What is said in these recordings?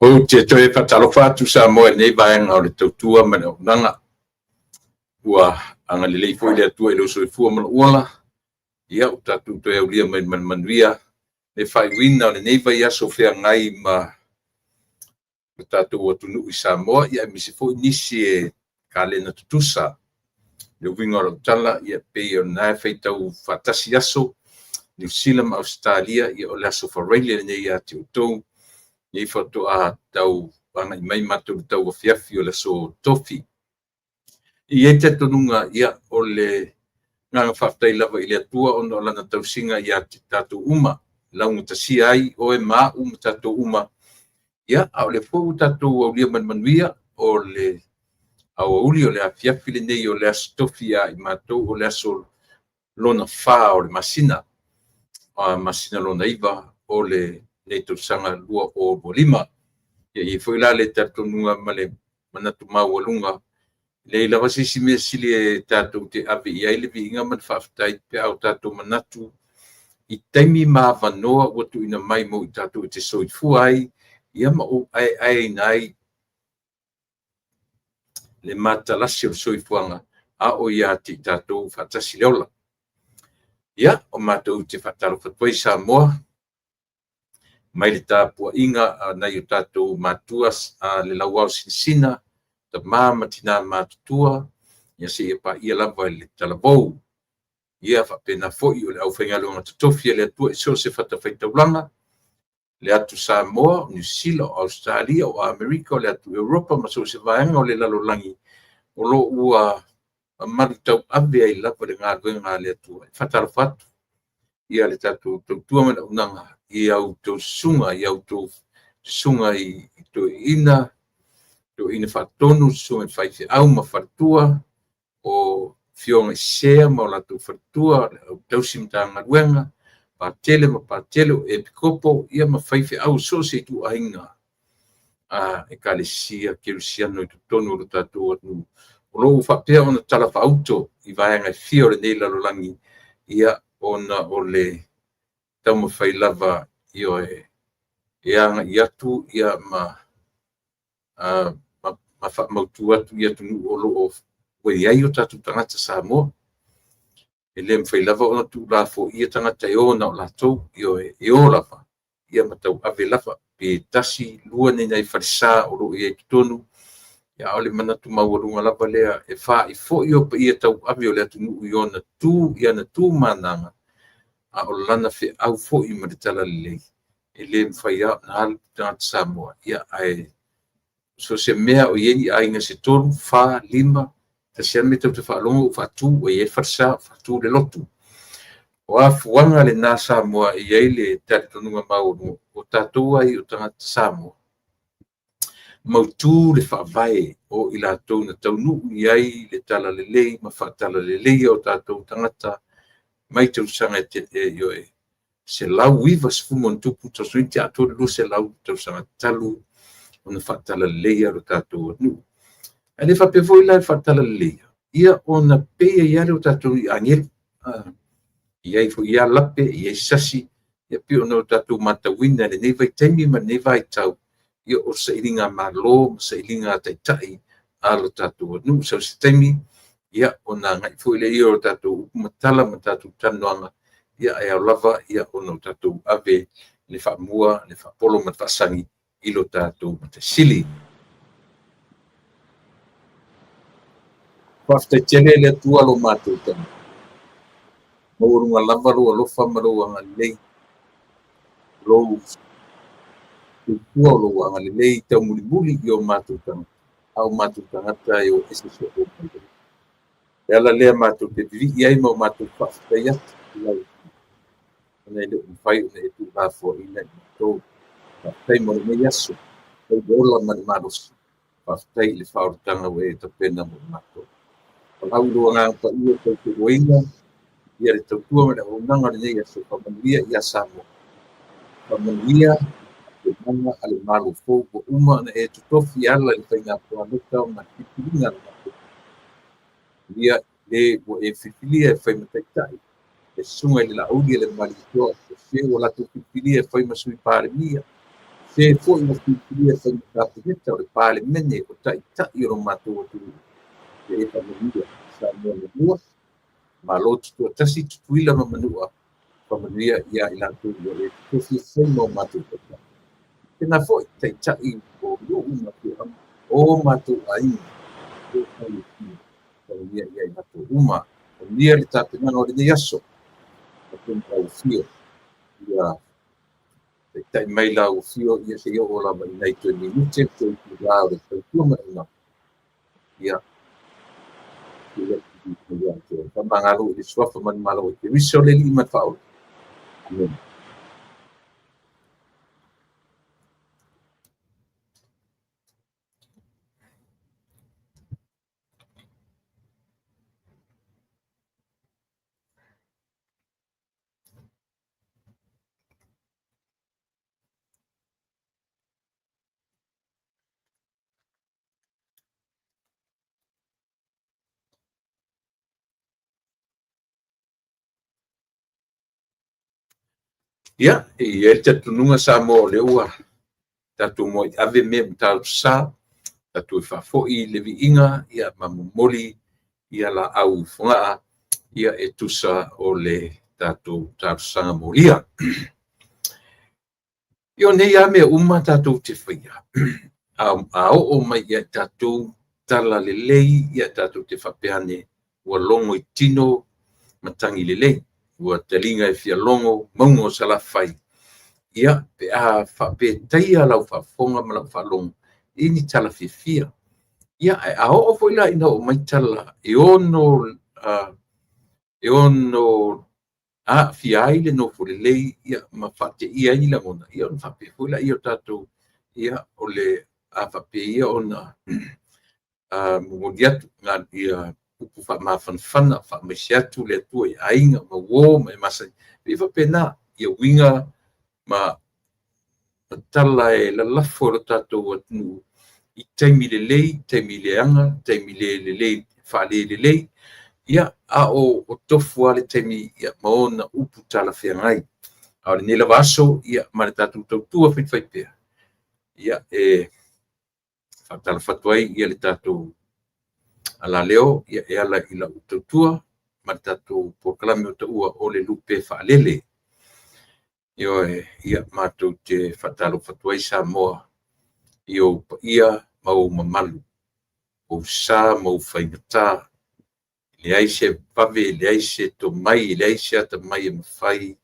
O te toi whatalofa tu sa moe nei vaenga o le tautua mana o nanga. Ua anga le leifo i le atua i lo soifua mana uala. Ia o tatu toi au lia man manuia. Le whai wina o le neiva ia so whea ngai ma tatu o tunu i Samoa. Ia misi fo nisi e ka le na tutusa. Le winga o tala ia pe o nai whaitau whatasi aso. New Zealand, Australia, ia o le aso whareile nei a te utou. Ia whatu a tau anga i mai matu tau o fiafi o le so tofi. I e te tonunga ia o le nganga whaftai lava i le atua o no lana tau singa ia te tatu uma. Launga ta si ai o e maa uma tatu uma. Ia au le fōu tatu au lia manuia o le au uli o le a fiafi le nei o le aso tofi a i matou o le aso lona wha o le masina. Masina lona iwa o le nei tau sanga lua o bolima. Ia i fwila le tatu nunga ma le manatu mau alunga. Le la wasisi me sili e tatu te api ia ile vi inga man whaftai pe au tatu manatu. I taimi maa wanoa watu ina mai mo i tatu te soifua ai. Ia ma o ai nai le mata lasi o soifuanga a o ia ti tatu whatasi leola. Ia o matou te whataro whatoi Samoa. Mai le tāpua inga na i tatu matuas le lauau sinsina. Ta mama tina matutua. Ia se e pa ia lava le talavou. Ia whapena foi o le au whaingalunga tutofia le atua iso se whatawhaitaulanga. Le atu Samoa, New Zealand, Australia o Amerika o le atu Europa maso se vaenga o le lalolangi. O lo ua marutau abe ai lava le ngā luenga le atua. Whatarafatu. Ia le tatu tautua mana unanga. Ia au tau sunga, ia au tau sunga i to ina whatonu, sunga i whaifi au ma whatua, o fionga i sea ma o latu whatua, au tau simtanga ruenga, pātele ma pātele o epikopo, ia ma whaifi au so se tu ainga. E kalesia, kerusiano i tutonu o le tatu atu. O lo whapea ona tala whauto i vaenga i fio le nei lalolangi, ia ona o le tau ma whai lava i o e anga i atu ia ma mautu atu i atu o lo o wei ai o tatu tangata Samoa. E le mwhai lava ona tu la fo ia tangata e o na o latou i o e o lava. Ia matau ave lava pe tasi lua nei nei wharisa o lo i e tonu. Ia ole manatu mauarunga lava lea e wha i fo i o pa ia tau ave o le atu nu i o na tu ia na tu mananga. A o lana fe au fo i maritala lei. E le mwhai au na halu tangata Samoa. Ia ai so se mea o iei ainga se tonu, wha, lima, ta se ame tau te whaalongo, whatu, o iei wharsa, whatu le lotu. O a fuanga le nā Samoa i iei le tari tonunga mauru, o tātou ai o tangata Samoa. Mautu le whaavae o i lātou na taunu iei le tala le lei, ma whaatala le lei o tātou tangata, mai tau sanga e ioe. Se lau iwa se fumon tupu, tau suinti ato le lu se lau tau sanga talu, ona whaatala leia ro tātou anu. E le whapewoi lai whaatala leia. Ia ona peia ia reo tātou i angeru. Iai fo ia lape, iai sasi, ia pi ona o tātou matawina, le nei vai taimi ma nei vai tau. Ia o sa ilinga malo, sa ilinga taitai, alo tātou anu. Sa se taimi, ia ona ngai fo ile ia o tātou upumatala ma tātou tanuanga. Ia e au lava, ia ona o tātou ave, le whaamua, le whaapolo ma whaasangi. Ilo tātou ma te sili. Whaftai tele le tua lo mātou tana. Maurunga lavaru a lofa maru anga lei. Lo tua lo anga lei tau muli muli i o mātou tana. Au mātou tangata i o SSO. E ala lea mātou te divi i aima o mātou whaftai atu. Nei le umwhai o nei tu lafo i nei mātou. Whaftai mo le mei aso. Tau ola mani maros. Whaftai le whaurutanga o e ta pena mo mātou. Palau lua ngā pa ia tau te roinga. Ia re tau tua mena o nanga le nei aso. Whamanuia ia Samoa. Whamanuia le manga ale malo fōu o uma na e tutofi ala i whainga puanuka o ngā tipiringa na mātou. Ia le o e whipilia e whaimataitahi. E sunga i le lauri e le malitoa. E whio la tu whipilia e whaimasui pāremia. se foi no fikia sa tapita o pale mene o tai tai o matou tu e familia sa mo ma lotu tu tasi tuila ma manua familia ia ila tu le tu se mo matou kena foi tai tai o yo uma o matou ai o familia ia ila tu uma familia le tapina no le yaso o tau fio ia tai mai la o fio ia se o la mai nei tu ni mute tu la o tu mai na ia Pamangalo di suafa man malo ke wiso le lima tau. Ia, e te tununga sa mo le ua. Tatu mo ave me tau sa, tatu fa fo I le vi inga, ia mamumoli, ia la au funga, ia e tusa o le tatu tau sanga molia. Io nei ame uma tatu te whaia. A o mai ia tatu tala le lei, ia tatu te whapeane, ua longo I tino, matangi le lei. Ua telinga e fia longo, maungo sa la whai. Ia, pe a whape teia lau whafonga ma lau whalongo. Ini tala fia. Ia, a o foila ina o mai tala. E ono, a fia aile no fure lei, ia, ma whate ia ila mona. Ia, on whape foila ia tato, ia, o le, a whape ia ona, mungodiatu, ngā ia, upu wha mawhanwhana, wha mesiatu le tua I ainga, ma wō, ma masai. Viva pena, ia winga, ma tala e la lafo lo tatou atunu I taimi le lei, taimi le anga, taimi le lei, whale le lei, ia a o tofu ale taimi ia maona upu tala whiangai. A le nela vaso, ia ma le tatou tautua whitwhaipea. Ia e whatala whatuai, ia le tatou ala leo, ia e ala ila utautua, ma le tatou pokalami o taua o le lupe whaalele. Io ia mātou te whatalo whatuai sa moa io ia mau mamalu o sa mau whaingatā le aise pave, le aise to mai, le aise ata mai e mawhai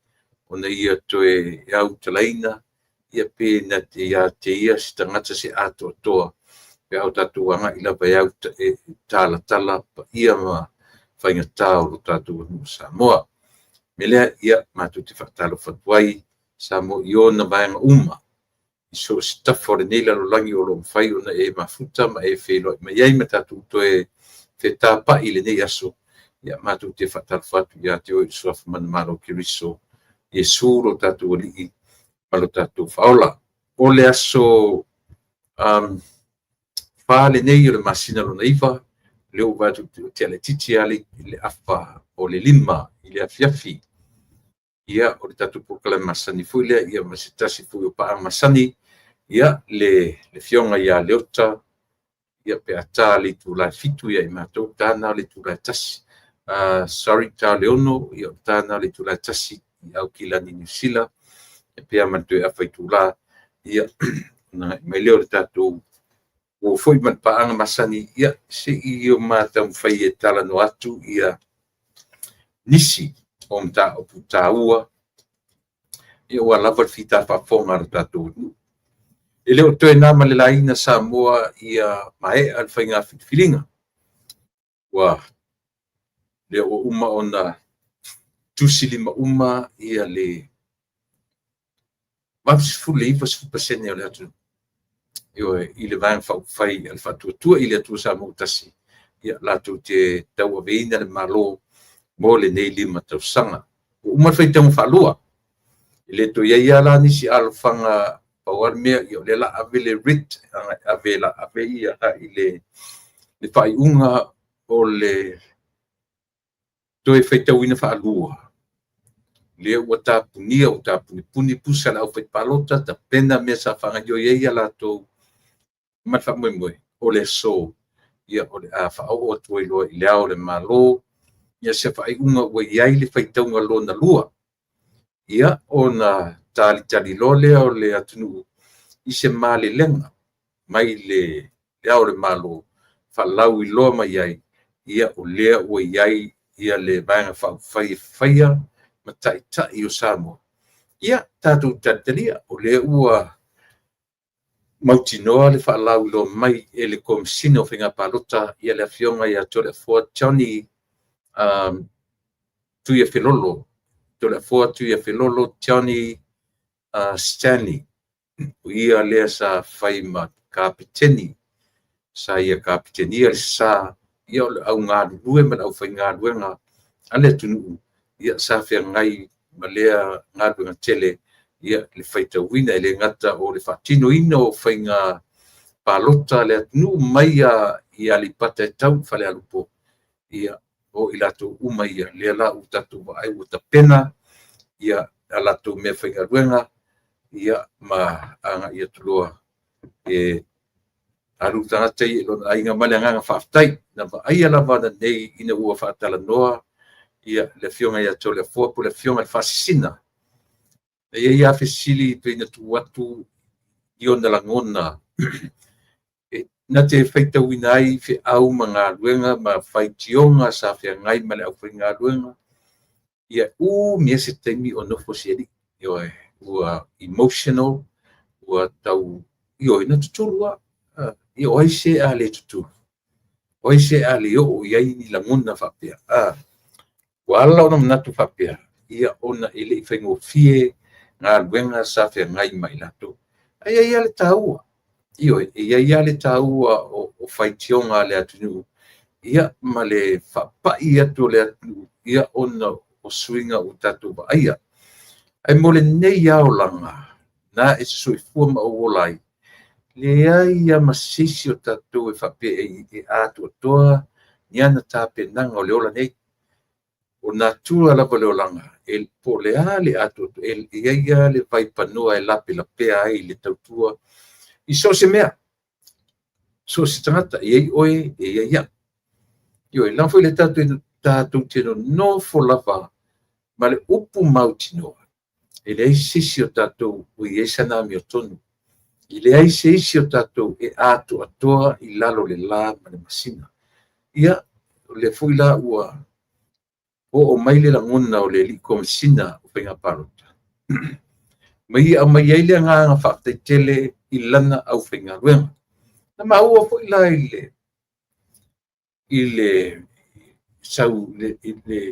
ona ia toe e au talaina ia pe na te ia si tangata se ato atoa pe au tatu anga ila pa au tala tala pa ia ma whaingatā o lo tatu sa moa melea ia mātou te whatalo whatuai sa mo iona vaenga uma. So stuff for the nila lo langi o lo mwhai ona e mafuta ma e whelo. Ma iai ma tatu to e whetā pa I le nei aso. Ia mātou te whatal whatu ia te oi suafu mana maro ki riso. Iesu lo tatu o lii ma lo tatu whaola. O le aso wha le nei o le masina lo naiva. Leo watu te ale titi ale le afa o le lima I le afiafi. Ia o le tatu pokala masani fuile ia masitasi fui o paa masani ia le fionga ia leota ia pe ata le tu la fitu ia I mātou tāna le tu la tasi sorry tā leono ia tāna le tu la tasi I au kilani New Zealand e pe amantu e awhai tu la ia mai leo le tatu o foi man paanga masani ia se I o mātou mwhai e tala no atu ia nisi o mta o puta ua ia ua lava fita whafonga ar tātou. E leo toe nā malelaina sa moa ia mae al whainga whitwhiringa. Ua leo o uma ona tusi lima uma ia le wapsifule iwa sifupasene o le atu. I le vaeng whai al whatuatua I le atua sa moutasi. Ia lātou te tau aveina le malo mo le nei lima tausanga. O uma whaitanga whalua. Le to ia la nisi alfanga power me yo le la avele rit avela avea ile le fai unga o le to e feita wina fa lua le ua tapunia o tapuni pusa la au whaipalota ta pena me sa whangaio ia latou ma whamoemoe o le so ia o le a whaau o atu loa i le ao le malo ia se whaiunga ua iai le whaitaunga lona lua ia o na tali lole o le atunu i se male lenga mai le ao le malo whalau i loa mai iai ia o lea ua iai ia le vaenga whaia ma tai o Samoa. Ia tātou tatalia o le ua mautinoa le whaalau lo mai e le komisina o whinga palota ia le awhionga ia tole fua Johnny tuia whelolo tole fua tuia whelolo Johnny Stanley ia lea sa whai ma kapiteni sa ia kapiteni ia le sa ia o le au ngā lue ma au whai ngā luenga ale tunu ia sa whia ngai ma lea ngā luenga tele ia le whaitauina e le ngata o le whatino ina o whainga palota le atunu mai ia li pata e tau whale alupo ia o i lato uma ia lea la u tatu wa ai uta pena ia a lato mea whainga luenga ia ma anga ia tulua e alu tangata i lona ainga male anga whaftai na wa ai ala vana nei ina ua whaatala noa ia le fionga ia tole fua po le fionga le whasisina ia fesili peina tu watu iona langona na te whaitauina ai fe au ma ngā luenga ma whaitionga sa whia ngai ma le au whai ngā luenga ia mia se teimi o nofo sieri ua emotional ua tau ina tutulua ia oi se a le tutulu oi se a le o iai ni langona whapea ua ala ona manatu whapea ia ona ele i whaingofie ngā luenga sa whia ngai mai lato ia le taua ia le taua o whaitionga le atunu ia ma le whapai atu le atunu ia ona o swinga o tatu wa aia ai mole nei au langa na e sui fua ma o olai le ia masisi o tatu e whapea e atu toa ni ana tape nanga o le ola nei o natura lava le olanga el po le ale atu el ia le vai panua e lape la pea ai le tautua i so se mea so se tangata i oe ia i la foi le tatu tino no fo lava ma le upu mautinoa e le sisi o tatu o i esana mi o tonu i le ai sisi o tatu e atu atoa i lalo le la ma le masina ia le foi la ua o mai le langona o le likomsina o whainga palota. Mai mai ai le ngā whaktaitele i lana au whainga ruenga. Na maua po i la i le sau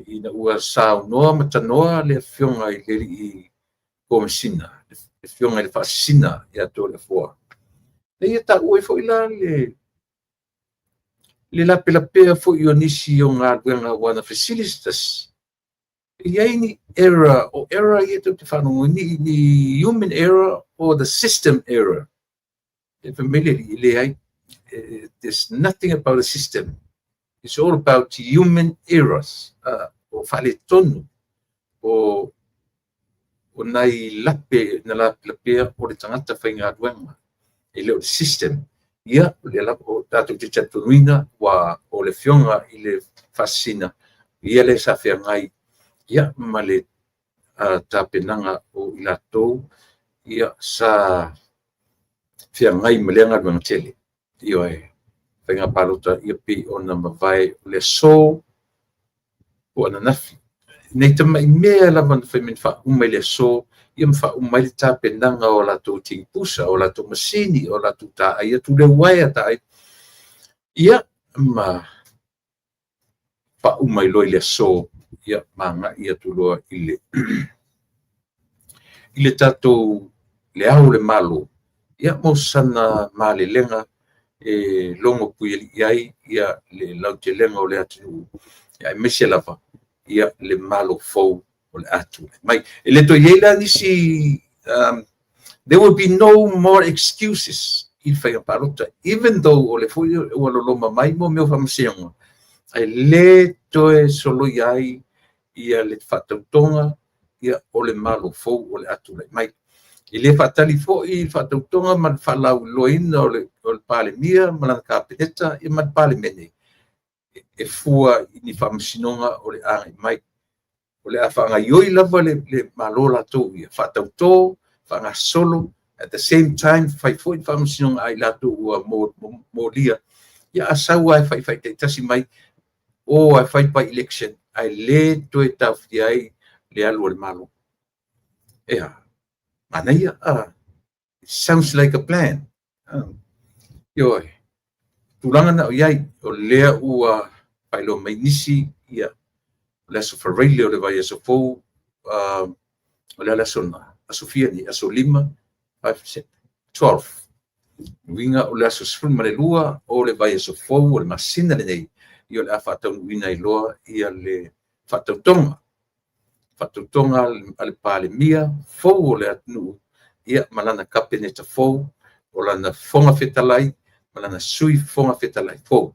ina ua sau noa matanoa le whionga i le i komsina, le whionga i le whasina i ato le fua. Na ia ta ue fo i la le lapelapea fo i o nisi o ngā ruenga wana facilistas. Iai ni error o error i te whanongo ni human error or the system error. E familiar i le ai. There's nothing about the system. It's all about human errors. O whale tonu. O nai lape, na lapelapea o le tangata whainga ruenga. E leo the system. Ia, le lape o tātou te chatunuina wa o le whionga i le fasina. Ia le sa whea ngai. Ia, ma le tāpenanga o i latou. Ia, sa whea ngai ma leanga ruanga tele. Ia e, whainga palota, ia pi o na mawai o le so o ana nafi. Nei tamai mea lava na whaimin wha umai le so, ia mwha umai le tāpenanga o latou tingpusa, o latou masini, o latou tā aia tu le waia tā ai. Ia, ma wha umai loi le so, ia manga ia tu loa i le tātou le au le malo. Ia mo sana ma le lenga e longo pui iai, ia le lau te lenga o le atu, ia e mese lava, ia le malo fau o le atu. Mai, e le to iela nisi, there will be no more excuses i whainga parota, even though o le fui o lo loma mai mo meo whamaseonga. Ai le toe solo iai, ia le whatautonga, ia o le malo fou o le atu lai mai. I le whaatali fo i whaatautonga man whalau loina o le palemia ma lana kapeneta i man palemene. E fua i ni whamasinonga o le angai mai. O le a whaangaioi lava le malo latou ia whaatautō, whaangasolo, at the same time whai fo i whamasinonga ai latou ua mō lia. Ia asau ai whai te tasi mai o ai whai pa election ai le toe tauwhi ai le alu o le malo. Ea, mana ia, it sounds like a plan. Ioi, tulanga na o iai o lea ua whailo mai nisi ia le aso whareile o le vai aso fou, o le aso na, aso fia ni, aso 5, 5, 12. Winga o le aso sifun male lua o le vai aso fou o le masina le nei, i o le a whatau wina i loa i a le whatautonga. Whatautonga ale pale mia, fou o le atnu, ia malana kapeneta fou, o lana fonga fetalai, malana sui fonga fetalai fou.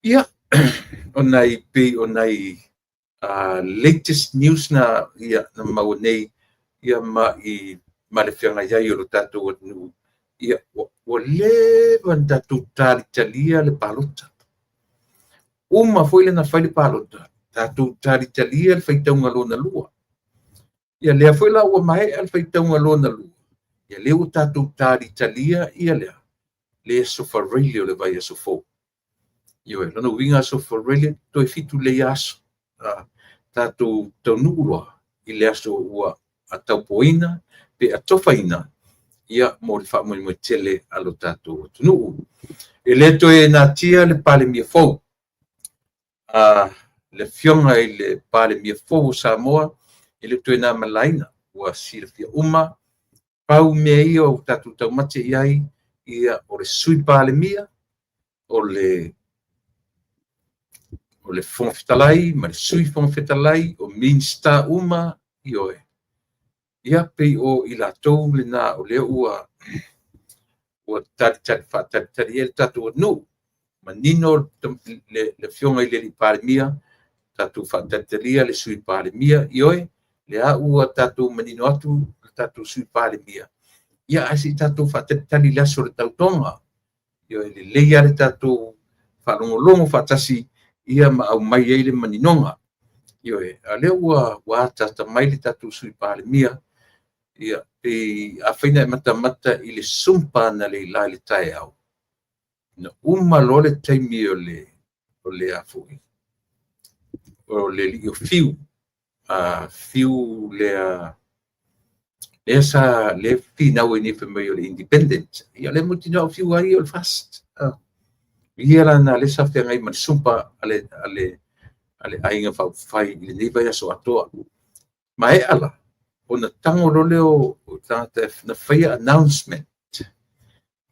Ia, o nai pe, o nai latest news na ia na mau nei, ia ma i malewhianga iai o lo tātou atnu, ia o lewan tātou talia le palota. Uma foi le na whai le palota, tātou talia le whaitaunga lona lua. Ia lea foi la ua mai al whaitaunga lona lua. Ia leo tātou talia ia lea, le sofa reile o le vai aso fou. Ia e, lana winga sofa reile, toi fitu le aso. Tātou taunulua, i le aso ua a taupoina, pe a tofaina, ia mo le wha mo tele alo tātou tunuu. E le toe nā tia le pale mia fou. Le fionga i le pale mia fou Samoa, i le toe nā malaina, ua sira fia uma, pau mea ia o tātou taumate iai, ia o le sui pale mia, o le fonga fetalai, ma le sui fonga fetalai, o minsta uma, i oe. Ia pei o i la tou le nā o lea ua tari el tātou anu. Ma nino le fionga i le li pale mia, tātou whaatataria le sui pale mia, i oe, le a ua tātou manino atu, tātou sui pale mia. Ia asi tātou whaatatari laso le tautonga. I oe, le leia le tātou whalongolongo whaatasi, ia ma au mai eile maninonga. I oe, a lea ua tata mai le tātou sui pale mia, ia pe a whaina e mata i le sumpa na le la le tae au. Na lo le taimi o le a fui. O le li o fiu. Fiu le sa le finau e ni whamai o le independent. Ia le mutino au fiu ai o le fast. Ia rana le sa whengai man sumpa ale ainga whai i le neiva so atoa. Ma e ala. O na tango role o tangata na whaia announcement.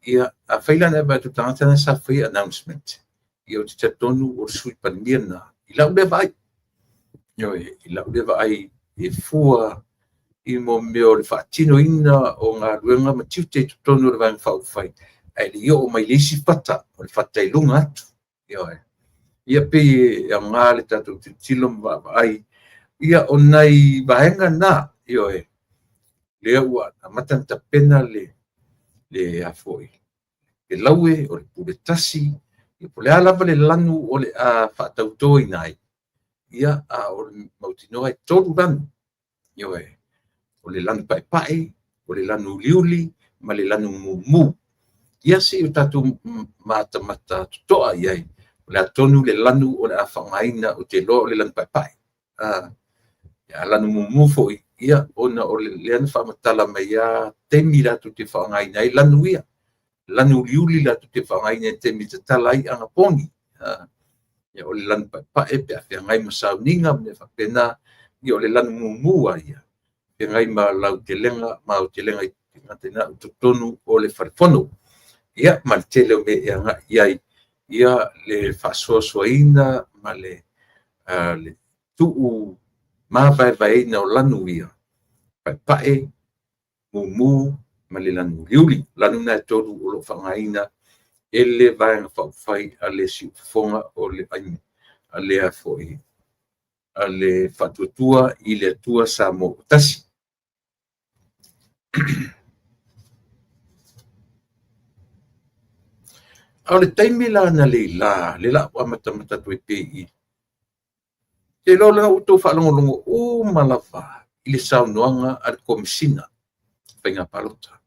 Ia a whaila na eba tu tangata na sa whaia announcement. Ia o te tonu o sui pandemia na. I lau le vai. I lau le vai e fua i mo meo le whaatino ina o ngā ruenga ma tiute tu tonu le vai whai. Ai le o mai leisi pata o le whatai lunga atu. Ia pe a ngā le tātou te tilom vai. Ia o nei vaenga na. Ioe, lea ua na matanta pena le afoi. Le laue o le pule tasi, i pule alava le lanu o le a whaatauto i nai. Ia a o le mautinoa e tolu lanu. Ioe, o le lanu pae, o le lanu liuli, ma le lanu mumu. Ia si o tatu mata tutoa iai, o le atonu le lanu o le a whangaina o te loa o le lanu pae. Ia lanu mumu foi. Ia ona o le leana whaamatala mai a temi ratu te whaangaina i lanu ia. Lanu liuli ratu te whaangaina i temi te tala i anga poni. Ia o le lanu pae pe a whiangai masau ninga me whapena i o le lanu mumua ia. Whiangai ma lau te lenga, ma o te lenga i ngatena utotonu o le wharefono. Ia ma le tele o me iai. Ia le whasoasoaina ma le tuu ma vai na o lanu ia. Pae, mumu, ma le lanu liuli. Lanu na tolu o lo whangaina, ele vai na whai a le si fonga o le aimi, a lea foi. ale fatutua i le atua sa mo tasi. Au le taimi la na le la wa mata tui pei. Te lola o tō whaalongolongo o malawa i le saunoanga al komisina whainga palota.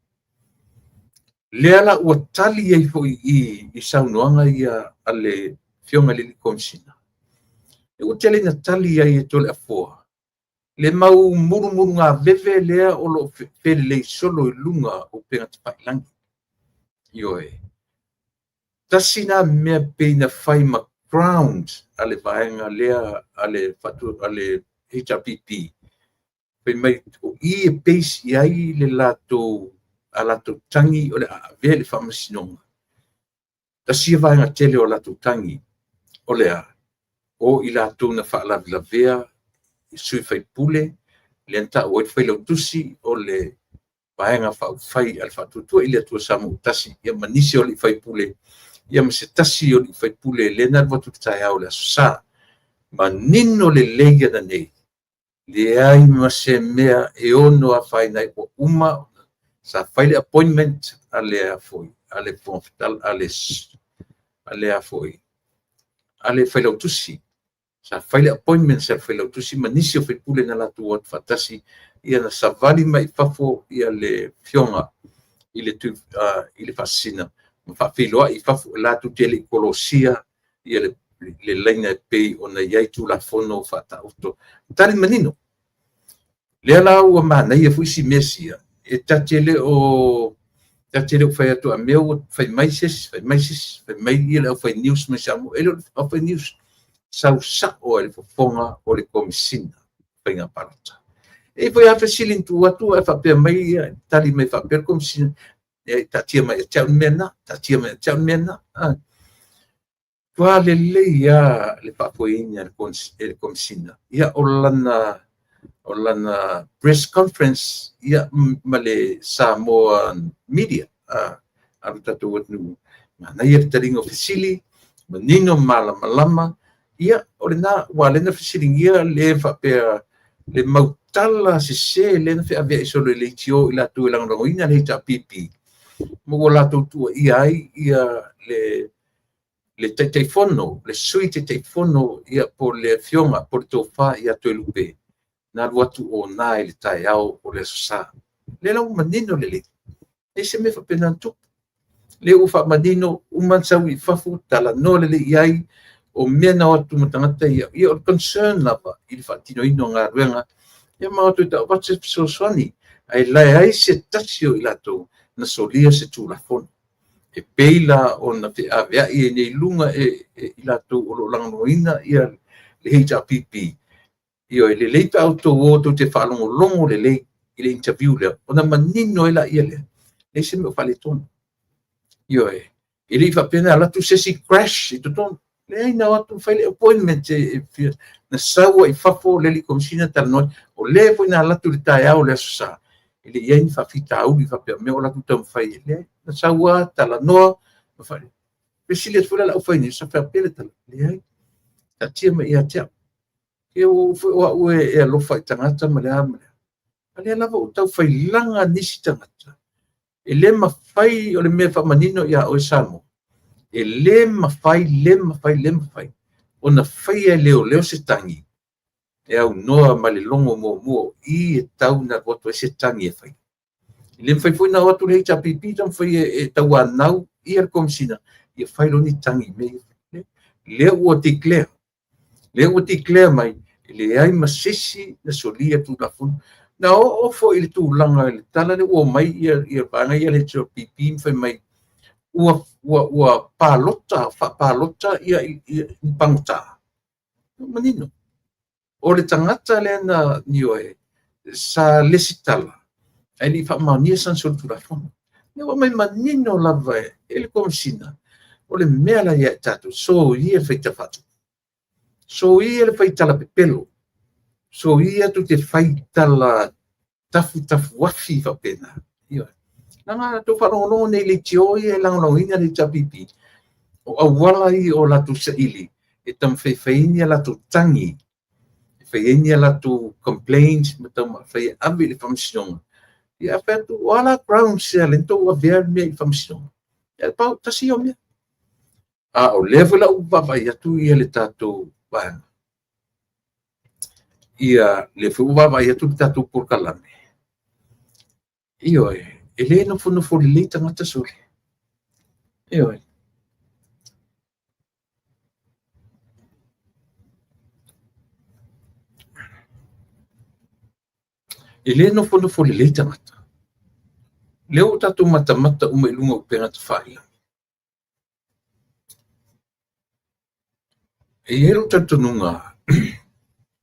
Leala ua tali ai fo i saunoanga ia ale fionga li komisina. E o tele na tali ai e tole afoa. Le mau muru ngā veve lea o lo fele lei solo i lunga o penga te pailangi. Ioe. Tasina mea peina whai ma ground ale vaenga lea ale HRPP. Pei mai o i e peis i ai le lato a lato tangi o le vele whamasinonga. Tasia vaenga tele o lato tangi o lea o i lato na whaalavilavea i sui whai pule le anta o i whai lau tusi o le vaenga whai al whatutua i le atua samu tasi ia manisi o le whai pule ia ma se tasi o le whai pule le na watu kitai au le asosa ma nino le leia na nei le ai ma se mea e ono a whai nai o uma sa whai le appointment ale a foi ale fonfital ale a foi ale whai lau tusi sa whai le appointment sa whai lau tusi ma nisi o whai pule na latu o fatasi ia na savali mai fafo ia le fionga i le fasina ma whawhiloa i fafo latu tele kolosia ia le laina pei o na iai tu la fono fata auto tali manino le la ua mana ia fuisi mesia e tatele o fai atu a meu fai mai ia le fai news me samo ele o fai news sau sa o le fonga o le komisina fai nga parata e foi a fesilin tu atu e fa pe mai tali me fa per komisina e tatia mai tau mena Quale lei le papoina le komisina ia olana press conference ia male Samoa media tatu watu na ia taringo fesili menino malama ia olena walena fesili ia le fa pe le mautala se le fa ave solo le tio ila tu la ngoina le tapipi mo la tu ia le telefono, le sui telefono ia por le fionga, por tofa ia to lupe. Na watu o nai le tai au o le sosa. Le lau manino le. E se me fa penantu. Le u fa manino uman sa wi fafu tala no le iai o mena watu matangata ia o concern lava il fa tino ino nga ruenga. Ia ma tu ta what's so swani. Ai lai ai se tasio ilato na solia se tu la fon. E peila o na te avea i nei lunga i lato o lo langoina ia le HRPP. Io le leita auto o te whalongo longo le i le interview lea. O na manino e la ia lea. E se me whale tono. Io i le whapena ala tu sesi crash i to tono. Le ai na watu whaile appointment na saua i whafo le li komisina tala noi. O le po ina ala tu le tae au le asosa. I le iai ni whawhita au li whapea me o la tu tam whai le. Na saua tala noa ma fai pesile fula la fai ni sa fa pele tala le ai ta tia ma ia tia ke o o e lo fai tangata ma le ale lava o tau fai langa nisi tangata e le ma fai o le me fa manino ia o samo e le ma fai o na fai e leo se tangi e au noa ma le longo mo i e tau na voto se tangi e fai le fai foi na watu le HRPP tam foi e taua nau i al komisina ia fai lo ni tangi me le o declare mai le ai masisi na solia tu la fun na o foi le tu langa le tala le o mai ia banga ia le HRPP fai mai ua palota ia pangta manino o le tangata le na nioe sa lesitala ai li fa mania san sol tu la fon ne o mai manino lava ele komisina o le mea la ia tatu so ia feita fatu so ia le feita la pepelo so ia tu te feita la tafu wafi fa pena ia nanga to fa no nei le tio ia lango ina le tapipi o awala i o la tu saili e tam feinia la tu tangi faienia la tu complaints matau fai ave le famisiona ia fa tu wala ground shell into wa ver me famisiona e pau tasio me a o level u baba ia tu ia le tatu ba ia le fu baba ia tu tatu por kalame io ele no fu no fu le tanga sole io ele no fu le tanga leo tatu mata uma ilunga o penga te whaia. E ero tatu nunga,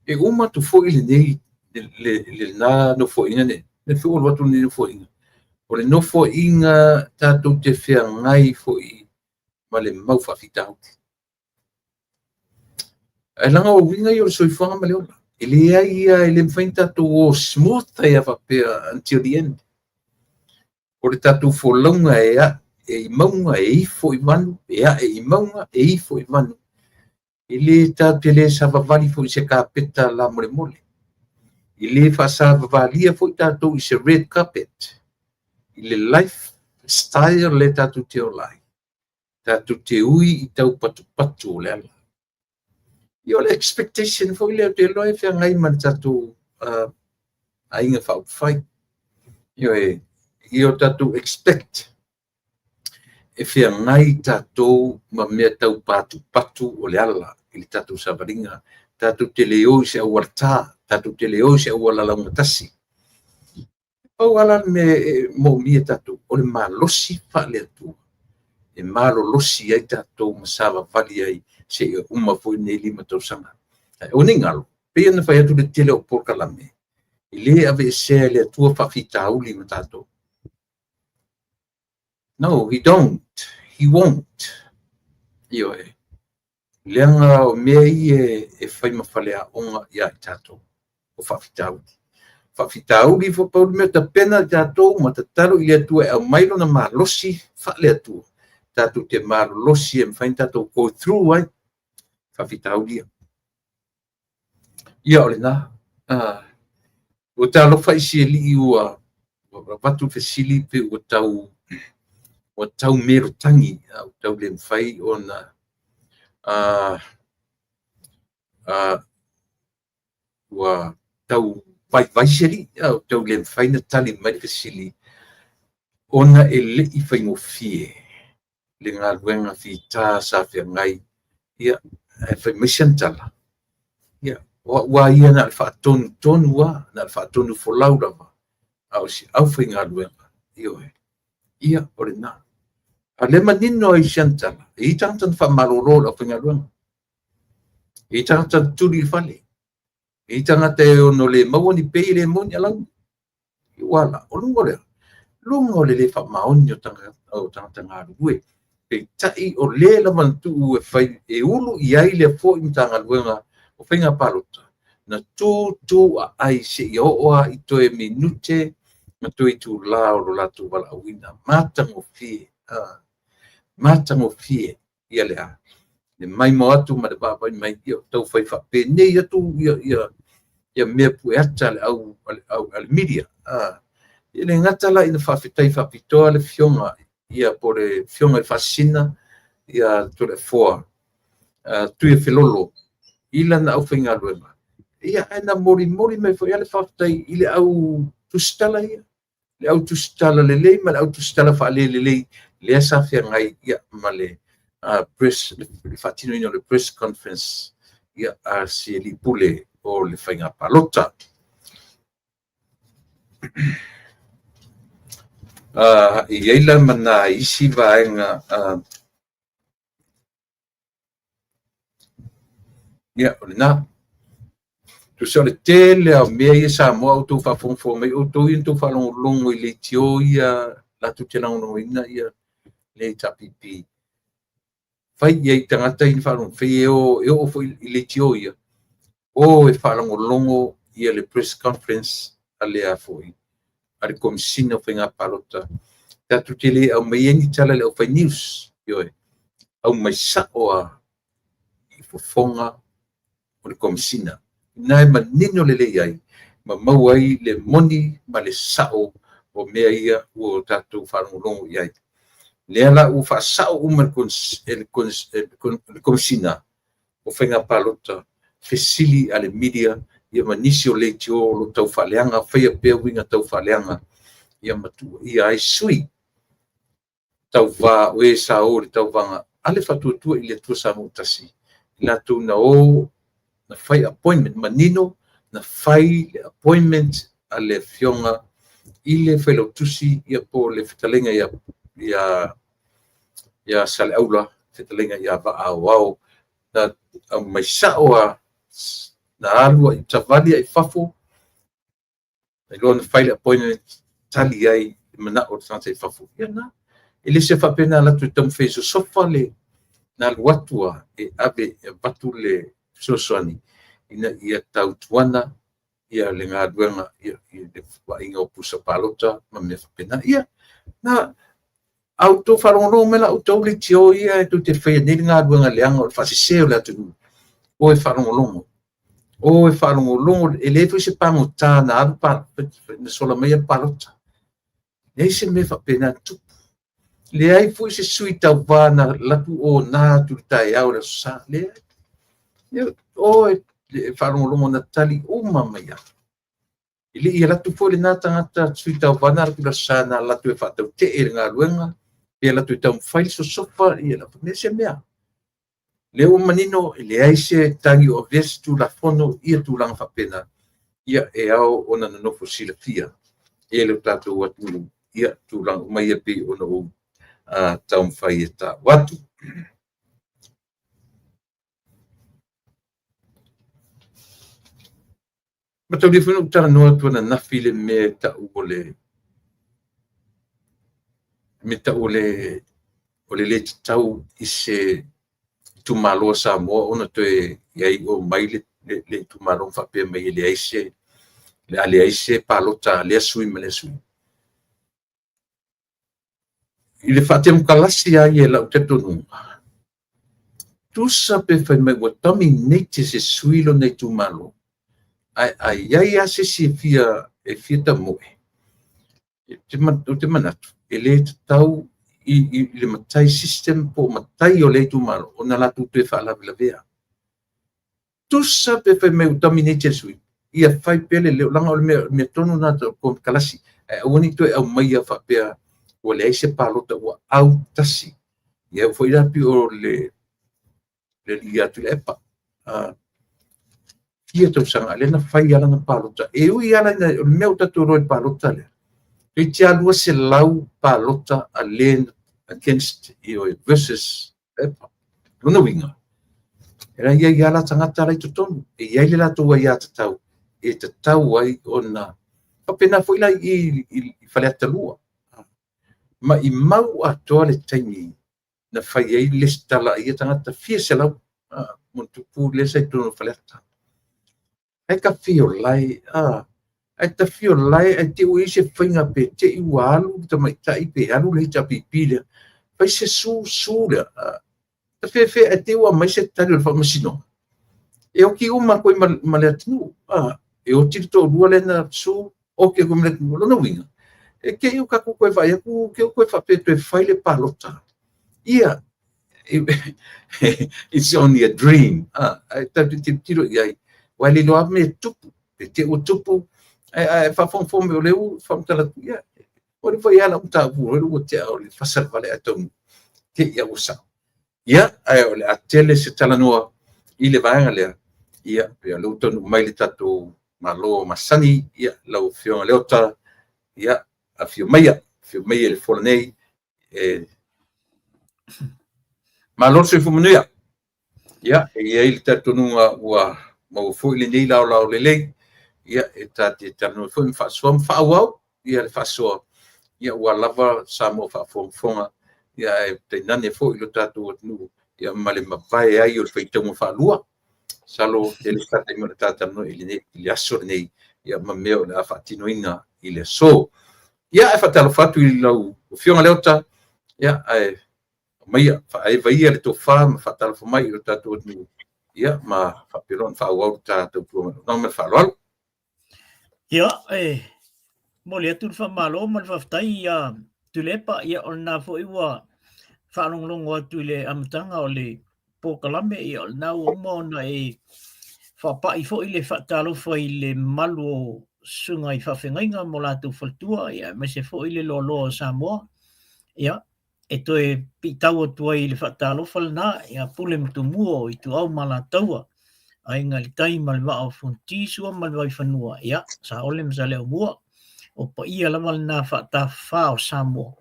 e uma tu fo ili nei, le na no fo inga ne, ne fo watu ni no fo inga. O le no fo inga tatu te whea ngai fo i, ma le mau whawhitau. E langa o winga i o le soifuanga ma leola. E le ia, e le mwhain tatu o smooth tai a whapea until the end. O le tatu fo launga e a, e i maunga e i fo i manu, e a e i maunga e i fo i manu. I le tatu le sa vavali fo i se ka peta la mole mole. I le fa sa vavalia fo i tatu i se red carpet. I le lifestyle le tatu te o lai. Tatu te ui i tau patu o le ala. I o le expectation fo i le te loe fea ngai man tatu a inga fa fai. I o tatu expect e fea ngai tatu ma mea tau patu o le ala i le tatu savaringa. Tatu te leo se au warta, tatu te leo se au ala tasi. Au ala me mo mia tatu, o le malosi fa le atua. E malo losi ai tatu masava vali ai se uma foi nei lima tau sanga. O ni ngalo, pe ana fai atu le tele o porkalame. I le ave se le atua fa fitau lima tatu. No, he don't. He won't. Io leanga o mea i e whai mawhalea onga ia i tātou o whawhitau. Whawhitau li whapau mea ta pena i tātou ma ta taro i atua e au mailo na maa losi whale atua. Tātou te maa losi e mwhain tātou go through ai. Whawhitau lia. Ia ole nā. O tā lofa isi e li ua watu whesili pe o tau mero tangi o tau le mwhai o na wa tau vai seri tau le fai na tali mai fasili ona e le I fai mo fie le nga luenga fita sa fe ngai ia e fai mission tala ia wa ia na fa ton wa na fa ton fo laura au fai nga luenga ia ore na ale manino I sentala I tantan fa maroro la fai nga luenga I tangata turi fale. I tangata e ono le mawani pei le moni alau. I wala, o lungo lea. Lungo le le wha maoni o tangata ngā rue. Pei tai o le la mantu e whai e ulu I ai le fo I mtanga luenga o whainga palota. Na tū a ai se I oa I toe minute ma toi tū la o lo latu wala awina. Matango fie. Matango fie. Ia lea. Le mai mo atu ma le baba mai ia tau fai fa pe nei atu ia me pu ata le au al media ile ngata la ina fa fitai fa pitoa le fionga ia por le fionga fascina ia to le foa tu e filolo ila na au finga luema ia ana mori me fo ia le fa fitai ile au tu stala ia le au tu stala le ma au tu stala fa le asa fia ngai ia male press le fatino ino le press conference ia si li pule o le whainga palota. I eila mana isi vaenga ia o le nā tu sa le tele au mea ia sa moa au tau whafongfo mai o tau in tau whalongolongo I le tio ia la tu te langono ina ia le tapipi fai ia I tangata in whalong fai o fo I le tio ia o e whalongolongo ia le press conference a lea foi a le komisina whainga palota tatu te le au mai eni tala le au fai news au mai sa o a I fofonga o le komisina nai manino le ai ma mau ai le moni ma le sao o mea ia ua tatou whanongolongo iai. Lea la u whasao uma komisina o whainga palota fesili ale media ia manisi o leiti o lo tau whaleanga, whaia pia winga tau whaleanga ia matua ia ai sui tau wā oe sa o le tau wanga ale whatuatua i le tua sa mutasi la tu na o na whai appointment manino na whai le appointment ale fionga i le whailautusi ia po le whitalenga ia sale aula whitalenga ia wa au na mai saoa na alua i tawali ai fafo ai lona whai le appointment tali ai mana o tanta i fafo ia na ele se whapena latu tamu whaiso sofa le na luatua e abe e batu le sosoani ina ia tautuana ia le ngā duenga ia le wainga o pusa palota ma me whapena ia na au tō wharongo me la au tau le tio ia e tu te whaia neri ngā duenga leanga o whasiseo le atu o e wharongo longo e le tu se pango tā na alu pa na sola meia palota nei se me whapena tupu le ai fu se sui tau vana latu o na tu tai au le sa le o e wharongo longo na tali o mamaya ili ia latu fo le nā tangata sui tau vana latu la sa na latu e whatau te e ngā luenga ia latu e tau mwhaili so sofa ia latu me se mea le o manino le ai se tangi o vesi tu la fono ia tu langa whapena ia e au ona na nofo sila fia e le tatu watu ia tu langa mai pi ona o tau mwhai e tā watu. Ma tau rifuna utara noa tuana nafi le me ta ole le tau i se tumaloa sa moa ona toe iai o mai le tumaloa whapea mai le aise palota le asui ma le asui. I le whatea mkalasi ai e lau te tonunga. Tusa pe whai mai wa tami neite se suilo nei tumaloa. Ai iai ase si e fia ta moe. O te manatu. E le tau i le matai system po matai o le tumaloa. O na latu te whaalavilavea. Tusa pe whai mai wa tami neite se suilo. Ia whai pele leo langa o le mea tonu na ko kalasi. Awani to e au mai a whapea o le aise palota ua au tasi. Ia foi rapi o le lia tu le epa. Ia tau sanga, le na whai ala na palota. E ui ala na mea tatu roi palota le. E te alua se lau palota a le against i versus epa. Luna winga. Era ia ala tangata lai tutonu. E ia le lato wa ia tatau. E tatau ai o na. Papena foi la i whaleata lua. Ma i mau atoa le taimi na whai ai le stala ia tangata fia se lau montupu le sai tono whaleata. Ai ka fio lai, ai ta fio lai, ai te ui se whainga pe te i walu, ta mai ta i pe alu le ta pipile, pai se su le, ta fe ai te ua mai se tari o whamasino. E o ki uma koe ma le atinu, e o tirito rua le na su, o ke koe ma le atinu, lona winga. E ke iu kaku koe vai, ke iu koe whapeto e whaile palota. Ia, it's only a dream. Ta tiro iai. Wai le loa me tupu, te o tupu, ai whawhongwhome o leu, whamtalatu, ia, o le whai ala utapu, o le ua te au le whasarwale atonu, te ia usa. Ia, ai o le atele se talanoa, i le vaenga lea, ia, pia le utonu mai le tatu malo masani, ia, lau whionga leota, ia, a whio maia le wholanei, malo se whumanuia, ia, ia i le tatu nunga ua, mau foi le nei lao le lei ia e tati tano foi fa so fa wow ia le fa so ia wa lava sa mo fa fonga ia e te nane foi lo tatu nu ia male ma vai ai o feito mo fa lua salo ele sta te mo tata no ele aso nei ia ma meo la fa tinoina ile so ia e fa talo fatu i lau o fionga leota ia ai mai fa ai vai le to fa talo mai lo tatu nu ia ma whapiro an whauau tātou tua manu. Nau me whaloalo. Ia, mo le atu whamalo, ma le whaftai ia tulepa ia o nā fo iwa whanonglongo atu le amatanga o le Pōkalame ia o nā uma ona whapai fo i le whatalofa i le malu o sunga i whawhengainga mo lātou whaltua ia me se fo i le lolo o Samoa ia e toe pitau atua i le whatalofa lana ia pule mtumua o i tu au malataua ai ngā li tai ma le wao funtisua ma le waifanua ia sa ole msa leo mua o pa ia lama lana whatafa o Samoa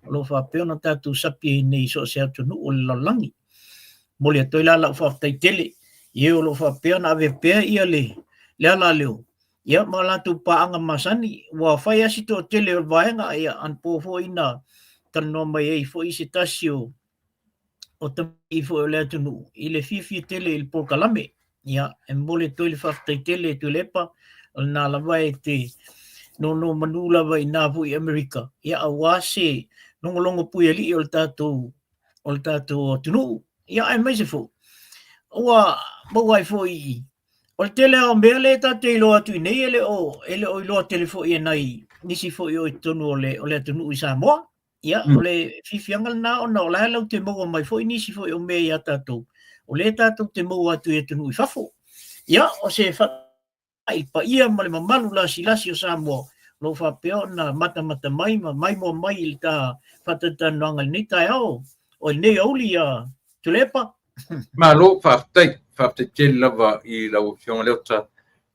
o lo whapeona tātou sapi nei so se atu nu o le lalangi mo le toi lala whaftai tele ia o lo whapeona ave pea ia le ala leo ia ma lātou paanga masani wa whai asito tele o vaenga ia an pōfo ina tanoa mai ei fo i se tasio o tamai fo o le atu nu i le fifi tele i le Pōkalame ia e mole toi le whaftai tele tu lepa o nā lawa e te no manu lawa i nā fu i Amerika ia a wase longolongo pui ali o le tātou o tunu ia ai mai se fo ua mawai fo i o le tele o mea le tātou i loa tu i nei ele o i loa tele fo i nai nisi fo i o i tonu o le atunu i Samoa ia o le fifianga na o na o lai lau te maua mai fo i nisi fo i o mea i a tātou o le tātou te maua atu i atunu i fafo ia o se whai pa ia ma le mamalu lasi o Samoa lo whapea na mata mai mo mai i ta whatatanoanga ni tai au o nei auli a tulepa Ma lo whaftai tele lava i lau whionga leota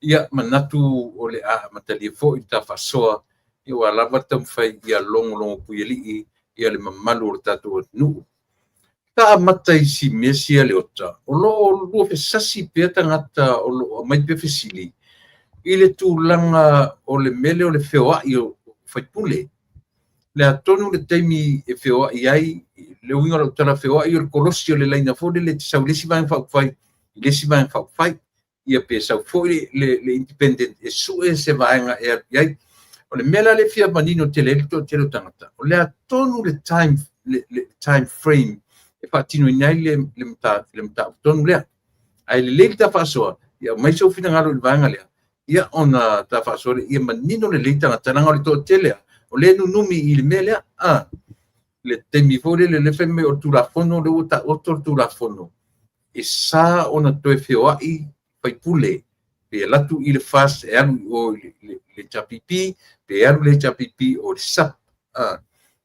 ia manatu o le a matali fo i ta whasoa i wa lava tam whai ia longo pui ali ia le mamalu o le tātou nu. Ta matai si mesia leota o lo fe sasi pea tangata o lo mai pe fesili i le tūlanga o le mele o le whewa i o whaipule. Le atonu le taimi e whewa i ai, le winga o tala whewa i o le kolosi o le laina fōne le te sau lesi vang whaukwhai, ia pe sau fōi le independent e sue se vaenga e ai. O le mela le fia manino te le to te lo tangata. O le atonu le time frame e whaatino i nai le mta tonu lea. Ai le le ta whasoa, ia mai sau fina ngaro i vaenga lea. Ia ona ta whaasore, ia manino le leitanga tananga o le tō telea, o le numi i le melea, le temi fōre le lewheme o tūrafono, le ota otor tūrafono. E sā ona toe whioa i whaipule, pe latu i le fast e alu o le chapipi, pe alu le chapipi o le sap.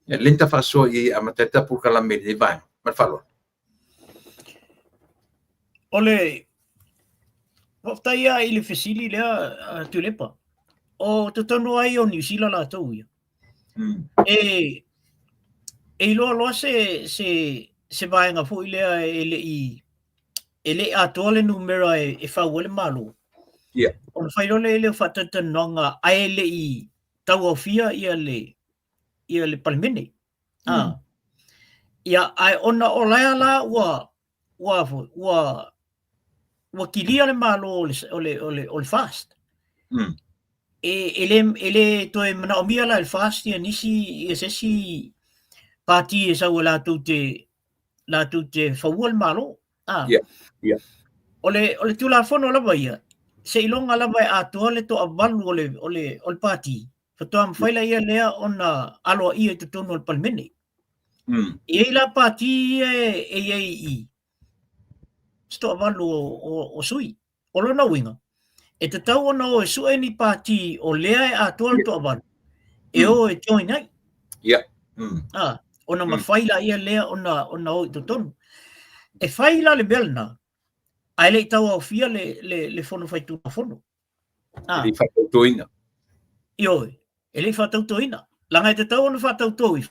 Ia lenta whaasoa i amatata Pōkalame le vaenga, marwhaloa. Ole whaftaia i le fesili lea tulepa. O te tonu ai o New Zealand la tau ia. E loa se vaenga fo i lea e le atoa le numera e whau le malo. Ia. O le whairole e le whatatanonga ai le i tau au fia ia le palimene. Ia ai ona o laia la ua kilia le malo o le fast. Ele toe mana o mia la le fast ia nisi ia sesi pati e sau la tu te whaua le malo. Ia. O le tula fono la ia. Se ilonga la vai atua le to avalu o le pati. Fatoa mwhaila ia lea ona aloa ia te tono le palmene. Ia la pati e i. Sto avalu o sui. O lona winga. E te tau ona o e sue ni pati o lea e atua le to avalu. E o e join ai. Ia. Ona mawhaila ia lea ona o i te tono. E whaila le belna. Ai le tau au fia le fono whaitu na fono. Ele whatautoina. Ioi. Ele whatautoina. Langa e te tau ona whatautoi.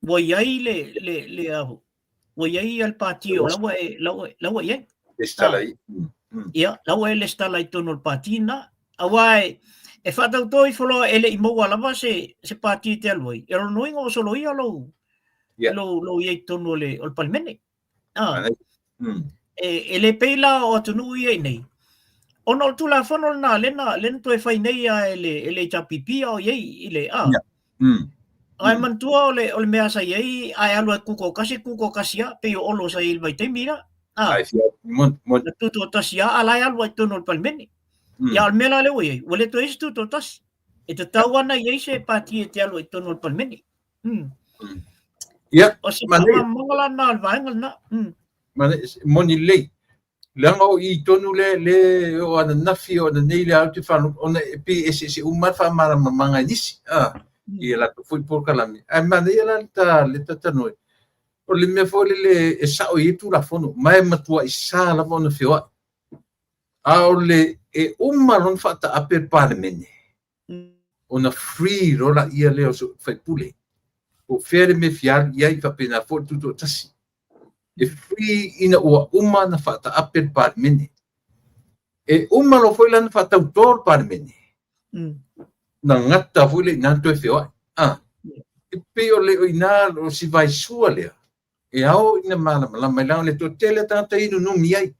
Wa iai le aho. Wa iai al pati o lawa iai. Le stalai. Ia, lawa e le stalai tono le pati na. Awai, e whatautoi wholo ele i maua lava se pati te aluai. E ro ingo o solo ia lo iai tono le palimene. E le peila o atunu ia nei. Ona o tula whano na lena toi whai nei a ele chapipia o iei i le a. Ai mantua o le mea sa iei ai alu e kuko kasi a pe o olo sa il vai te mira. ai fia mon na tuto tasi a alai alu ai tono palmeni ya almela le we wale to is tuto tasi e te tau ana i se pati e te alu ai tono palmeni ia o se mane mangala na alvaenga na mane moni lei langa o i tonu le o ana nafi o na nei le au te whanu ona e pi e se umar wha mara manga nisi i la fui por kalami ai mane ia le tatanoi o le mea fo le e sao i tu la fono mai matua i sa la fono fioa a o le e umaron fata a per parmene ona free rola ia leo so fai pule o fere me fiar ia i fa pena fo tuto tasi e free ina ua uma na fata a per parmene e uma lo foi lan fata autor parmene na ngata foi le nanto e fioa e pe o le o ina o si vai sua lea e ao ina mala mai lao le to tele tata inu no mi ai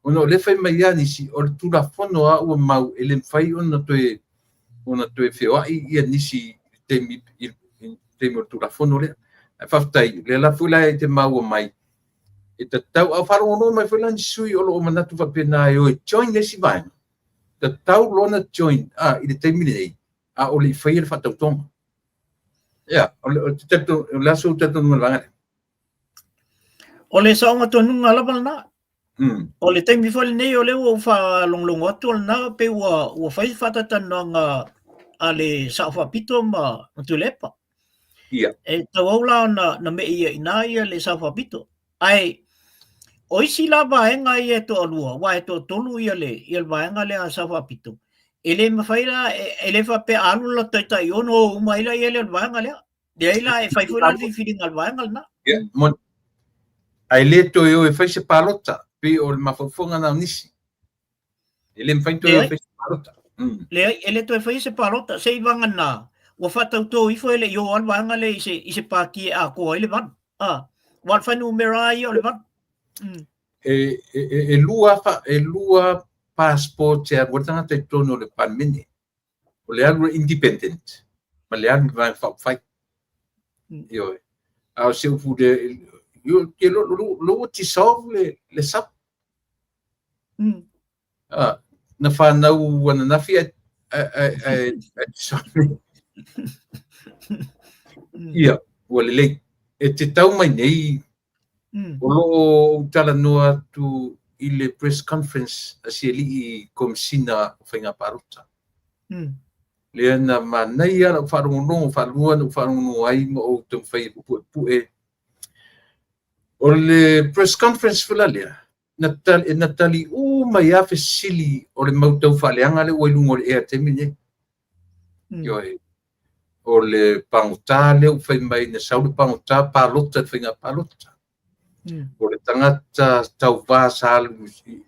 ono le fai mai ani si o tu la fono a o mau ele fai ona to e feo ia nisi te mo tu la fono le fa tai le la fula e te mau mai e te tau a faro no mai fula ni sui o lo manatu fa pena e o join le si vai te tau lona join i te mi nei a o le fai le fa tau tong ya o te tatu la so tatu no la o le saonga tonu ngala na o le taimi fale nei o le ua fa longlongo atu na pe ua fai fatatana nga a le saofapito ma tulepa e tau la na me ina ia le saofapito ai o isi la vaenga ia to alua wa to tolu ia le vaenga le saofapito ele mafai la ele fa pe alu la tai ono umaila ia le vaenga le de ila e fai fula fi feeling al vaenga na ai le to yo e fai se palota pe o mafofonga na nisi ele mfai to yo fai se palota le ele to fai se palota sei vanga na wa fata to i foi le yo al vanga le se pa ki a ko ele van wa fa numera i ole van e lua passport e agora tanga te tono le palmene o le alu independent ma le alu vai fai yo a se fu de yo que lo ti solve le sap na fa na wana na fi ia wale le e te tau mai nei o lo tala noa tu i le press conference a se li i komsina whainga parota le ana manai ala wharongonongo wharongonongo ai mo o te mwhai pue o le press conference whala lea Natali mai a sili o le mautau whaleanga le wailungo le ea te mine. O le pangota le whai mai na sau le pangota palota whainga palota. O le tangata tau vāsa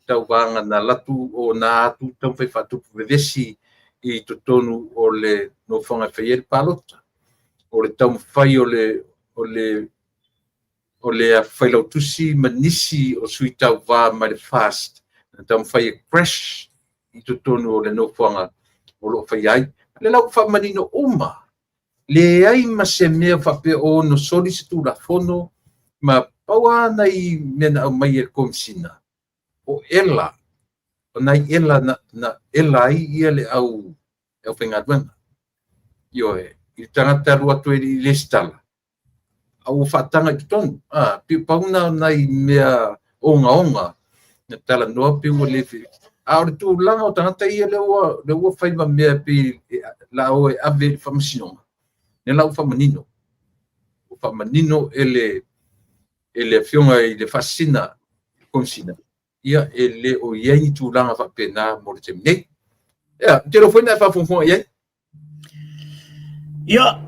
tau vanga na latu o na atu tau whai whatupu vevesi i totonu o le no whanga whai palota. O le tau whai o le whailau tusi manisi o sui tau wā mai le fast. Tau whai crash i totonu o le no whanga o lo whai ai. Le lau whamanino uma. Le ai ma se mea whape o no soli se tu la fono ma paua nei mena au mai e komsina. O ela. O nei ela na ela ai ia le au whaingaduanga. Io i tangata rua tue i le stala. Au whatanga ki tonu. Pi pauna nei mea onga na tala noa pi ua lewe. Aore tu langa o tangata ia le ua whaima mea pi la o e ave whamasinonga. Ne lau whamanino. O whamanino ele fionga i le fasina konsina. Ia ele o iei tu langa whapena mo le te minei. Ia, te ro whaina e whafonfonga iei? Ia,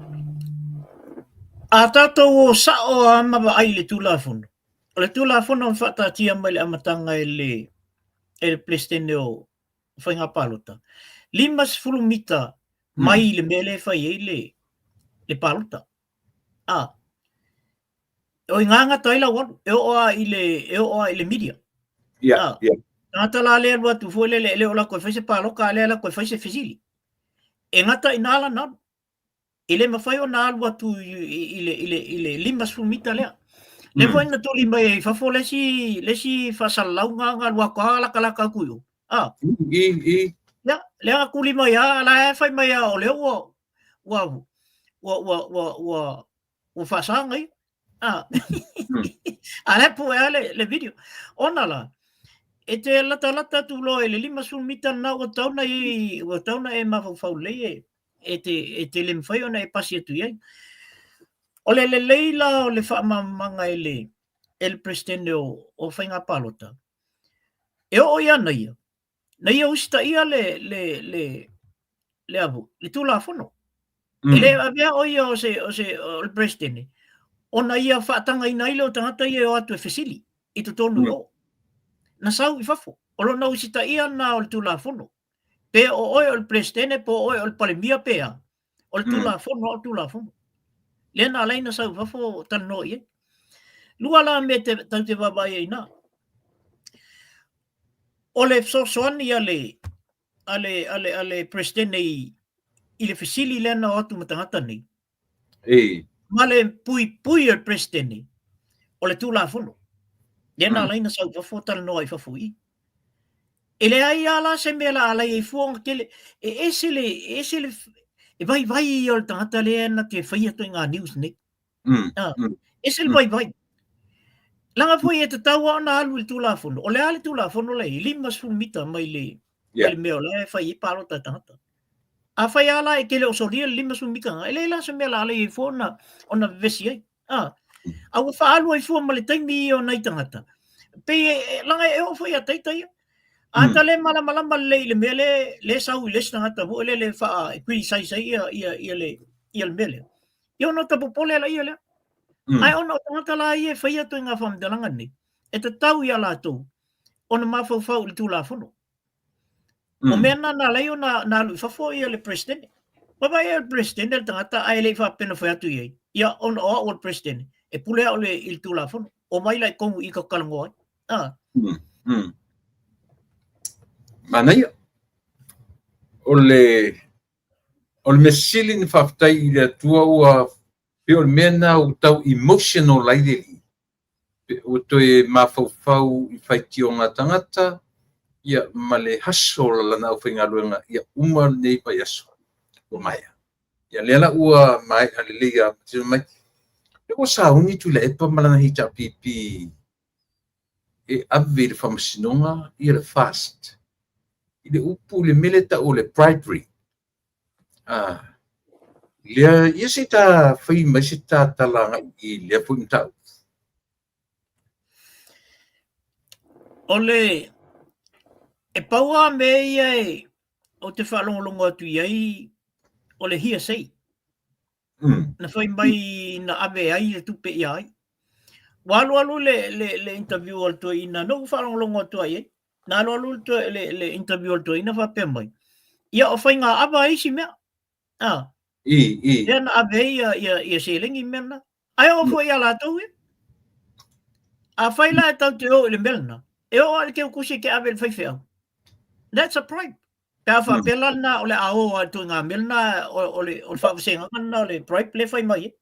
a tātou o sao a mawa ai le tūlafono. O le tūlafono on whatatia mai le amatanga e le plestene o whainga palota. 5 mita mai le mele whai e le palota. O nganga taila waru, e oa i le media. Ia. Ngata la lea lua tu fuele le ola koe whaise paloka lea la koe whaise fisili. E ngata inala nanu. Ile mawhai o nā alua tu i le 5 mita lea. Le foi na tuli mai fa fo lesi fa salau nga lua ka la ka kuyo. Le a kuli mai la fai mai o le wa fa sangai. Ale po le video. Ona la. E te lata tu lo le lima sulmita na o tauna e mafau le e te le mfai ona e pasi atu ia. O le leila o le whaamamanga el presidente o whainga palota. E o ia na ia. Na ia usita ia le avu. Le tula fono. E le avea o ia o le presidente. O na ia whaatanga ina ile o tangata ia o atu e fesili. I tu tonu o. Na sau I fafo. O lo na usita ia na o le tula fono. Pe o oi o le presidente po oi o le palemia pea. O le tula fono. Lena alaina sau fafo tano ia. Lua la me te wabai ina. O le soani ale presidente I le fesili lena o atu matangata nei. Ma le pui el presidente. O le tula fono. Lena alaina sau fafo tano I fafo I. Ele ai ala se me la ala I fuong tele. Esele e vai o le tangata lena te whaia to ngā news nei. Esele vai. Langa foi e te taua ona alu I tula fono. O le ale tula fono le I 5 mita mai le meo le whai I paro tangata. A whai ala e kele o soria 5 mita. Ele la se me la ala I fuona ona vesi ai. A ua whaalu ai fuona ma le taimi o nei tangata. Pe langa e o foi a taitai. A ta le malama le mea le sau I le tangata. Vo le wha e kui sai ia le mele. Ia no ta popole la ia le. Ai ona tangata la ia whaia to ngā whamdalanga ni. E te tau ia la tō. Ona mawhau le tūla fono. O mea na leo na lui whafo ia le presidente. Papa ia le presidente le tangata ai le whapena whaiatu iei. Ia ona o le presidente. E pulea o le il tūla fono. O mai lai kongu I ka kalango ai. Mana ia. O le mesili ni whaftai I le atua ua pe o mena o tau emotional ai le o to e mafau I whaiti o ngā tangata ia ma le haso lana o whainga luenga ia uma nei pa yaso o maia. Ia lela ua mai alelea tino mai. Le o sa uni tu le epa malana hita pipi e ave le whamasinonga ia le fast. I le upu le meleta o le bribery. Lea ia se ta whai mai se ta talanga I lea pui mtau. Ole e paua me ia o te whalongolongo atu iai o le hia sei. Na whai mai na ave ai le tupe iai. Walu le interview al to ina no whalongolongo atu iai. Na alu le interview al to ina whapea mai. Ia o whai ngā ava ai si mea. Ia na ave ia selengi mea na. Ai o fo ia la tau e. A whai la tau te o le melna. E o ale ke o kusi ke ave le whai. That's a bribe. Pea whapela na o le ao atu ngā melna o le whaawasenga na o le bribe le whai mai.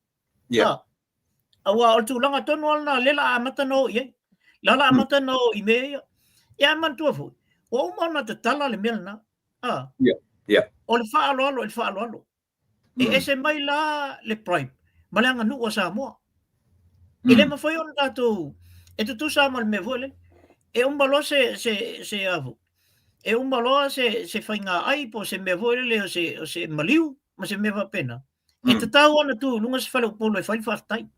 Awa o tūlanga tonu alna lela amata no iei. Lala amata no I mea. Ia mantua fo. O umana te tala le melna. O le whaaloalo. E ese mai la le bribe. Malanga nu o Samoa. E le mawhai on tātou. E tutu Samoa le me vole. E umbalo se avu. E umbaloa se whainga ai po se me vole le o se maliu. Ma se me pena. E te tau ana tu lunga se whale upolo e whai whaftai.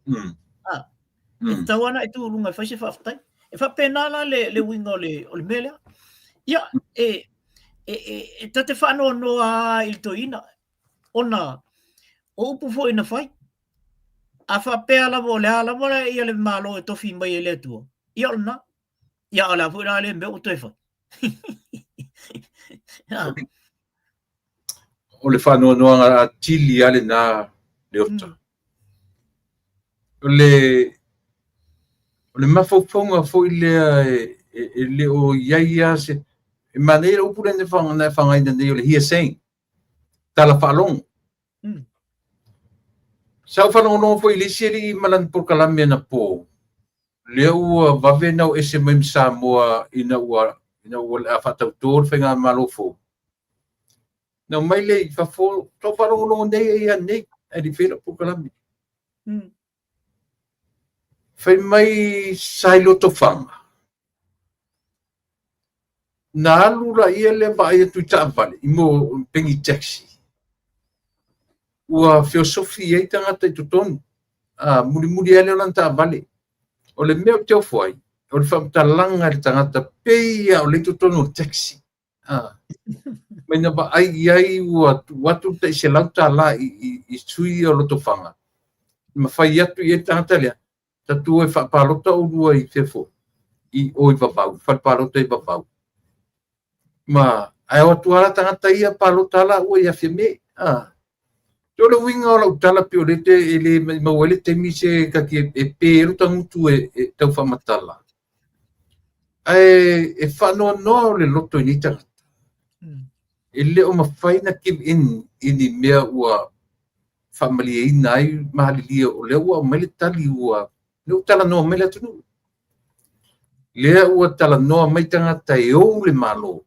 E te tau ana e tu lunga e whai se whaftai. E whapena la le winga o le melea. Ia, e tate whanoa noa I to ina. Ona, o upu fo ina whai. A whapea lavo le ala mora ia le malo e tofi mai e le tua. Ia ona. Ia ala fo ina le mea o toi whai. O le whanoa noa ngā tili ale nā leota. O le mawhauponga fo I lea e le o iaia se e maneira upu le ne whangaina nei o le hia sein. Tala whaalong. Sa whanongo fo ili siri malan por kalame na po. Leo vave na ese mem Samoa ina ua la fatautor fenga malofo. Na mai le fa fo to whanongo nei ia nei e di fela por kalame. Fai mai sailo to fanga. Na alura ia le ba ia tu vale imo pengi taxi. Ua filosofia i tangata i tutonu. Muri ele o ta vale. O le mea teo foi. O le whamtalanga le tangata peia o le tutonu taxi. Mai na ba ai ua watu te se lauta la i sui o loto whanga. Ma whai atu i e tangata lea. Tatu e whapalota o rua i fefo. I o i vavau. Whapalota i vavau. Ma ai o tuara tangata ia palota la ua i a whime. Tole winga o lau tala pio rete ele mawele te mise kaki e peru tangutu e tau whamatala. E whanoa noa le loto i ni tangata. E leo mawhaina kim ini mea ua whamali e inai mahalilia o leo ua mele tali ua leo tala noa mele atunu. Leo ua tala noa mai tangata e ou le malo.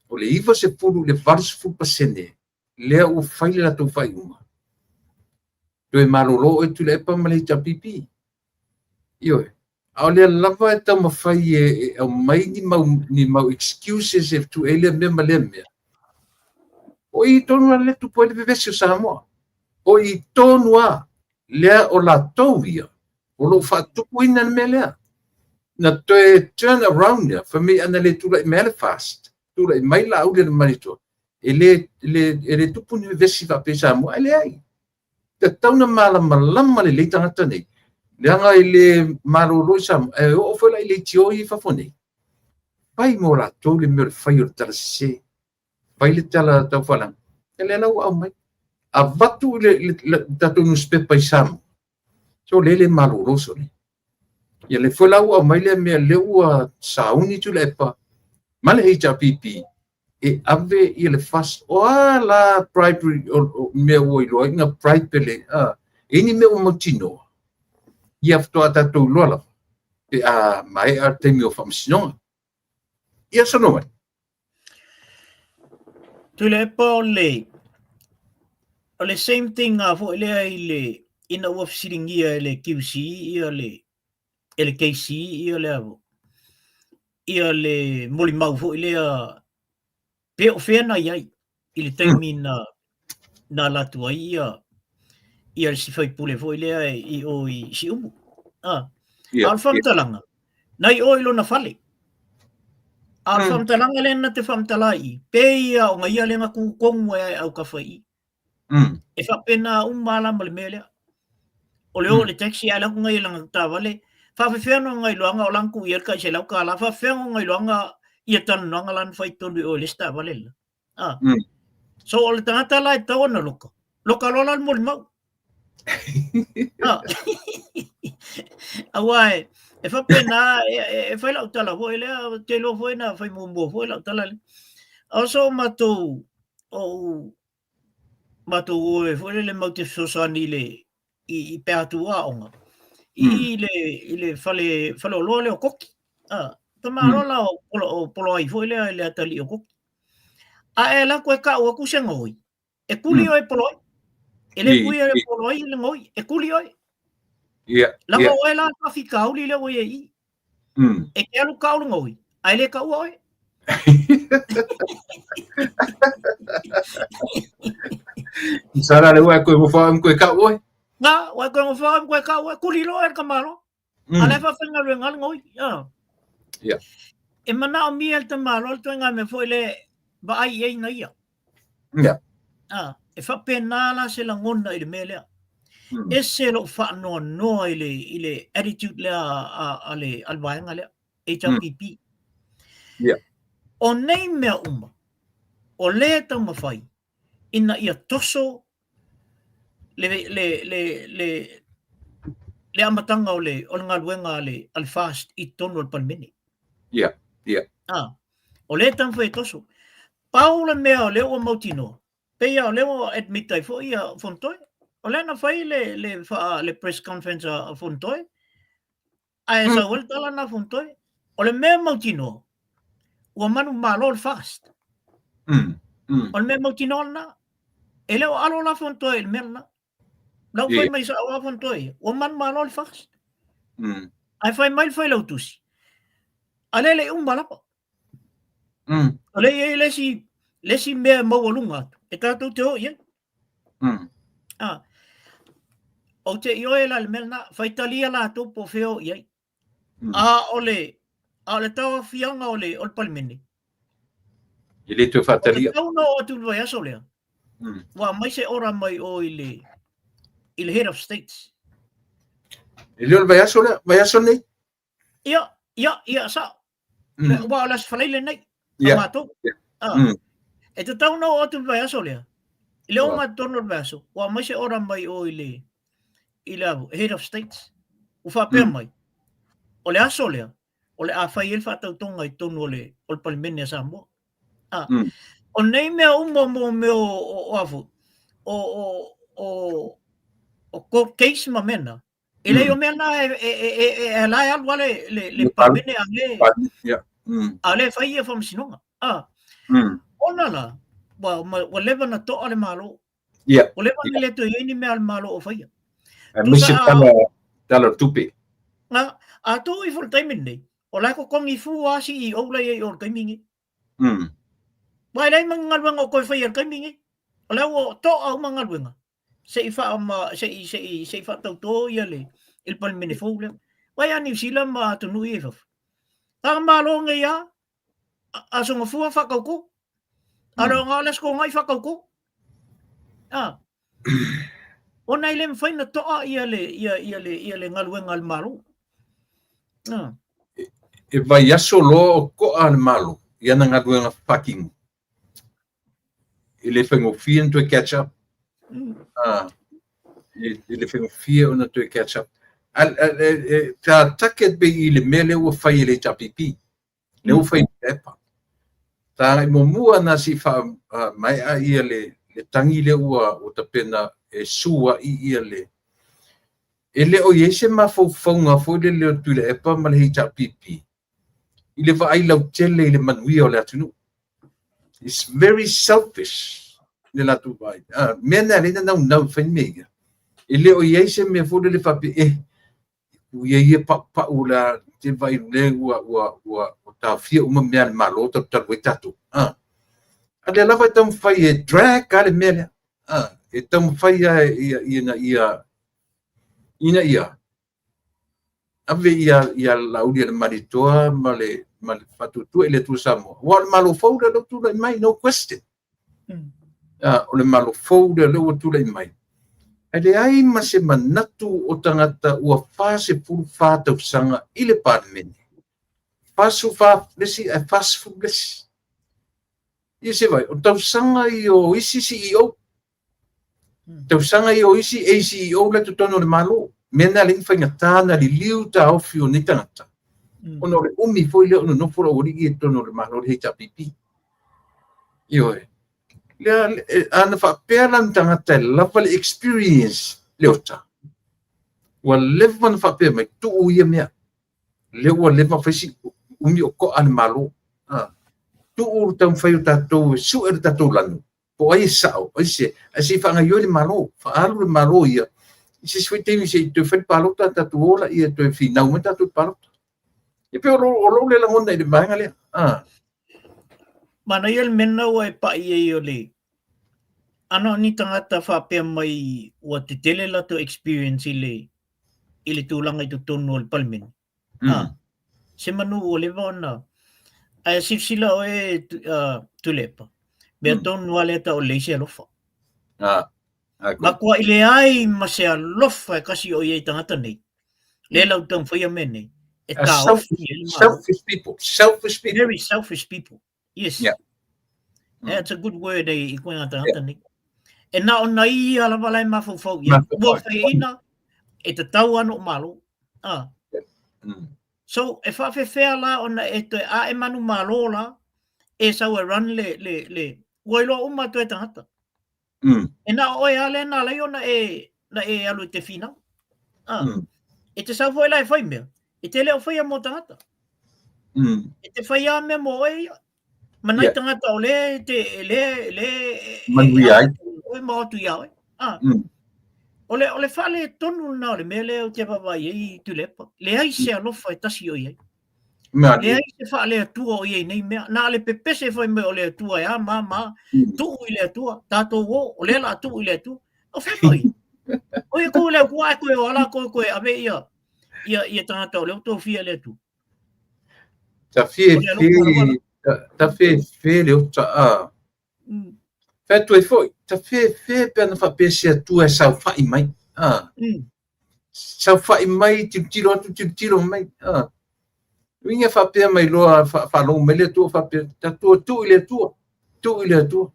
O le iwa se puru le varus pasene. Lea ua whaile la tau whai uma. Doi malolo e tu le epa male tapipi. Io e. Ao lea lava e tau mawhai e au mai ni mau excuses e tu ele mea male mea. O i tonu a le tu poe le vevesi o Samoa. O i tonu a lea o la tauia. O lo whatuku ina mea lea. Na toe turn around lea. For me ana le tula i mele fast. Tula i mai la au le manito. Ele tupuni vevesi va pe Samoa. Ele ai. Te tauna malama le tangata nei. Leanga i le malolo i Samoa. E o whela i le tio i whafone. Pai mo la tau le mea le whai o le tala se. Pai le tala tau whalang. E le lau au mai. A vatu le tatu nuspepa i Samoa. So le malolo so le. Ia le whela au mai le mea leua sauni tu le epa. Male hei pipi. E ave i le fast o la bribery o mea oi loa inga bribery ini mea o motino ia ftoa tatou loa e mai a temi o whamsinonga ia sono mai Tu le pa o le same thing fo le i le ina ua fisiringia i le QC ia le KC ia le avo ia le moli mau fo le pe o fena iai i le taimi na latu ai ia si fai pule fo lea i o i si umu. Al whamtalanga. Nai o ilo na fale. Al whamtalanga le na te whamtalai. Pe ia o ngai ia le nga kukongu e au ka whai. E whapena umala ma le mea lea. O leo le taxi ala ku ngai langa ta vale. Whawhewheno ngai luanga o langku i elka i se lau ka la. Whawhewheno ngai luanga ia tanu nanga lan whai tonu o lista vale la. So o le tangata la e tau na loka. Loka lola al moli mau. Awai, e whapena, e whai lau tala hoi lea, te lo hoi na whai mumbo hoi lau tala le. Also matou oe hoi le mau te sosani le i peatua onga. I le whale o loa leo koki. Ta marola o polo ai hoi lea le atali o koki. A e la koe ka ua kusenga hoi. E kuli o e polo ai. Ele kuia le polo ai le ngoi. E kuli oi. Lama oe la kafi kauli le oe i. E ke alu kaulu ngoi. Ai le ka ua oi. Sara le ua koe mawhaam koe ka oi. Nga, ua koe mawhaam koe ka oi. Kuli lo e kamalo. Ale fa whenga rue ngal ngoi. E mana o mia te malo te ngā me fo le ba ai ei na ia. E whapena la se la ngona i le mea lea. E se lo whaanoa noa i le attitude lea a le alwaenga lea. HRPP. O nei mea uma. O le tau mawhai. Ina ia toso le amatanga o le ngā luenga al fast i tonu al palmene. O le tau mawhai toso. Paula mea o leo o mautino. Peia o leo admit ai fo ia fontoi. O le na fai le press conference a Fontoi. Ai sa wel tala na Fontoi. O le mea mautino. Ua manu malo fast. O le mea mautino na. Ele o alo la Fontoi le mea na. Lau fai mai sa o Fontoi. Ua manu malo fast. Ai fai mai fai lau tusi. Ale le malapa. Ale e lesi mea maualunga atu. E tātou te o ia. O te ioe la le mena, faitalia la atu po feo iai. ole tawa fianga ole palmeni. Ile tu fatalia. Tau no o tu vai aso lea. Wa mai se ora mai o ile head of states. Ile o vai aso nei? Ia sa. Wa las falaile nei. Ia. Amato. E te tau no o tu vai aso lea. Ile o matorno vai aso. Wa mai se ora mai o ile head of states. U fa pe mai. O le aso lea. O le a fai el fa tau tonga I tonu ole o palmeni sa mo. O nei mea mo o afu. O court case ma mena. Ele o mena e lai alwa le palmeni ale fai e fam sinonga. Ona la. Wa leva na to ale malo. O leva ni le to ni me al malo o fai. Misi tala tupi. A to I full time nei. O la ko kongi fu asi I o la e o kaimingi. Mai dai mangalwanga o ko fai ar kaimingi. O la o to au mangalwanga. Se fa tau ia le il palmeni fole. Wai ani sila ma to nu e fa. Ta malo nga ia. Aso nga fu fa ko. Aro nga las ko ngai fa ko. Ona ile mfai na to ia le ngalwenga al malo. E vai aso lo ko al malo. Ia na ngalwenga fucking. Ele fengo fien to catch up. Ele fengo fien ona to catch up. Ta taket be ile mele o fai le tapipi. Le o fai epa. Ta mo mua na si fa mai a ia le tangi le ua o ta pena e sua ia le. Ele o yese ma fo fonga fo le tu le epa ma le tapipi. Ile va ai lau tele ile manui o le atunu. It's very selfish. Nella tu vai. Mena le na fai mega. Ele o yese me fo le fa u ye pa ula te vai le wa ta fia uma me malo ta tatu. Ale la vai tam fai drag ale mele. E tam fai ia. Ave ia la udia le maritoa male fatu tu ele tu samo. Wa malo fo le tu le mai no question. O le malo fo le tu le mai. Ele ai ma se manatu o tangata ua fase pulu fata usanga ile parmeni. Fasu fa lesi e fasu lesi. Ia se vai, o tau sanga I o isi CEO. Tau sanga I o isi CEO le tutono le malo. Mena le infainga tāna li liu ta ofi o ni tangata. Ono le umi foi le ono nofora ori I tono le malo le heita pipi. Io e. Ana fa pelan tangata lava le experience leota. Wa leva na fa pe mai tu ia mea. Le wa leva fasi umi o ko an malo. Tu u tam fai tatou su tatou lanu. Po ai sao, ai se fa nga yo le malo, fa alu le malo ia. Se foi te se te fai palo tatou ola ia te fina o tatou palo. E pe o lo le la onda de manga le. Mana ia mena o e pa ia o le. Ano ni tangata fa pe mai o te tele la to experience ile tulang I tutono al palmen. Se manu o le vona. Ai sila o e tulepa. Beton wale ta o le se lofa. Makua ile ai ma se lofa kasi o ye tangata nei. Le lau tang foi amene. Selfish people. Very selfish people. Yes. Yeah. That's a good word I kuinga tangata nei. E na ona ia la wala mafofo ia. Wa faina e te tau ano malo. So e fa fea la ona e te a e manu malo la e sa we run le wailo uma to tangata. E na o ale na la ona e na e alu te fina. E te sau foi lai foi mea. E te leo foi a mo tangata. E te whai a mea mo e manai tangata o le Manui ai. o mo tu ia e. O le whale tonu na o le mea leo te wawai i Tulepa. Le ai se alofa e tasi o iei. Le ai se whale atua o iei nei mea. Nā le pepese foi me o le atua e a ma tuu i le atua. Tātou o le la tuu i le atua. O whemoi. O e ko le kua koe o ala koe ave ia tangata o leo tō fia le atua. Ta fe le o ta a. Fe tu e foi. Ta fe pe na fa pe se tu e sa fa i mai. Sa fa i mai tiro mai. Winga fa pe mai lo fa lo me le tu fa pe ta tu ile tu. Tu ile tu.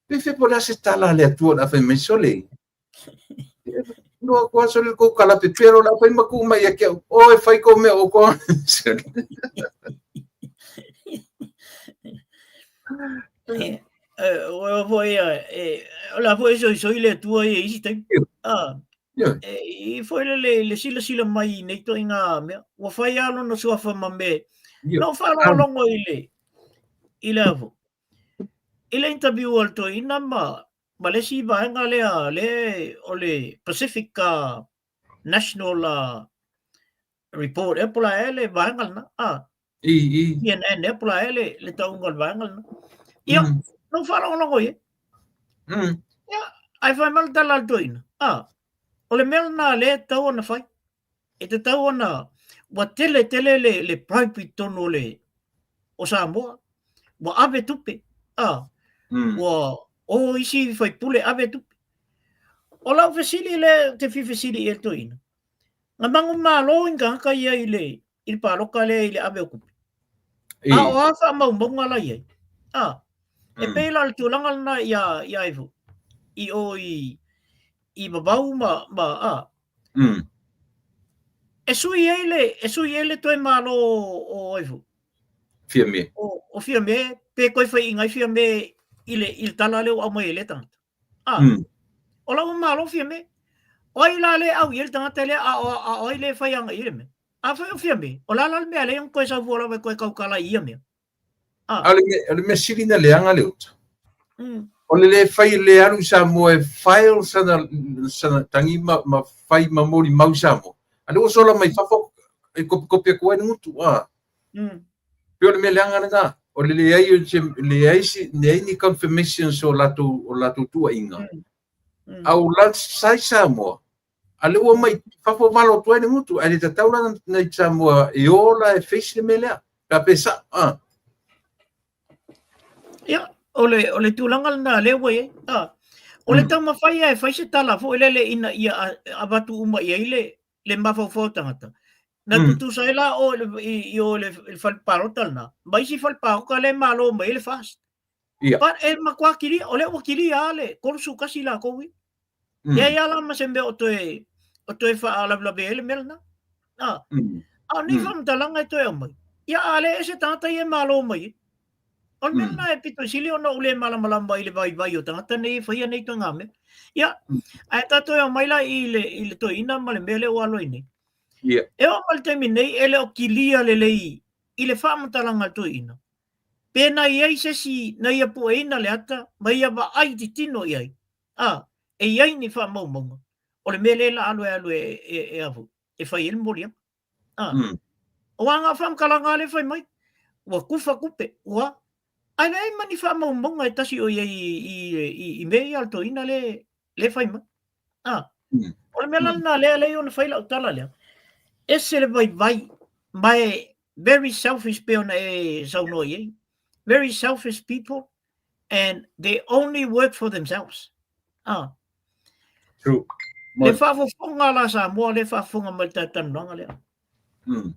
Pe fe por se tala le tu na fe me sole. No ko sole ko kala pe pero la fa ma ku mai ya ke o e fai ko me o ko. La foi so ile tu e isi te. E foi le sila mai nei to inga me. O fai alo no sua fa mame. No fa longo ile avo. Ile interview al to ina ma Malaysia ba nga le o le Pacific National Report e pula ele ba nga na. CNN e pula ele le taungal ba nga na. Ia, no fa longo ye. Ia, ai fa mal dal to ina. O le mel na le tau na fai. E te tau na wa tele le private tono le o Samoa. Wa ave tupe. Wa o isi fai pule ave tupe. O lau fesili le te fi fesili e to ina. Nga mangu malo inga ka ia ile il paloka le ile ave okupe. O afa maunga la ia. E peila al tulangal na ia ifu. I babau ma E sui ele toi malo o ifu. Fia me. O fia me pe koi fai ingai fia me il tala leo au mai ele tangata. O lau malo fia me. O ila le au il tangata le o ile fai anga ile me. A fai o fia me. O la me ale yung koe sa vuola me koe kaukala ia me. Ale me sirina le anga leo. O le fai le anu sa mo e file sana tangi ma fai ma mori mau sa mo. Ale o sola mai fafo e kopia koe ngutu. Pio le me le anga nga. O le ai si ni confirmation so latu tua inga. Au la sai sa mo. Ale o mai fafo malo tua ngutu. Ale ta taula na sa mo e ola e face le me le. Ka pesa. Ia. O le tulangal na le we o le tama fai e fai se tala fo ele ina ia abatu uma ia ile le mafo fo tangata na tutu sai la o le falparo talna mai si falparo ka le malo mai le fast pa e makwa kiri o le wakiri ale korsu kasi la ko wi ya la ma sembe o to fa ala bla bele melna ni fam talanga to mai ya ale ese tata ye malo mai on na pito sili ona ule mala ile vai o tangata nei fai nei to ngame ya ai tato e mai la ile to ina male mele o alo ini e o mal terminei ele o kilia le lei ile fa talanga to ina pena ia se si na ia po ina le ata mai ba ai tino ia e ia ni fa mo o le mele la alo e avu e fai il moria o anga fam kalanga le fai mai wa kufa kupe wa ai nei mani fa monga e tasi o i mei alto ina le fai ma o le mela na le ona fai la tala le ese le vai mai very selfish people e sauno ye very selfish people and they only work for themselves True. Le fa fonga la sa mo le fa fonga mal tatan no le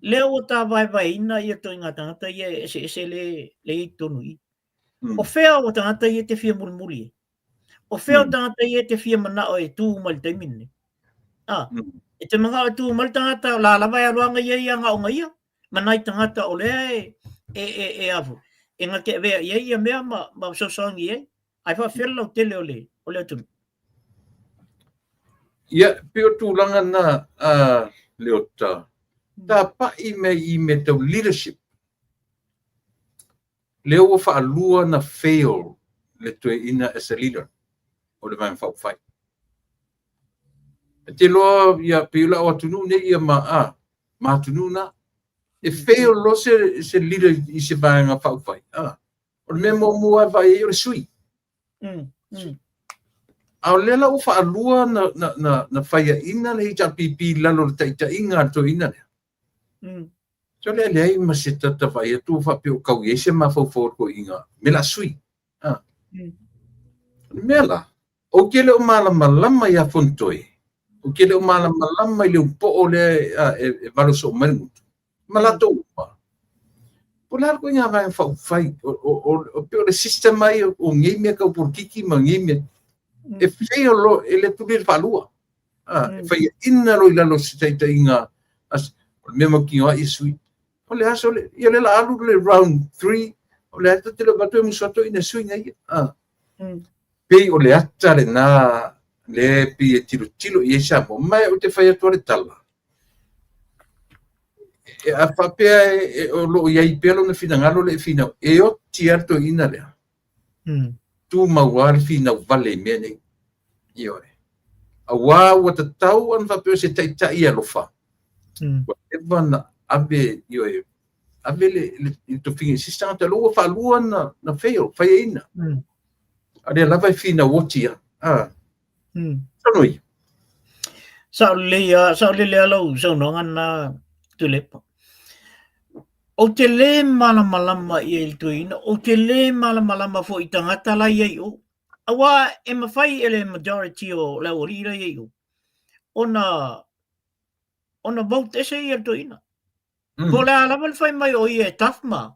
le ta vai ina ia to ingata ta ye ese le tonui o fea o tangata i te fia mulmuli. O fea o tangata i te fia mana o e tū mal te minne. E te mga o tū mal tangata la lawai aruanga i anga o ngaia. Manai tangata o lea e avu. E nga ke vea i mea ma sosangi ai. Ai fa whirla o tele o le tunu. Ia, pio tūlanga na leota. Tā pai I me tau leadership. Leo wa whaalua na fail le tue ina as a leader. O le mai whauwhai. Te loa ia piula o tunu ne ia ma tunu na. E fail lo se leader I se vaenga whauwhai. O le mea mo mua vai e o le sui. Au lela o whaalua na whaia ina le ita pipi lalo le taita inga to ina le. So le lei ma se tata vai tu fa pio kau ye se ma fo ko inga. Me la sui. Mela. O kele o malama ia fontoi. O kele o malama I le po o le e valo so manu. Malato upa. Po la ko nga vai whai o pio le system ai o ngai me ka por kiki ma ngai me. E fail lo ele tu le falua. E fai ina lo ila lo se taita inga as me mo ki o sui. O le aso le ia le la alu le round 3 o le ata te le batu mo soto ina sui ngai. Pei o le ata le na le pi e tilo I sa mo mai o te fai atu le tala. E a whapea o lo iai pelo na fina ngalo le fina e o tiarto ina lea. Tu mawar fina vale mea nei. Ioe. A wā wa ta tau an whapea se taita ia lofa. Whatever na abe ioe. Abe le to fingi sistanga te loa whalua na fail, whaia ina. Area lava fina wotia. Sanoi. Sao le lea lau sau nongan na tulepa. O te le malamalama I el tuina, o te le malamalama fo I tangata la iei o. Awa e mawhai ele majority o la orira iei o. Ona vote ese I el tuina. Po le alama le whai mai o I e tafma.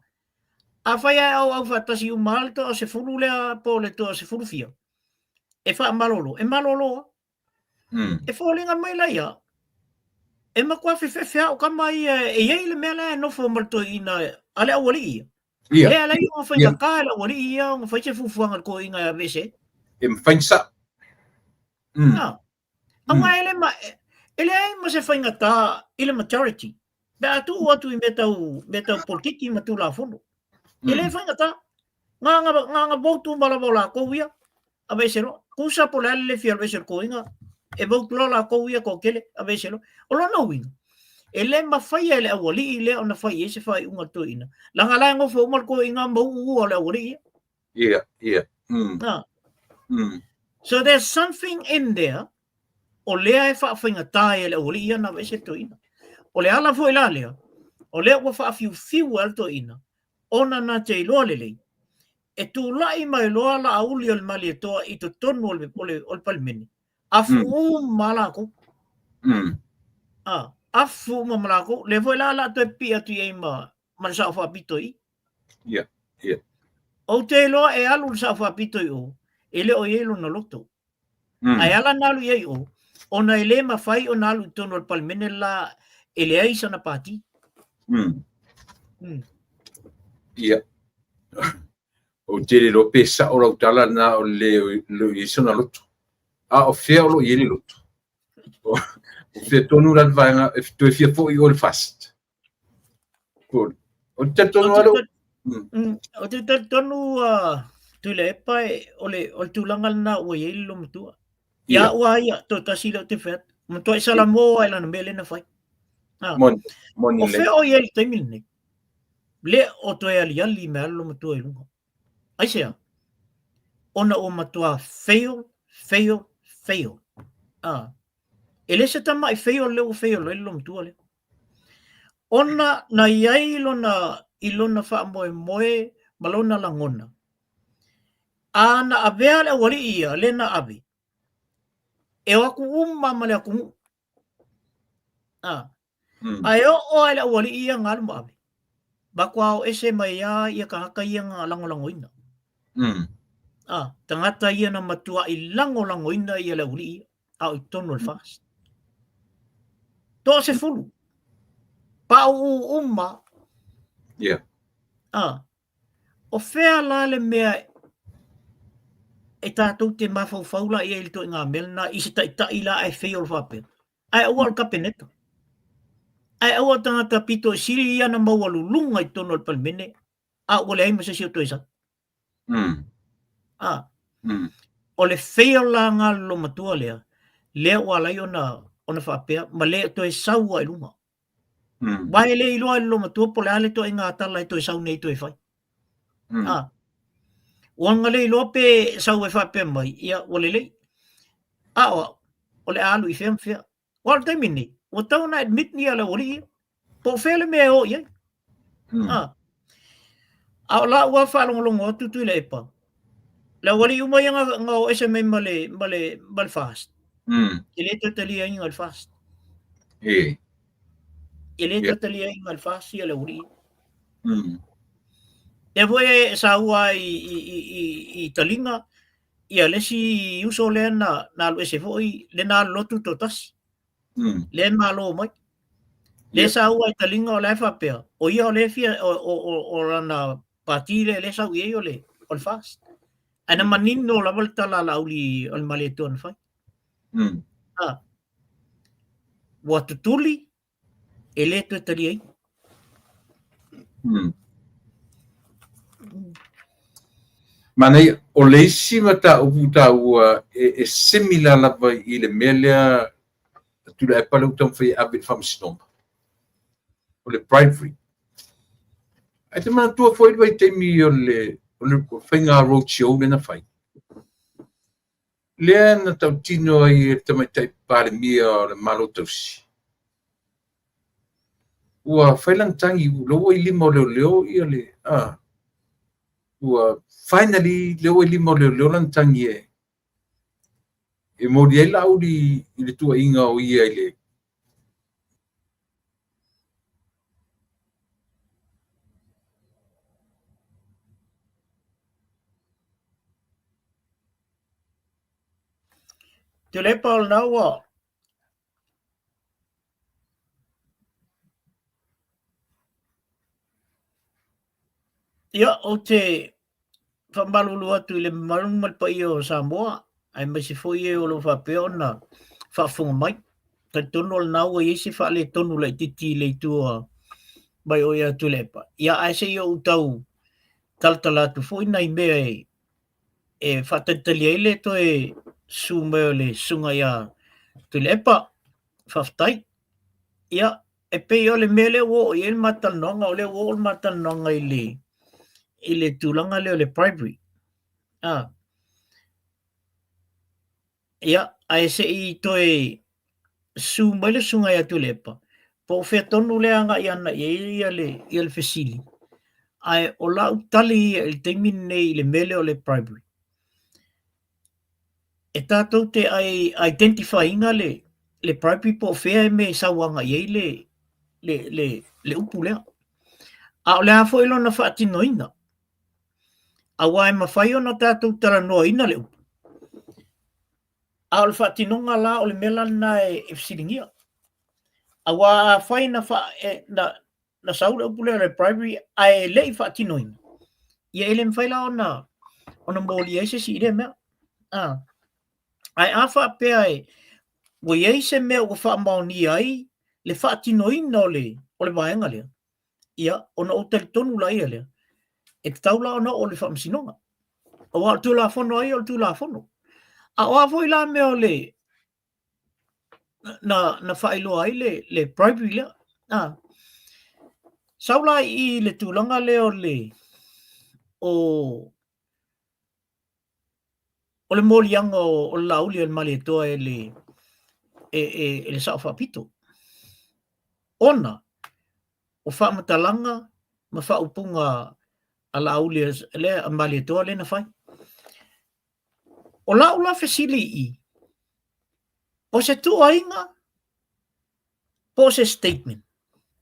A whai au whatasi U malta o se furu lea po le toa se furu fia. E wha malolo, e malolo. E wholinga mai la ia. E makua whiwhewhea o kama e iei le mea lea no fo malto ina ale awali ia. Lea lei o whainga ka le awali ia o whai se fufuanga ko inga vese. E mwhainsa. Awa ele ai ma se whainga ka ile majority. Bea atu o atu I me tau politiki ma tu la fono. Ele whainga ta. Nga votu malabola ko ia. A vese lo. Kusa po le fia vese ko inga. E votu la ko ia ko kele a vese lo. O lo no winga. Ele ma whai ele awali le ona whai ese whai unga to ina. Langa lai ngofu umal ko inga mau ua le awali ia. Yeah. So there's something in there. O lea e whaafenga tae ele awali ia na vese to ina. O le ala fo ila lea. O lea ua whaafiu al to ina. Ona na te iloa lelei. E tu lai mai loa la auli al mali toa I to tonu ol palmeni. Afu malako. Afu malako. Le voi la to e pia tu e ma sa fa pitoi. Yeah. O te loa e alu sa fa pitoi o. Ele o yelo no loto. Ai ala nalu ye o. Ona ele ma fai o nalu tonu ol palmeni la ele ai sana pati. Yeah. O te lo pesa o lau tala na o le iso na loto. O fea o lo ieli loto. O fea tonu ran vaenga, tu e fia fo I o le fast. O te tonu alo. O te tonu tu le epai o le tulangal na o ieli lo mutua. Ia ua ia to tasila te fea. Mutua isala mo ai lana mele na fai. O fea o ieli taimil ne. Le o to e ali me alo mutua ilunga. Aisea, ona o matua fail. Ele se tama I fail leo ilo mtua le. Ona na iai ilona wha moe malona langona. Na avea le wari ia le na ave. E waku mama le aku. Ai o ai le wari ia ngal mo ave. Bakwa o ese mai ia ka haka ia nga lango ina. Tangata ia na matua I lango ina ia le uri au I tonu al fast. To se fulu. Pa umma. Yeah. O fea la le mea e tātou te mawhauwhaula ia ili toi ngā mel na isi ta ila ai wheo le whapea. Ai aua al kapeneta. Ai aua tangata pito siri ia na mawalu lunga i tono al palmene. A ua le ai masa sio toi sa. O le wheo la ngā lo matua lea. Lea ua lai ona whapea. Ma lea toi saua i lunga. Wae le iloa i lo matua po le ale toi ngā tala i toi sau nei toi whai. Wanga le iloa pe sau e whapea mai. Ia ua le lei. O le alu i whea. Wal taimini. O tau na admit ni ala ori ia. Po whele mea o ia. A la ua whalongolongo atu tui le epa. La wali umai nga o SMA male fast. Ile totalia inga al fast. Ile totalia inga al fast ia le ori. E voe sa ua i talinga ia lesi uso le na lo ese foi le na lotu totas. Le malo mai. Le sa ua i talinga o le whapea. O ia o le fia o rana patire le sa ue o le o fast. Ana manino la volta la uli o maleton fai. Wa tutuli ele to talia. Manai o leisi mata o puta ua e similar lava i le melea tu le pale utam fai abit famsinom. O le bribery. Ai te mana tua foi vai te mi o le whainga roadshow le na whai. Lea na tau tino ai e tamaitai pare mia o le malo tausi. Ua whailantangi loa i lima o leo ia le, ua finally leo i lima o leo lantangi e mori ai lauri i le tua inga o ia i le. Te le paul na ua. Ia o te whamalulu atu i le marungal pa i o Samoa. Ai masi foi e o lo whapeo na whafunga mai. Ka tono al nau e isi wha le tonu lai titi le tua mai o ia tu lepa. Ia ai se i o utau taltalatu foi nai mea e whatatali ai le to e su mea le sunga ia tu lepa. Whaftai. Ia e pe o le mele o i el matanonga o le o le matanonga i le tulanga le o le bribery. Ia, ai se i toi su mai le sunga ia tu lepa. Po whea tonu le anga i ana i le fesili. Ai o lau tali i te mine i le mele o le bribery. E tātou te ai identify inga le bribery po whea e me sawanga i le upu lea. A o le hafo ilo na whaatino ina. A wai mawhai o na tātou tara noa ina le upu. A o le whaatinonga la o le mela na e fsilingia. A wā whai na saura upu lea le bribery a e lei whaatino ina. Ia ele mwhai la o na mōli eise si ire mea. Ai a whaapea e wai eise mea o wha maoni ai le whaatino ina o le vaenga lea. Ia, ona o tali tonu la ia lea. E te taula ona o le whaamsinonga. O wā tu la whono ai o tu la whono. A oa foi la mea o le na whaelo ai le bribery lea. Saula i le tūlanga leo o le molianga o lauli al mali toa e le sao whapito. Ona, o whamatalanga ma whaupunga a lauli le a mali toa le na whai. O laula fesili i. O se tua inga, po se statement.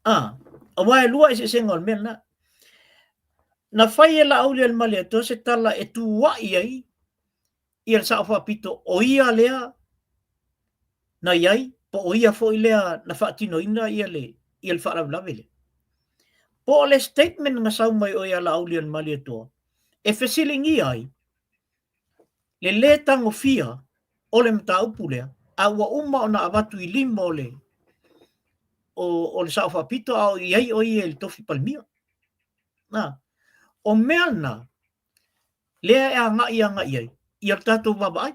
A wae lua i se senga o mea na. Na whai e la auli al mali ato se tala e tu wai ai i al sao whapito o ia lea na iai, po o ia fo i lea na whaatino ina i al whaarablawe le. Po le statement nga sau mai o ia la auli al mali ato e fesilingi ai le tangofia o le mataupu lea, a ua uma o na avatu I lima o le saʻafapito a o iai o ia le tofi palemia. Na, o mea na, lea e agaʻi ai, ia le tatou vavaai.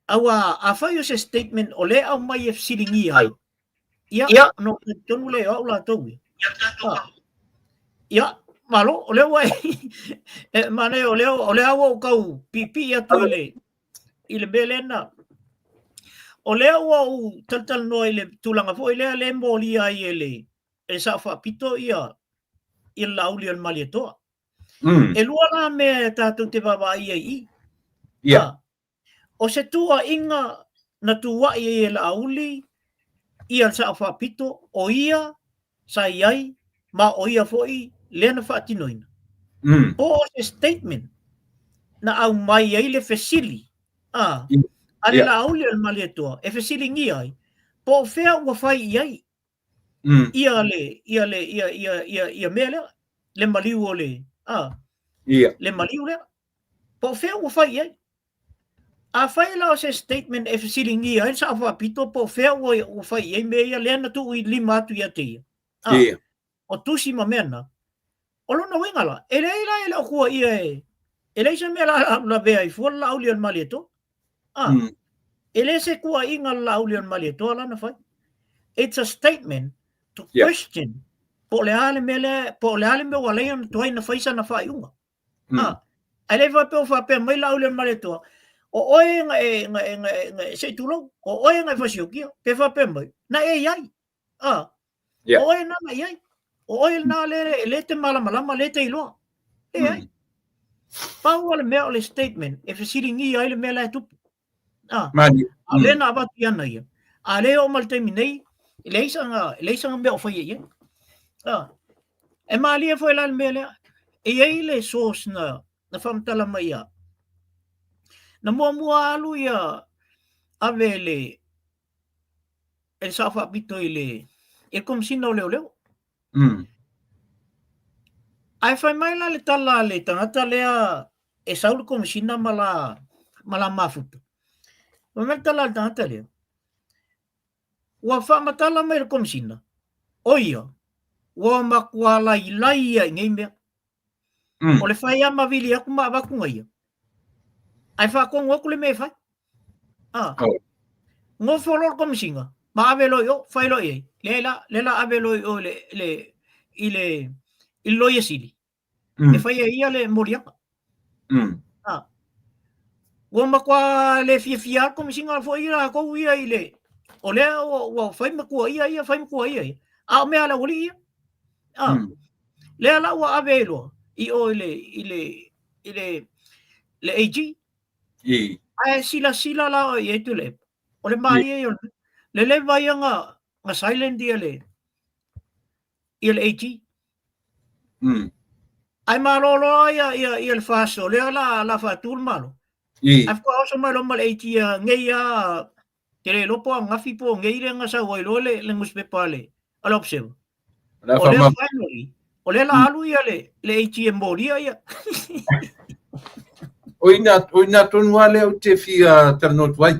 Aua a whai o se statement o le au mai e fesilingi ai. Ia, no tonu le au latou. Ia, malo, o le wai. Mane o le awa o kau pipi atu I le belena. O le awa o tal no I le tulanga fo I le moli ai e sa whapito ia lauli al malietoa. E lua la me tātou te vavai ai. Ia. O se tua inga na tua I la auli ia sa whapito o ia sa iai ma o ia foi le na whaatinoina. O se statement na au mai ai le fesili. Ale la auli al malietoa e fesili ngi ai. Po fea ua whai iai. Ia mea le maliu o le. Le maliu le. Po fea ua whai iai. A whai lao se statement e fesilingi ai sa whapito po whea ua whai iai mea ia lea na tu I lima atu ia te ia. O tusi ma mena. O lona wingala. E leila e lao kua ia e. E leisa mea la vea I fua la auli al malieto. E le se kua inga la auli al malieto la na whai. It's a statement to question. Po le ale mea walea na tuai na whaisa na whai unga. A le whapea mai la auli al malieto. O oe nga se tulo, o oe nga fasiokia, pe whape mai, na e iai. O oe na iai. O oe na le te malama, le te iloa. E iai. Pau ale mea o le statement, e fesiringi ai le mea la e tupu. A le na abati ana ia. A le o malteimi nei, le isanga mea o whai iai. E maalia fwoi la le mea lea, e iai le source na whamtala mai ia. Na mua alu ia ave le sa whapito I le komisina o leo. Ai whai mai la le tala le tangata lea e saulu komisina mala mafuta. Ma mele tala le tangata lea. Ua whamatala mai le komisina. O ia, ua makuala I laia I ngei mea. O le whai ama vili aku maa wakunga ia. Ai whakong oku le me whai. Ngō wholor komisinga. Ma aveloi o, whailoi ei. Lela aveloi o I loia sili. E whai ia le moriaka. Ngō makua le fia komisinga fo ira kou ia I le. O lea o whai makua ia. A o mea la uli ia. Lea la ua avelo. I o le AG. Ai sila la I tu le. O le mai e le vai nga silent dia le. I le AG. Ai malolo ia le faso le la fatul malo. Ai ko also malo mal AG ngei a tere lopo ngafi po ngei le nga sa wai le nguspe pale. Ala observe. O le finally. O le la alu ia le AG moria ia. Oina tonu ale o te fia tarnot wai.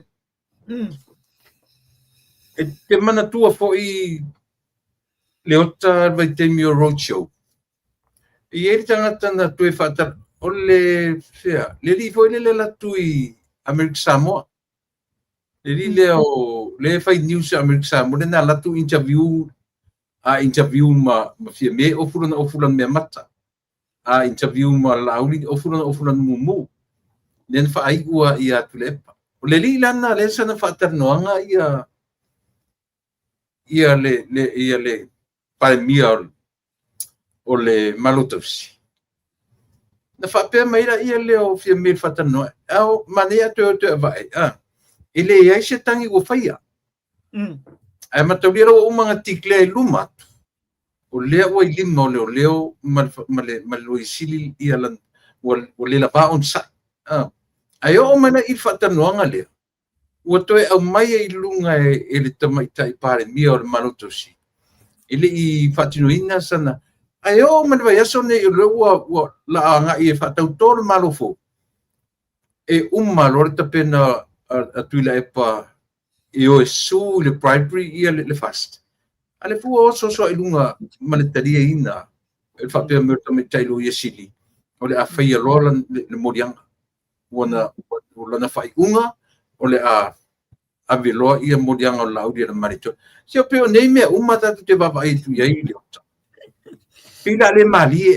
E te mana tua fo I le ota vai te mio roadshow. I eri tangata na tue whata o le li fo le la tui America Samoa. Le li le fai news America Samoa le na la tu interview ma fia me o fulan me mata. Interview ma lauli o fulan mumu. Nen fa ai ua ia tulepa. O le li lana le sana whatarnoanga ia le paemia o le malotausi. Na whapea maira ia le o fia me whatarnoa. Au manea te vai. Ele ia se tangi ua whaia. Ai mataulia o umanga tikle lumatu. O lea ua I lima o leo maloi sili ia lan o le la pa on sa. Ai o mana I whatanoanga lea. Ua toe au mai I lunga e le tamaita I pare mia o le manotosi. Ele I whatinoina sana. Ai o mana vai aso ne ua la anga I e whatautoro malofo. e lor tapena atuila epa e o su le bribery ia le fast ale fu o so ilunga maletaria ina e fa pe mer tame tailo ia sili ole a faia lola le modianga ona na fai unga ole a veloa ia modianga la audia le marito se pe o nei me ta te baba i tu ia i pila le mali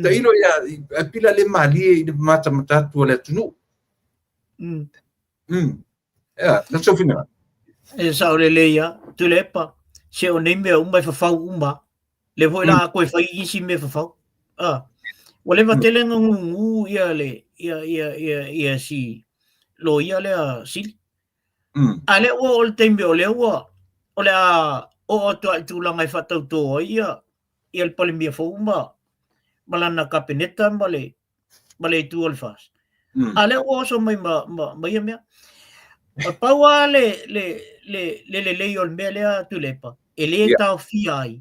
ta ilo ia pila le mali i mata tu le tunu na so fina e sa ole leia tu lepa se o nei me fa fau le voi la ko fai isi me fa fau ole va telenga ngu ia le ia si lo ia le si ale o le tembe ole ole o tu la ngai fa to ia el polimia fo malana kapineta bale tu olfas ale o so mai mai me paua le ol melea tu lepa ele ta fiai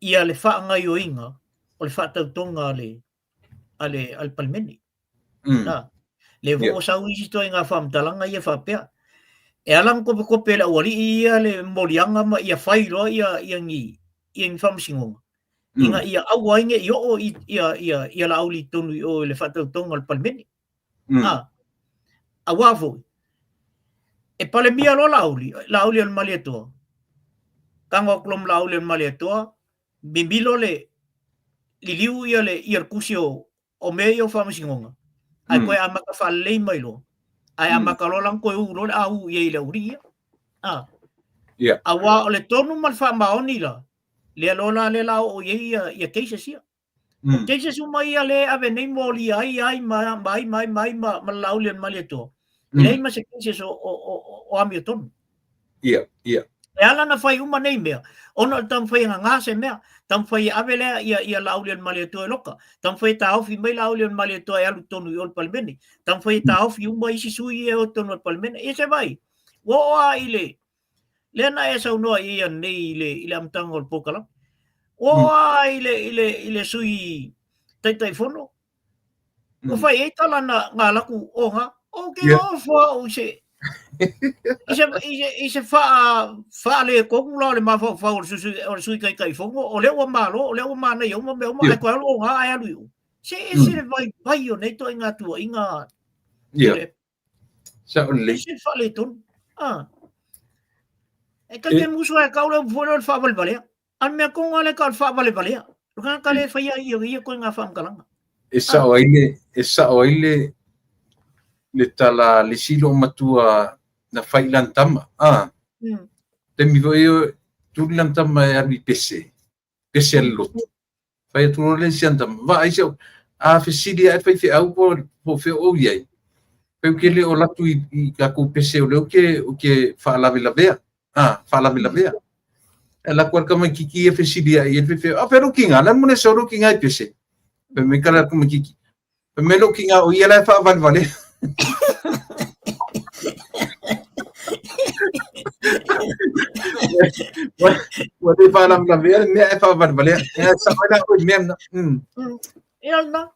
ia le fa ngai o inga o le fa tonga ale al palmeni le vo sa ui sto inga fam talanga ia fa pe e alang ko pela wali ia le morianga ma ia fai lo ia ngi fam singonga inga ia awa inga ia la auli tonu o le fa tonga al palmeni awavo e pale mia lo lauli al maleto kangwa klom lauli al maleto bimbilo le liliu ia kusio o meio famasingonga ai koe amaka falei mai lo ai amaka lo lang koe uro au ia ile uria awa ole tonu mal fa maoni la le lona le la o ia keisa sia keisa suma ia le ave nei moli ai mai ma lauli al maleto le ma se keisa o amio tonu e ala na fai uma nei mea ono tam fai nga se mea tam fai avele ia lauli al maleto loka tam fai ta ofi mai lauli al maleto e alu tonu ol palmeni tam fai ta ofi uma isi sui e o tonu al palmeni e se vai wo ile le na esa uno ia nei ile amtang ol pokala wo ile sui tai fono o fai e tala na ngalaku o nga o ke o fo o se Ise fa le ko lo le ma fa su kai fongo o le o malo o le o mana yo mo ai ko lo nga ai alu se vai yo nei to inga tu inga sa le se fa le ton e ka ke muso e ka le fo fa vale an me ko ngale ka fa vale ka le fa ia ko nga fa kalanga esa oile le tala le silo matua na fai lantama te mi voio tu lantama e ali pese lo fai tu le siantama va ai se a fesili ai fai au po fe o ye pe que le o la tu i ka ku pese o ke fa la vea ela cual kama kiki e fesili ai e fe pero kinga la mone so kinga ai pese pe me kala como kiki pe me lo kinga o ia la fa vale What if I'm la ver me fa vale essa vai dar o mesmo ela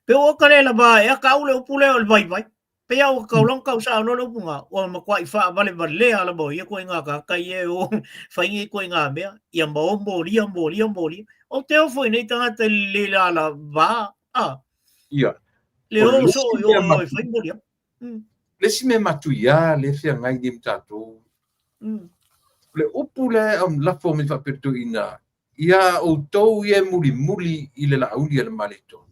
Pero kare la ba ya ka ule pule ol vai pe ya ka long ka sa no lo bunga o ma kwai fa vale ala bo ye ko nga ka ye o fa ngi ko nga me ya mo ri o te o foi nei tanga te le la va le o so yo fa ngi le si me matuia le fia ngai dim tato le upule la fo mi fa perto ina ia o tou ye muli i le la aulia le malito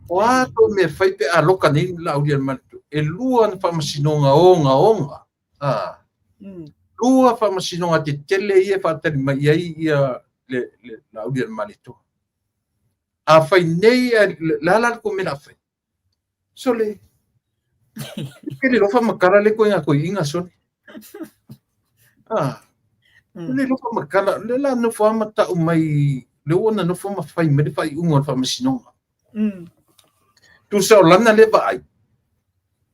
o ato me fai pe a loka nei la aulia le malito e lua na fa masinonga onga lua fa masinonga te tele ia fa tali mai ia le la aulia le malito a fai nei la ko me la fai so le ke le lofa makara le ko inga so le lofa makala le la no fa mata mai le ona no fa fai me fai unga fa masinonga tu sa lana le vai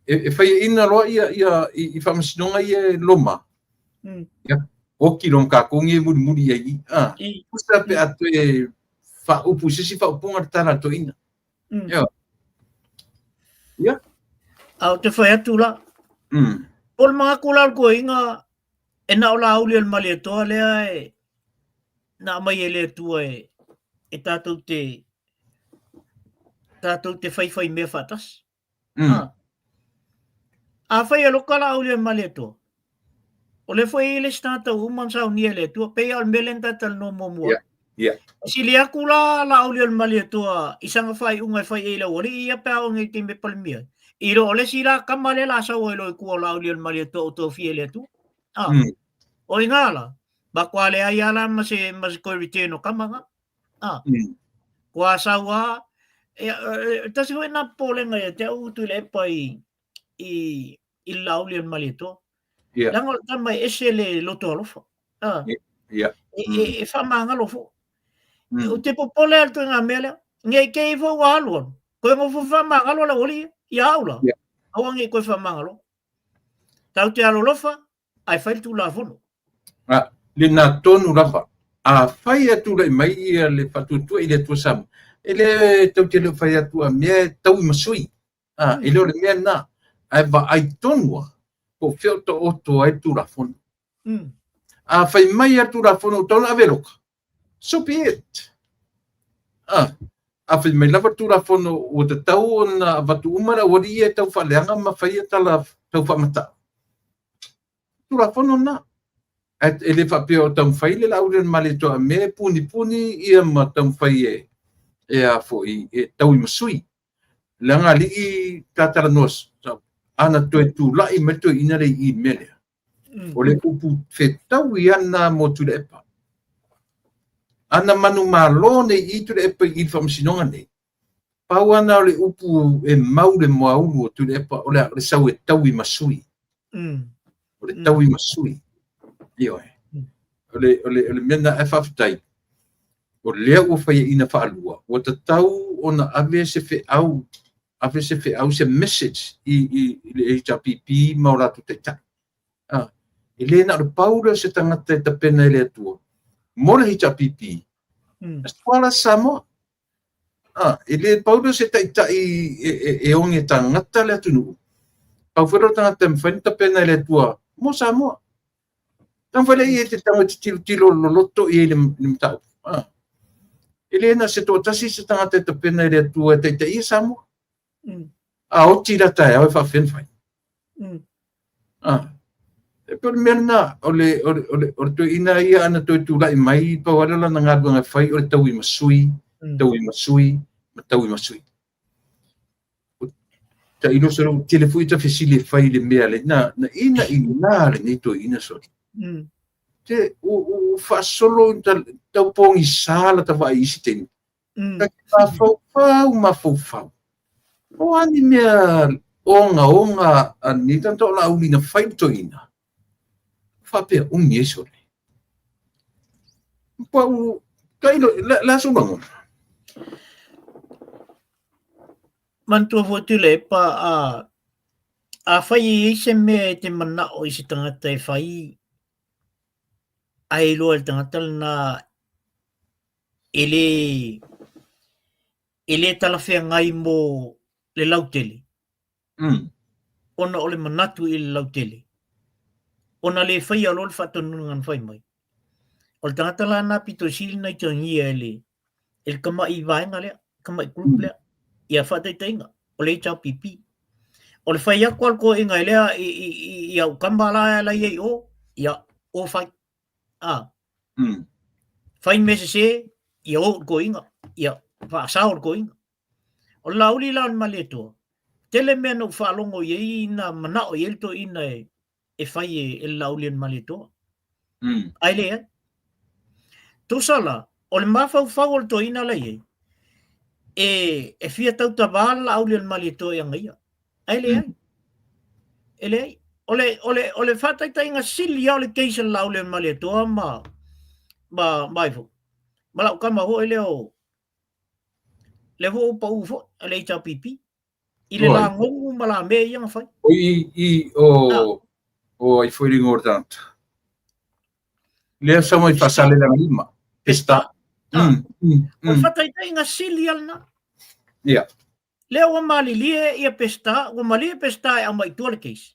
e fai ina lo ia i fa masinonga ia loma ya o kilom ka ko ngi muri ai usta pe atu e fa upu si fa upunga tana to ina ya Au te whai atu la. O le mga kula ko inga e na o la auli al mali atoa lea e na mai e lea tua e tātou te whai mea whatas. A whai aloka la auli al mali atoa. O le whai ele tātou uman sao nia lea tua pei al melen tatal no momua. Si lea kula la auli al mali atoa isanga whai unga whai e la wari ia pēo ngai te me palmia. Iro ole si la kamale la sao e loi kua la auli al mali atoa o tō fie lea tua. O ingala, ba kwa le ai ala mas ko return o kamanga. Kwa sawa tasi ho na polenga ya te utu le pai I lauli al malito. Lango tama esele loto alofo. E famanga lofo. O te popole alto nga mele, ngai kei fo walo. Ko mo fo famanga lo la oli ya aula. Awangi ko famanga lo. Tau te alo lofa, ai fai tu la fono. Le na tonu rafa a fai atu le mai le patutu ile tu sam ele tau te le fai atu a me tau masui ele le me na ai va ai tonua po felto oto ai tu la fon a fai mai atu la fon tona aveloka so be it a fai mai lava tu la fon o te tau na vatu umara ori e tau fa leanga ma fai tala tau fa mata tu la fon na ele fa pe o tam fai le laure male to me puni ia ma tam fai e a fo I tau masui langa li tatara nos ana to tu la I meto ina le I mele o le upu fe tau ia na mo tu le pa ana manu malone I tu le pa I fam sinonga ne pa wana le upu e maule mo au tu le pa o le sau e tau masui o le tau masui Io ole mena e whaftai o lea ua whaia ina whaalua o ta tau o na ave se whi au se message I le HRPP mauratu te tai I le na o paura se tangata ta pena ele atua mo le HRPP Australia Samoa I le paura se tai tai e onge tangata le atunu pau whero tangata mwhainta pena ele atua mo Samoa Tang fale I te tanga tilo loto I le mtau. Ele na se to tasi se tanga te pena ele tua te I Samoa. O tira tai au fa fen fai. E por merna ole to ina ia ana to tu lai mai pa wala na ngabanga fai o tau I masui. Ta ilo so telefoni ta fesili fai le mea le na ina le ni to ina so. Te o fa solo tau pongi sala ta vai isi teni. Ta fau ma fau. O ani mea onga ani tanto la ulina fai to ina. Fa pe yeso le. Pa u kailo la so bango. Mantua fotule pa a fai se me te mana o isi tangata e fai ai loa le tangata na ele talawhia ngai mo le lautele. Ona o le manatu I le lautele. Ona le whai alo le whatonungan whai mai. O le tangata la na pito sili nai tangia ele kama I vaenga lea, kama I group lea, ia whatai tainga, o le HRPP. O le whai akwal ko inga lea I au kambala la iei ia o whai. Fai mese se ia o ko inga ia fa saur ko inga o la uli la maleto tele meno fa longo ye ina mana o yelto ina e fai e la uli maleto ai le tu sala o le mafa fa o to ina la ye e fia tau ta bala uli maleto yang ia ai le ele ole fata ta inga silia le keisa la uli maleto ba fo mala kama ho leo le ho pa u fo le HRPP ile la ngongu mala me yang fai o ai foi importante le samo I fasale la lima esta o fata ita inga silial na leo wa malilie ia pesta, wa malie pesta e ama itua le case.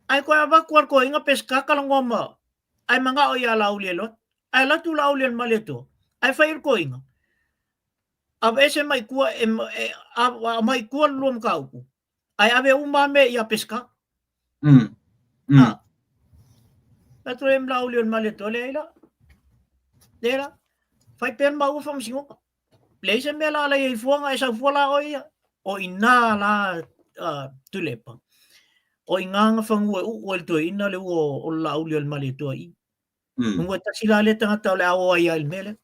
Ai koe awa kuar ko inga peska kalangoma, ai manga o ia lauli elot, ai latu lauli el maleto, ai whair ko inga. Awa ese mai kua, mai kua luam kauku, ai ave umame ia peska. Latu em lauli el maleto, leila. Leila, whai pen mau wham singoka. Leise me la la i fuanga e sa fuala o ia, o ina la tulepa. O inganga whangua o el toi ina le o lauli el maleto i. Ngua tasila le tangata o le awa ia el mele.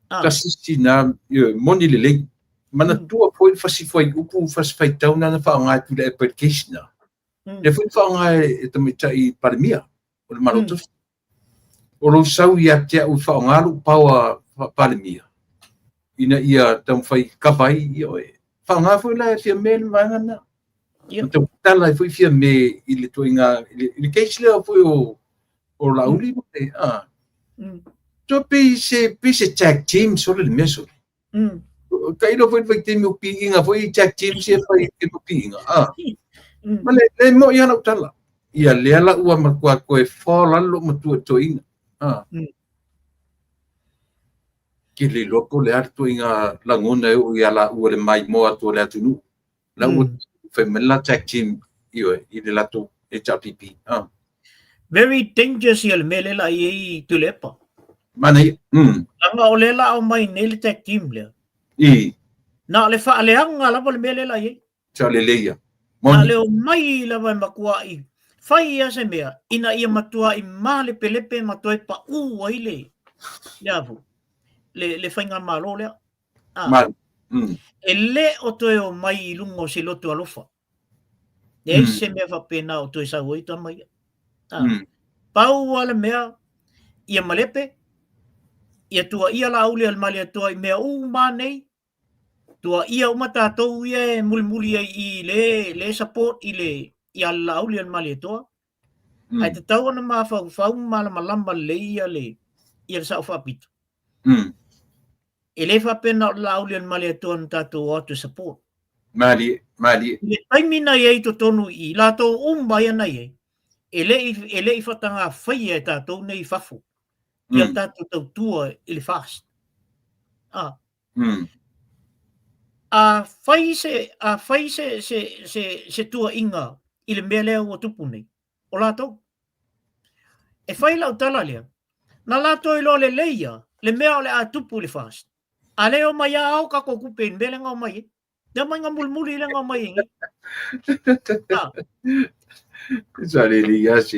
Tasisi na moni le mana tua foi fasifoi upu fasifai tau na fa nga tu le application na. Le foi fa nga e tamita i parmia o le maloto. O lo sau ia te u fa nga lu pawa parmia. Ina ia tam fai kapai io e. Fa nga foi la fia mel vanga na. Então tala foi fia me ile to inga ile case le foi o lauli e to se tag team so le meso kai lo foi team o pinga foi tag team se foi o pinga male le mo ia no tala ia le ala ua ma ko e fola lo matu to inga ki le loko le arto inga langona o ia la ua le mai mo ato le atunu la ua foi mela tag team io i le lato e chapipi Very dangerous ia le mele la i tulepa. Mana Anga o le la o mai nele tag team le. Na le fa le anga la le mele la i. Chale leia. Na le o mai la vai makua i. Fai ia se mea ina ia matua i male pelepe matua i pa u ai le. Le avu. Le fainga malo le. Ele o toe o mai i lungo se loto alofa. E se mea fa pena o toe sa uita mai. Pau ala mea ia malepe ia tua ia lauli al male tua i mea manei tua ia umata tau ia mulmuli i le support i le ia lauli al male tua ai te tau ana ma fau malama le ia sa fa pito ele fa pena lauli al male tua ntato auto support mali le taimina ia i to tonu i la to ia na ia ele i fatanga fai e tātou nei fafu. Ia tātou tau tua ili fast. Fai se tua inga ili mea lea ua tupu nei. O lātou. E fai lau tala lea. Na lātou ilo le leia, le mea o le a tupu ili fast. A leo mai a au kako kupe in bele ngau mai. Dea mai ngā mulmuli le ngau mai ingi.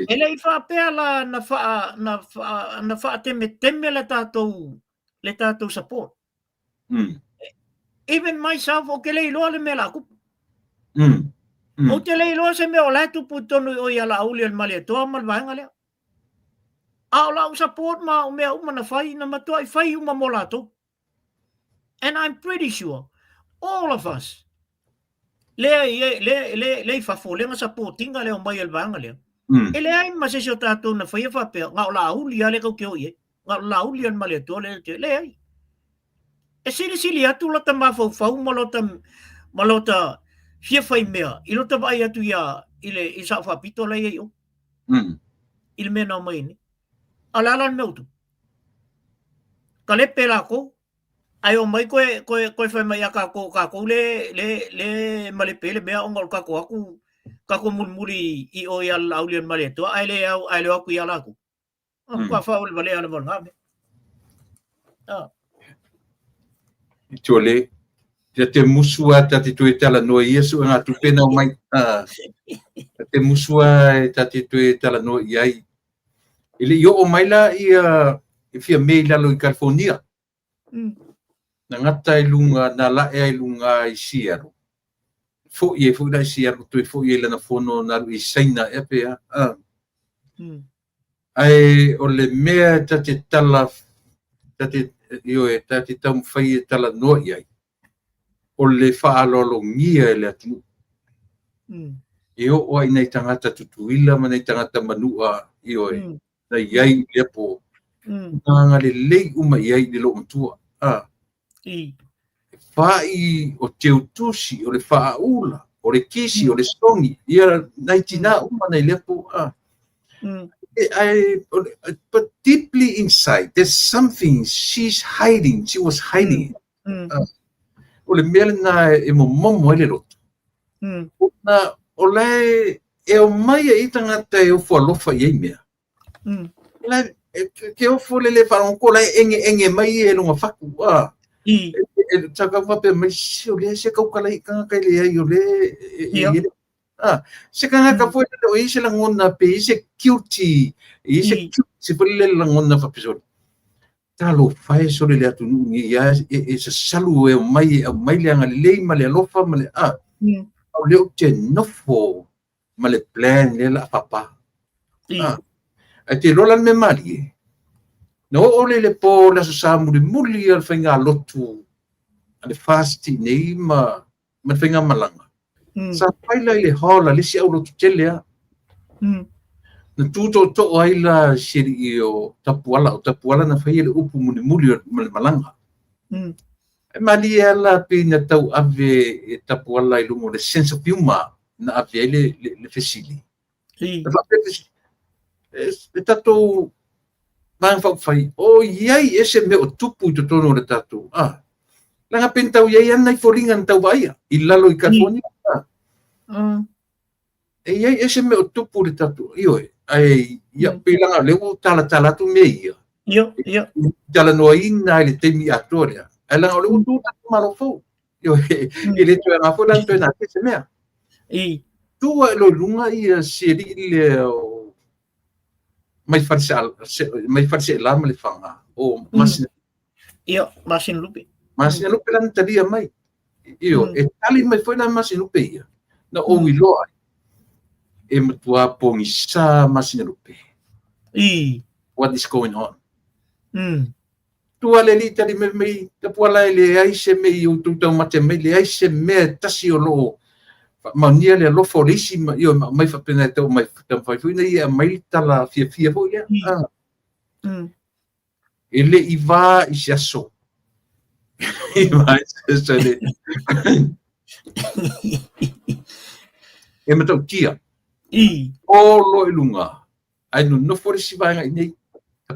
Ele i fa pea la na fa teme le tātou support. Even myself o ke le iloa le mea la kupu. O te le iloa se mea o lai tupu tonu o ia la auli al male toa mal vaenga lea. A o lau support ma o mea uma na fai na matua i fai uma mo lato. And I'm pretty sure all of us le fa fo le supportinga le o mai el vanga le ele ai ma se tato na fa pe nga la uli ale ko ke o ye nga la uli al male to le ai e sili atu lo tama fo malota fia fai mea i lo tama ai atu ia ile i sa fa pito le yo il me no mai ni ala la meu tu kale pela ko ai o mai koe fai mai a kako le male pele mea o ngal kako mulmuli i o ia lauli an male toa ai le aku ia laku. Kua whao le male ana mona me. Tole, te musua tati tue tala noa Iesu ngā tupena o mai. Te musua tati tue tala noa iai. Ile i o mai la i fia mei lalo i California. Na ngata i lunga, na lae ai lunga i Seattle. Fo i da i Seattle, tui fo i lana fono naru i Saina e pea. Ai o le mea tate tala, tate tam whai tala noa i ai. O le whaalolo ngia e le atu. E o ai nei tangata tutuila, ma nei tangata manua i oe. Na iai lepo. Nga le lei uma iai ni lo matua. Fai o te utusi, o le whaaula, o le kisi, o le songi, ia nai tina uma nei lepo a. But deeply inside, there's something she was hiding. O le mele na e momo ele roto. Na o le e o mai e tangata e o fualofa i mea. Le ke o fo le whanong ko le enge mai e lunga whaku a. E taka wape mai si o le se kaukala i kanga kai le ai o le se kanga ka fo le o i se langona pe i se cutie i se cute se po le langona whapisori. Talo fai so le atu nungi ia e se salu e o mai le anga le ma le alofa ma le au le o te nofo ma le plan le la papa. E te rola me mali e. No ole le po la sa muli al whainga lotu ale fasti nei ma whainga malanga. Sa paila le hola le si au lotu telea. Na tuto to aila siri i o tapuala na whai le upu muli malanga. E mali ala pina tau ave e tapuala i lungo le sense of humor na ave le fesili. E tato bang whai, o iai ese me o tupu i to tono le tato. Langa pentau iai ana i foringan tau vaia, i lalo i California. E iai ese me o tupu le tato. Io ai ia pilanga leu tala tu me ia. Tala noa ina le temi atoria. Ai langa leu tu tato malofo. Io e le tue nga folan tue na kese mea. Tua lo lunga ia siri le o mai farse la me le fanga o masina lupe lan talia mai io e tali mai foi na masina lupe ia na o wilo e matua pongisa masina lupe what is going on tua le lita di me te puala le ai se me o tu tau mate me le ai se me tasi o lo ma nia le lo forisi io mai fa pena te mai tam fai fui nei mai tala fia vo ia ele i va i se aso i va se le e me tau tia o lo ilunga ai no forisi va ngai nei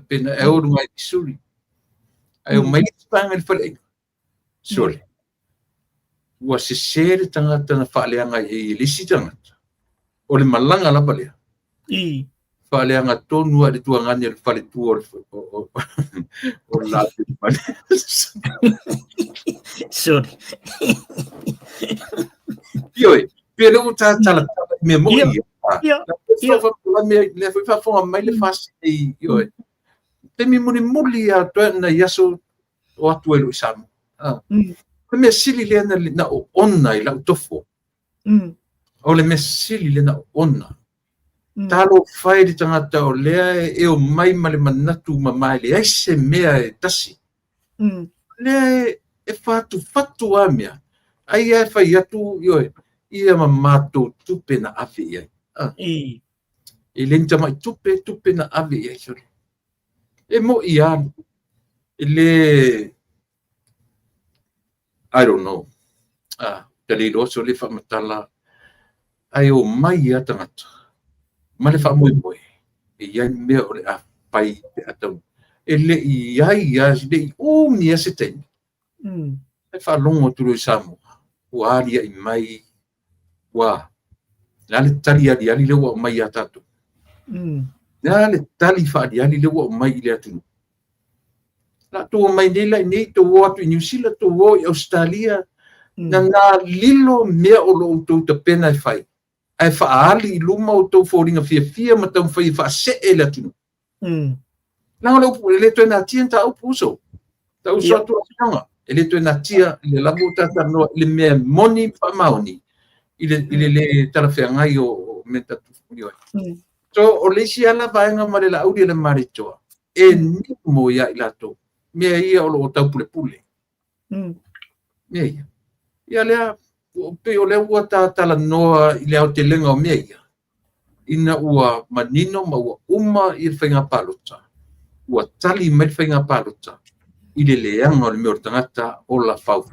pena e o lunga i suri ai o mai va ngai fale suri ua se sere tangata na whaaleanga e lisi tangata. O le malanga la palea. Whaaleanga tonua le tuangani le whale tua o la te pale. Sorry. Ioi, pele o ta tala me mo ia. Le foi fa fonga mai le fasi e ioi. Te mi muli a toa na yaso o atu elu isamu. Le me sili le na ona i la tofo. O le me sili le na ona. Talo fai di tangata o lea e o mai ma le manatu ma mai le aise mea e tasi. Lea e fatu amia. Ai e fai atu ioe. Ia ma mato tupe na afi iai. E lenta mai tupe na afi iai sori. E mo ian. E le I don't know. Tali loso le whamatala. Ai o mai a tangata. Ma le whamoe. E iai mea o le a pai te atau. E le iai a le i umi a se teini. E whalongo turu i Samoa. Ua alia i mai. Ua. Nā le tali ali lewa o mai a tatu. Nā le tali ali lewa o mai i le atunu. La to mai nei to atu i New Zealand to i Australia na lilo mea o lo to te pena e fai ai faali luma o to foringa fia ma tau fai fa se ele atu la lo le to na tienta o puso ta uso tu anga ele to na tia le labu tata no le me moni fa maoni ile tala fe ngai o meta tu yo so o le si ala vaenga ma le la audio le marito e ni mo ya ilato mea ia o lo tau pule. Mea ia. Ia lea, pe o lea ua tala noa i lea o te lenga o mea ia. Ina ua manino ma ua uma i le whainga palota. Ua tali mai le whainga palota. I le leanga o le mea o tangata o la fau.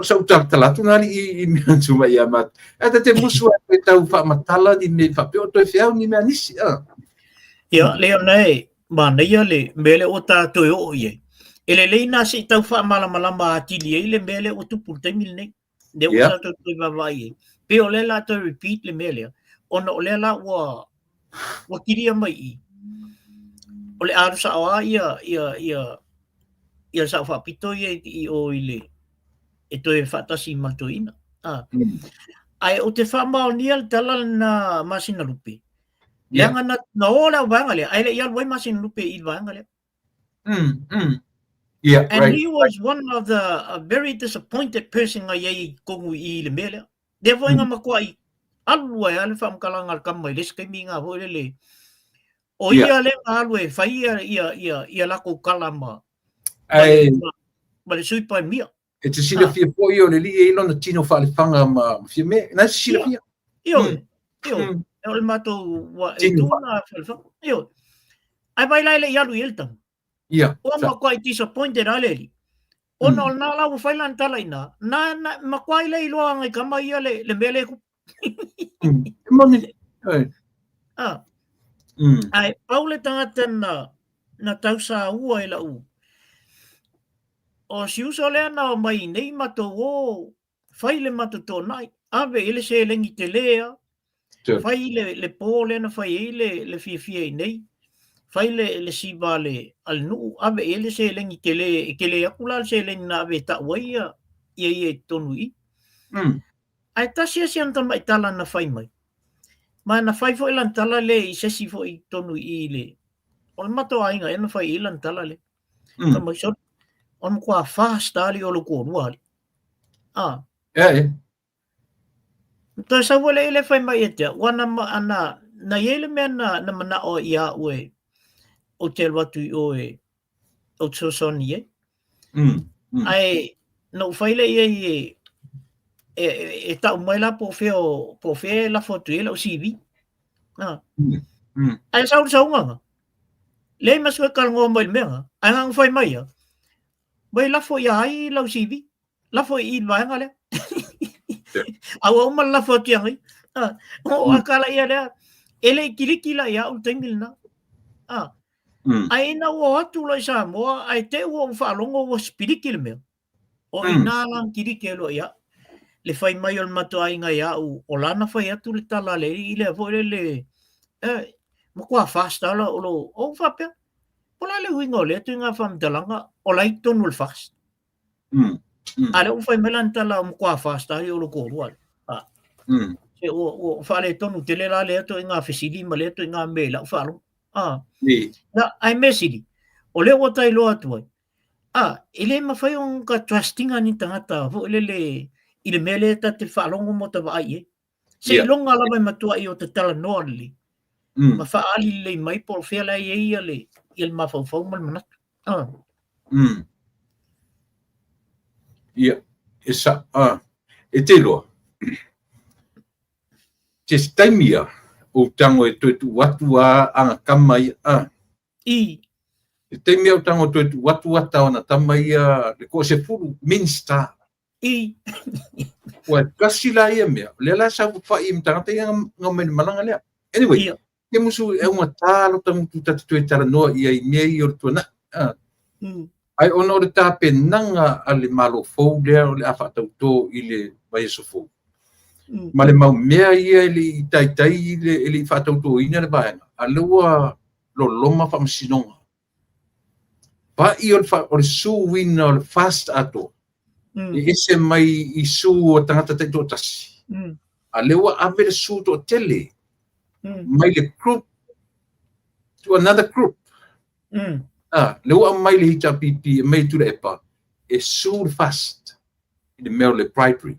sa utala tu ngali I cuma ia mat ada te musu e tau fa matala ni me fa pio to fiau ni me nisi ia le nei mana ia le mele o tātou o ie ele le na se tau fa malama atili ele mele o tupu te mil nei de o sa to vai pe o le la to repeat le mele ona o le la wa kiria mai o le aru sa wa ia sa fa pito I o ile e to e fatasi matoina ai o te fa maonia tala na masina lupe Leanga na ola wanga le ai le ia wai masin lupe I wanga le yeah and right he was one of the very disappointed person nga yai kongu I le mele de voinga makwai alwa ya le fam kalanga kamai le skemi nga ho le o ia le alwe fai ia la ko kalama ai ma le sui pa mia e te sila fia po io le li e lona tino fa le fanga ma fia me na sila fia io el mato wa e tu na io ai vai lai le yalu yeltang o ma kwai disappointed aleli ona na la fai lan talaina na ma kwai le lo ngai kama ia le mele ku ai paule tangata na tausa ua la u o si uso le na mai nei mato o fai le mato to nai ave ele se lengi te lea fai le pole na fai le fia nei fai le siba le al nu ave ele se lengi te le akula se lengi na ave ta waia ia tonu I ai tasia si anta mai tala na fai mai ma na fai fo ilan tala le I sesi fo I tonu I le o mato ainga e na fai ilan tala le kama so on kwa fast ali o lo ko wali to sa wala ile fai mai ete wana ana na yele mena na mana o ia we hotel watu o tsosoni ai no fai le e ta mai la po fe la foto ele o CV ai sa nga le mas ko kal ngo mai me ai hang fai mai bai la fo ia ai la CV la fo I vai ngale awa mal la fo ti ai o akala ia le ele kilikila ia o tengil na ai na o atu la sa mo ai te o fa longo o spirikil me o ina lang kirikelo ia le fai mai o mato ai nga ia o lana fai atu le tala le ile fo le mo kwa fast ala o fa pe Pola le wingo le tu nga fam dalanga o lai tonul fast. Ale o fai melanta la mo kwa fast ali o lo ko wal. Se o fa le tonu tele la le to nga fisili ma le to nga me la fa lo. Na ai mesili. O le o tai lo atu. Ile ma fai un ka trusting ani tangata vo le ile mele ta te fa longo mo ta vai. Se longa la mai matua I o te tala noli. Ma fa ali le mai por fe la ia le il ma fau mal manat ia esa e te loa te staimia o tango e tu watu anga kamai I te staimia o tango tu watu ona tamai le ko se fulu minsta I wa kasila ia me le la sa fa im tanga te ngomel malanga le anyway ke musu e uma talo tamu tu tala no ia I mei o tona ai ono de tape nanga ale malo fo le afa to ile vai so fo male mau mea ia ile tai ile fa to ina le vai alua lo loma fa msinonga pa io fa o su win o fast ato ese mai I su o tangata te to tasi alua ave su to tele mai le group to another group le wa mai le hita pipi mai tu le epa e su fast I le mele primary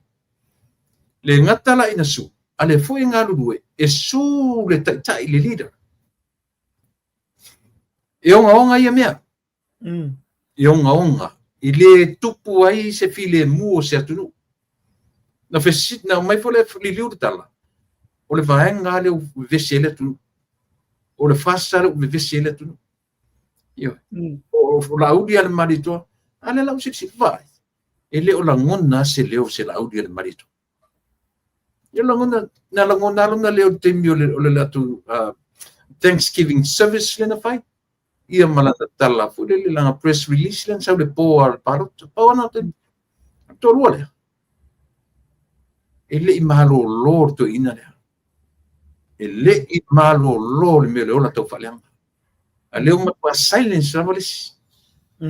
le ngata la ina su ale foi ngalu due e su le tai le leader e onga ia mea e onga I le tupu ai se file mu se atunu na fesit na mai fole li liu tala o le vaenga le vesele tu o le fasta le vesele tu io o la udi al marito ale la usi vai ele o langona se leo se la audio le marito ia langona na leo temi o le atu Thanksgiving service le na fai ia malata tala fu le langa press release le sa le po al parot pa ona te to le ele I malo lor to ina le ele I malo lor me le ola to faleanga aleu ma silence ravalis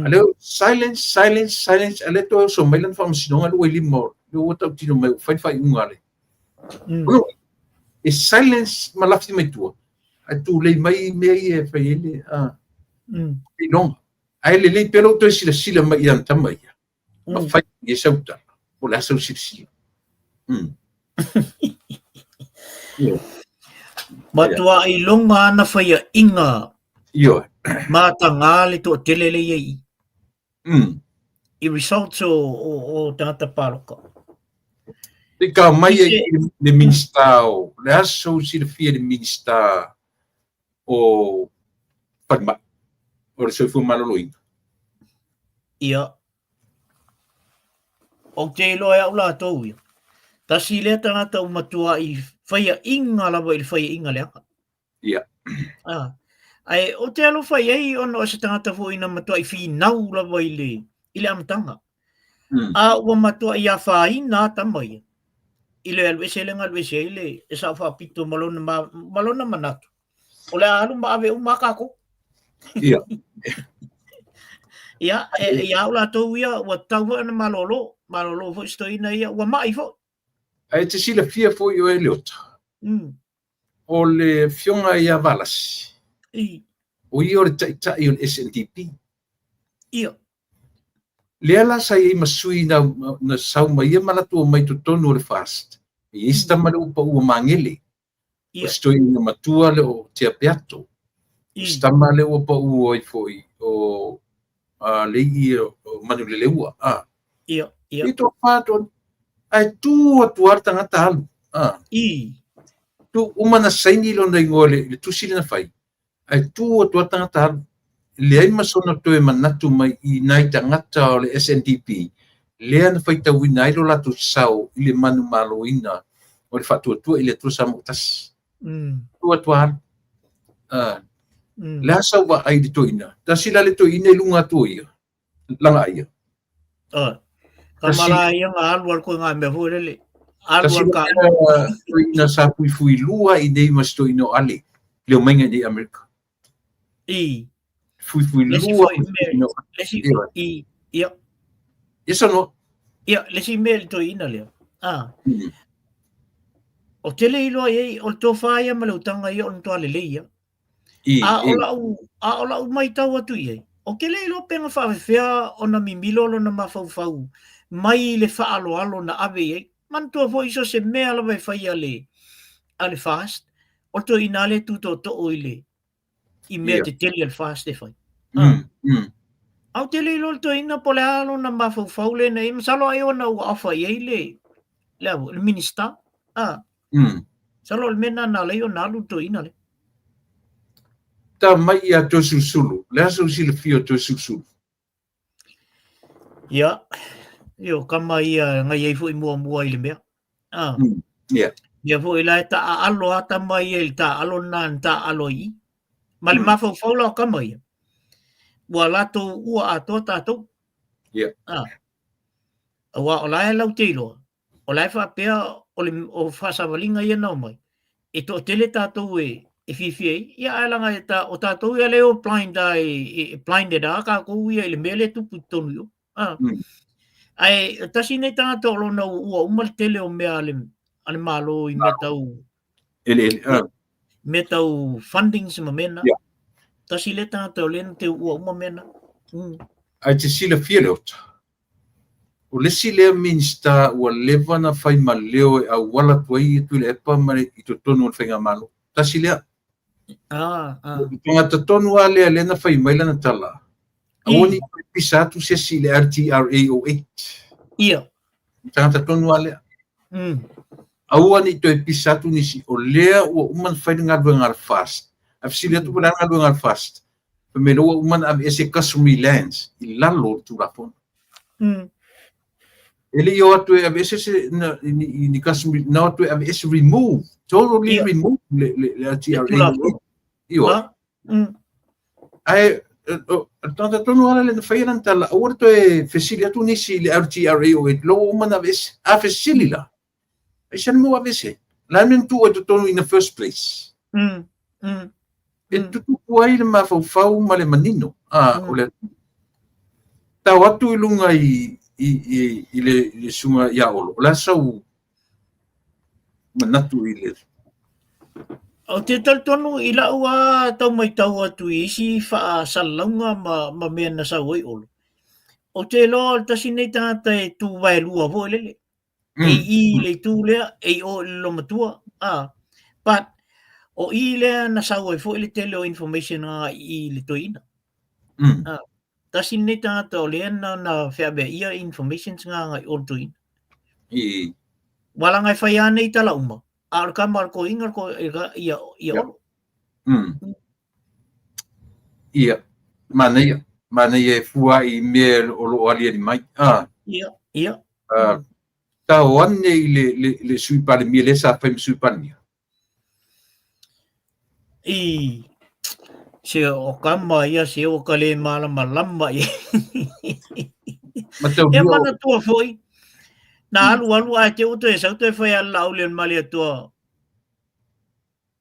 aleu silence ale to so mailan fa msino alu ili mo lo ta tino mai fai ungale e silence malafti mai tua atu le mai me e fa ele e non ai le pelo to sila mai an tamai ma fai e sauta o la so sila Matua I longa na fai inga Yo. matanga le to telele ye I results o tangata paroka. Ika mai le minsta o le aso si le fia le minsta o parma o le soifu maloloinga. Ia. O te loa au la tau ia. Tasi le tangata o matua I whaia inga lawa I whaia inga leaka. Ia. Ai, o te alo whai ei ono o se tangata fo ina matua I whinau lawa I le amatanga. Ua matua I a whaina tamai. I le alwese le ngalwese I le e sa whapito malona manatu. O le alu maawe umakako. Ia. Ia, ia ula tau ia, ua tau ana malolo fo isto ina ia, ua mai fo. Ai te sila fia fo I o eleota. O le fionga ia valasi. O I o le tai o le SNDP. Ia. Le ala sa I masui na sauma ia malatu o mai tonu o le fast. I ista male upa ua mangele. O stoi ina matua le o te apeato. Ista male upa ua I foi o lei o manu le leua. Ia. Ito pato ai tu atuar tangata alu. Tu umana saini lo na ingole le tusili na fai. Ai tu atuar tangata alu. Le ai masona toe manatu mai I nai tangata o le SNDP. Lea na fai tau ina ilo latu sau I le manu malo ina o le fatuatua I le tua sa moktas. Tu atuar. Le asa wa ai le toina. Tasila le toina I lunga tuia. Langa ia. Kamala ia ngā alu al koe ngā mea huerele. Alu al ka. Toina sa pui fui lua I nei mas toina o ale. Leo mainga ni Amerika. Fui lua. Ia. Yes or no? Ia, lesi mele toina leo. O tele iloa iei, o tō whaia ma leo tanga ia o ntoa lele ia. A ola u mai tau atu iei. O kele iloa penga whawewhea o na mimilo lo na mawhau mai le whaalo na awe iei. Mantua fo iso se mea la wai whaia ale fast. O to inale tu to oile. I mea te tele al fast e whai. Au tele iloa to ina pole alo na mawhau le na ima salo ai o na ua awha iei le minister. Salo le mena na leo na alu to ina le. Ta mai ia to susulu. Le aso sila fio to susulu. Ia. Io kama ia ngai ai foi mua I le mea. Ia. Ia foi la ta alo ata mai il ta alo nan ta alo I. Ma le mafau la kama ia. Ua lato ua ato tato. Ia. Ua o lai lau teilo. O lai fa pea o whasavalinga ia nau mai. E to tele tato e whiwhi ia ailanga e ta o tato ia leo blinded a ka kou ia I le mele tupu tonu yo. Ai tasi nei tanga tolo na ua umal tele o mea ale malo I metau funding se mamena. Tasi le tanga tolo le te ua umamena. Ai te sila fia leota. O lesi lea minsta ua lewa na fai maleo e au wala tuai I tu le epa mare I to tonu o whainga malo. Tasi lea. Tanga tonu a lea le na fai maila na tala. Awoni pisatu se si le RTRA 08. Ia. Tanga tonu a lea. Awani to pisatu nisi o lea ua uman fai ngalwe ngal fast. Afsi lea tu pala ngalwe ngal fast. Pemelo ua uman am ese customary lands. I lalo tu rapon. Ele yo atu e avese se ni kasmi na atu e avese remove. Totally Ia. remove le Ia TRA. tulapu. Iwa. Mm. Ai tanta tonu ala le fairan tala orto e fesili atu nisi le RTRA o e lo mana avese. A fesili la. E sen mo avese. La men tu o tonu in the first place. Mm. Mm. E tutu kuai le mafau ma le manino. O le tau atu i lunga i le sunga ia olo. La sau manatu i le. O te taltonu i la ua tau mai tau atu i isi wha salaunga ma mea na sa oi olo. O te lo tasi nei tangata e tu vai lua vo lele. E i le tu lea e o lo matua. But o i lea na sa oi fo le tele o information i le toina. Tasi nei tangata o lea na whea bea ia information nga o le toina. Wala ngai whai ane i tala uma. Arka marko ingar ko ia olo. Ia. Mana ia fua i mea o lo alia ni mai. Ia. Tau ane i le sui pale mia le sa whaim sui pale mia. Se o kama ia se o kale malama ia. E mana tua foi. Na alu a te uto e sa uto e whai ala au leon mali atua.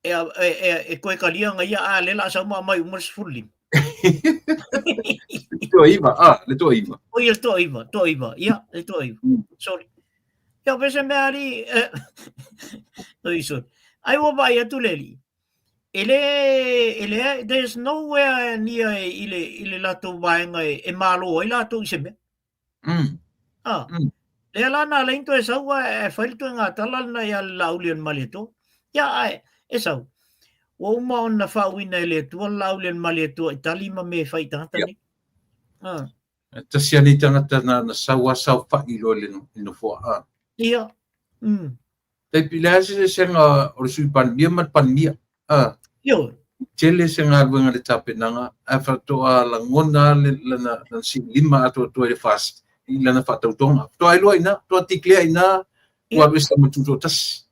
E koe kalia nga ia a lela sa mai umar sifurlim. Le tua iwa. O ia tua iwa. Ia, le tua iwa. Sorry. Ia pese mea ari. Oi, sorry. Ai wa vai atu leli. Ele, there's nowhere near ile lato vaenga e malo i lato i seme. Le ala na leinto e saua e whailto ngā tala na ia laulian malieto. Ia ai, e sau. O uma on na whauina e le tua laulian malieto i talima me whai tangata ni. Tasi ani tangata na saua sau whai lo le no fua. Ia. Te pila se senga o sui pan mia mat pan mia. Yo. Tele senga wenga le tape nanga a fatoa la ngona le na si lima ato le fast. Ilana fatau tonga. Toa ilo ina, toa tiklea ina, ua wisa matuto tas.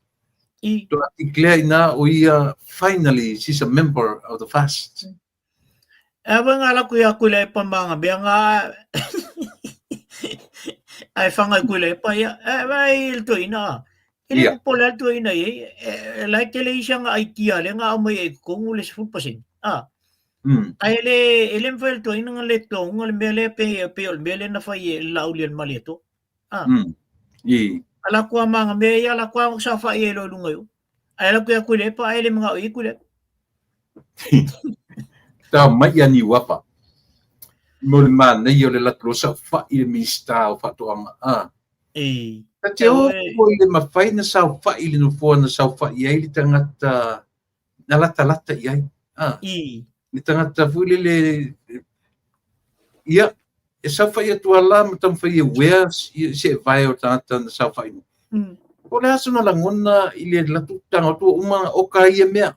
Toa tiklea ina o ia, finally, she's a member of the fast. Ewa ngā laku ia kuile e pamanga, bea ngā ai whanga kuile e pa ia, ewa il to ina. Ile kupola to ina ia, lai tele isa ngā aitia, le ngā amai e kongu le 10%. Ai ele mfel to ina le to ngal mele pe mele na fai laulian malieto. Ala kwa manga me ala kwa sa fai lo lunga yo. Ai la kwa kule pa ele mga i kule. Ta mai ani wapa. Mol man ne yo le la closa fa il mista o fa to anga. Ta te o le mafai na sa fa il no fo na sa fa ia ile tangata na lata ia. Ni tangata fuli le ia e sa fa ia tua la matam fa ia wea se vai o tangata na sa fa ina. O le aso na langona ile la tutanga tua uma o ka ia mea.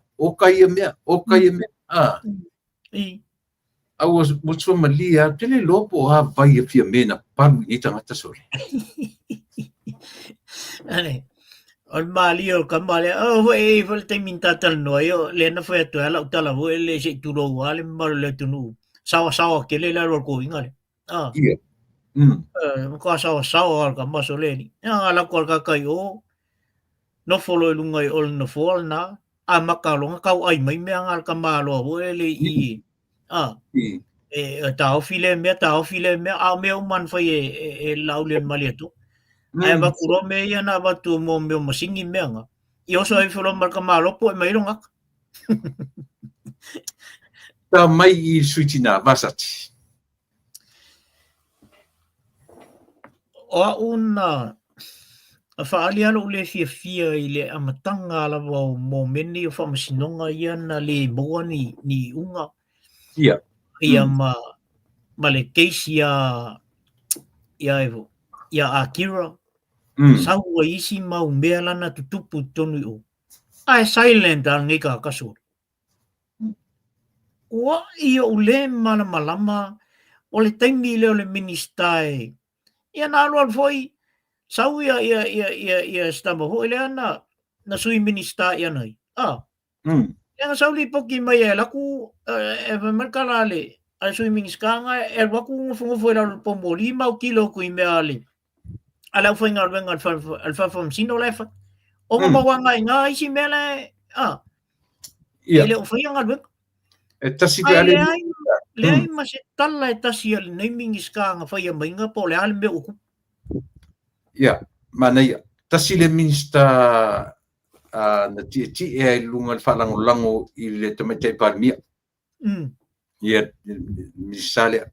Au o so malia tele lopo ha vai e fia mena palu i tangata sore. Ane. On mali o kamale e vol te minta tal no yo le na foi to ala utala vo le se turo wale mal le tunu sawa ke le la ko ingale Ia ko sawa ka masoleni ala ko ka kai o no follow lungai ol no fol na a makalonga kau ai mai me ngal ka malo vo le i e tao file me a me man foi e laulen malieto. Ai ba kuro me ia na ba tu mo me masingi me nga. Io so ai folo marka malo po mai longa. Ta mai i suitina vasati. O una a whaali alo le fia i le amatanga ala wau mo meni o whamasinonga ia na le moa ni unga. Ia ma le keisi ia Akira. Sau wa isi mau mea lana tutupu tonu o. Ai silent al ngika kasur. Wa ia ule malama o le taimi le o le ministai. Ia na alo al foi sau ia stama ho ile na sui minista ia nei. Yang sau li poki mai laku merkalale al swimming skanga waku ngofo la pomoli mau kilo ku imeali. Ala foi ngal venga alfa from sino lefa. O mawanga nga isi mele ile o foi ngal venga. Tasi ke ale le ai masitala tasi al naming skanga foi mai nga po le al me uku. Ya, mana ya. Tasi le minista na ti e lunga falango i le tomate palmia. Ya, misale.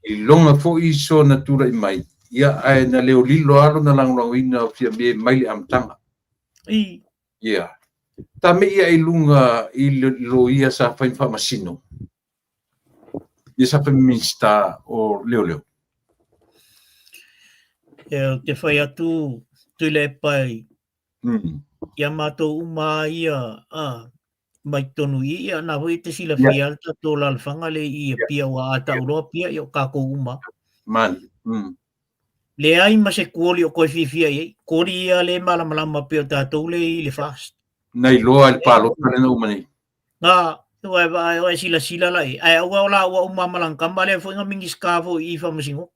I longa fo i so natura i mai. Ia ai na leo lilo alo na lango ina fia be mai amtanga. Ia. Ta me ia i lunga i lo ia sa fa masino. Ia sa fa minista o leo. Te whai atu tule pai. Ia mātou uma ia mai tonu ia na hoi te sila whi alta tō lalwhanga le ia pia wa ata uroa pia i o kako uma. Man. Le ai ma se kuoli o koe whiwhia i. Kori ia le malamalama pia tātou le i le fast. Nei loa il palo kare na umani. Oe sila lai. Ai aua ola ua umamalang kambale fo inga mingi skafo i whamasingo.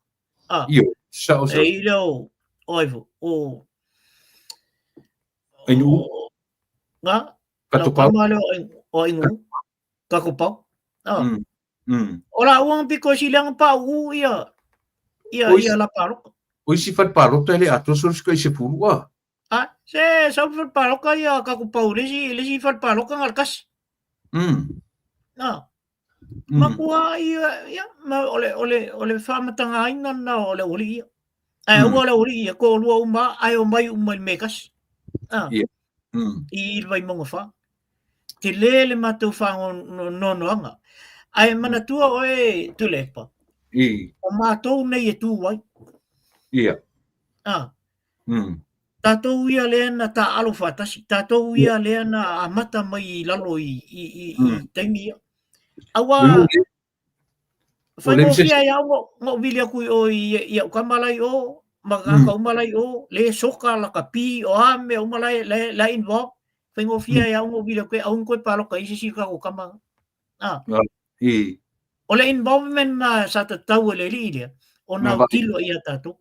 Iyo. Sao. E leo oivo o Inu. Nga Katupau. Kamalo o ingu kakupau. Ola uang piko silang pa ia la palo. O si fat palo tele ato sos ko se purwa. Se sa fat palo ka ia kakupau le si fat palo ka ngalkas. Makua ia ma ole famatanga ina na ole uli ia. Ai ole uli ia ko lua uma ai o mai uma mekas. I vai monga fa. Te lele matou whango nonoanga. Ai manatua oe tulepa. O mātou nei e tū wai. Ia. Tātou ia lea na tā alo whatasi. Tātou ia lea na amata mai lalo i taimi ia. Awa, whaingo fia ia ngō wili aku o i au kamalai o, makaka umalai o, le soka laka pi o ame umalai la involve. Whaingo fia ia ngō wili aku au ngoi palo ka isi sika o kamanga. O le involvement na sa tatau le li ilia, o nau tilo ia tātou.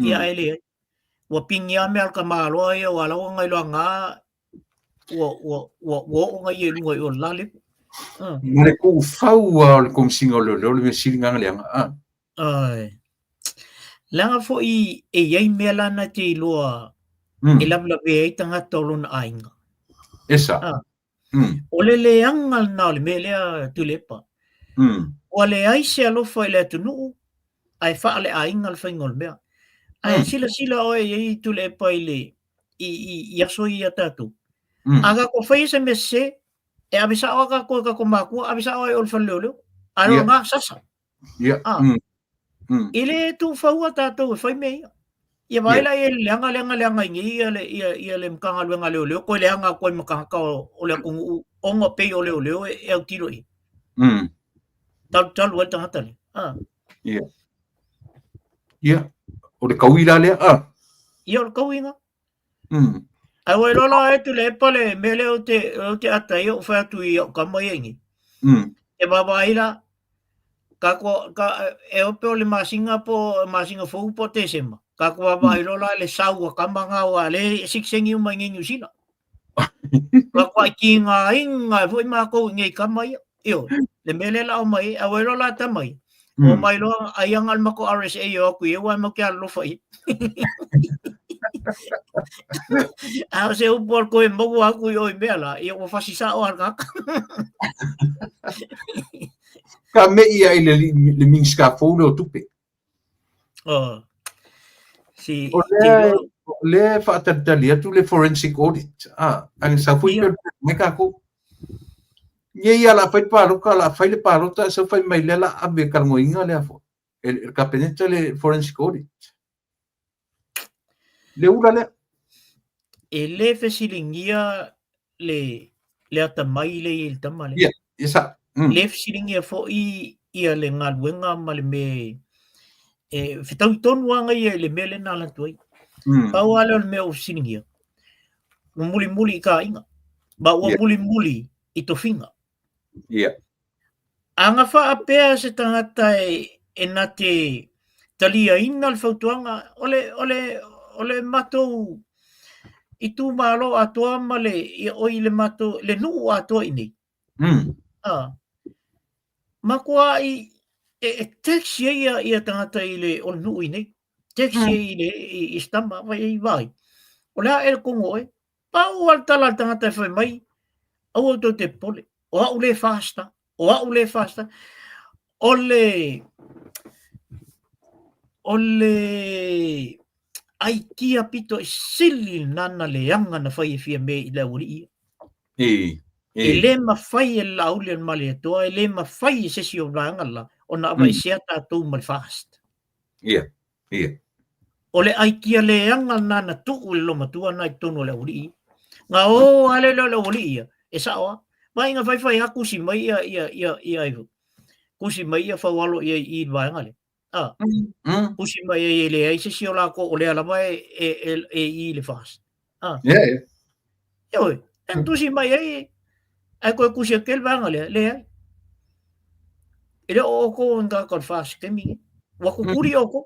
Ia ele, wa pingia me al kamaloa ia, wa lau ngai loa ngā, wa ngai e lunga i o lale. Mare ko fau le komsinga le silinga leanga. Ai. Langa fo i e iai mea lana te iloa, e lablawe ei tangata o lona ainga. Esa. O le leanga na le me lea tulepa. O le ai se alofa i le atunu, ai wha le ainga le whaingol mea. Ai sila oe i tulepa i le, i aso i atatu. Aga ko whai se mese, e abisa o kako makua, abisa o e olfa leo. Aro ngā sasa. Ile tu whaua tātou e whai mea. Ia waila e leanga ingi ia le mkanga luenga leo. Koe leanga koe makanga o lea kungu onga pei o leo e au tiro i. Talu e tangata le. Ia. O le kauila lea. Ia o le kauinga. Ai wai lola e tu le pale mele o te atai o whai atu i o kamai ingi. E babaila e ope o le masinga fōu po te sema. Kako babai lola le saua kamanga o le siksengi uma ngi New Zealand. Kako ai ki ngā inga e fwoi mako ngai kamai. Io, le mele la o mai, a wai lola tamai. O mai loa ai angal mako RSA o aku e wai mo kia lofa i. A se upor ko e mogu aku i oi mea la, i o fasisa o harkaka. Ka me ia i le mingska fōu leo tupe. Si le whaatatalia tu le forensic audit. Ang sa fui pe me kako. Ye ia la fai paroka la fai le parota sa fai mai le la abe karmoinga le afo. El kapeneta le forensic audit. Le ura le. E le fesilingia le atamai le il tamale. Ia, isa. Le fesilingia fo ia le ngaluenga male me fitau tonu anga ia le mele na la tuai pa wala me o siningia muli ka inga ba o muli i to finga anga fa apea se tangata e na te talia ina le fautuanga ole matou i tu malo atoa male i o i le matou le nu atoa ini makua e taxi ia tangata i le o nu ini taxi i le i stamba vai o lea e kongo pa o altala tangata fai mai au to te pole o au le fasta ole ai kia pito sili nana le anga na fai fia me i la uri e le mawhai e laule an male atoa e le mawhai e sesi o ranga la o na awa e sea tātou mal fast o le ai kia le anga nana tuku le loma tua na i tono le uri ngā o ale le uri e saoa mai ngā whai ha kusi mai ia ihu kusi mai ia whawalo ia i vaenga le kusi mai ia le ai sesi o la ko o le alama e i le fast ioi en tusi mai ai koe kusi a kel vaenga le ai ele o ko nga kon fast kemi wako kuri o ko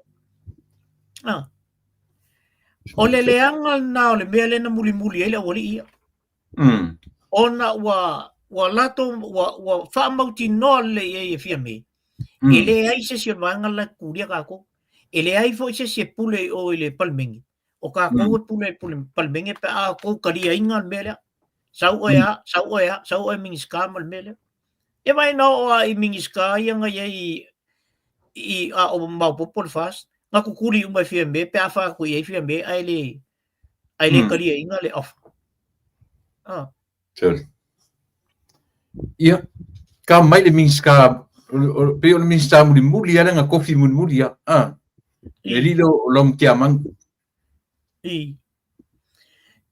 o le leanga na o le mea lena muli ele o li ia ona wa lato wa whaamauti noa le e fia me ele ai se si vanga la kuria ka ko ele ai fo se si pule o ele palmengi o ka ko pule palmengi pe a ko karia inga mele sau o mingis ka mal mele e mai no o i mingis ka ia i a o mau popol fast nga kukuri umai fia me pe a fa ko i fia me ai le karia inga le off ia ka mai le mingis ka pe o le mingis ka muli ala nga kofi muli e lilo lom kia mangu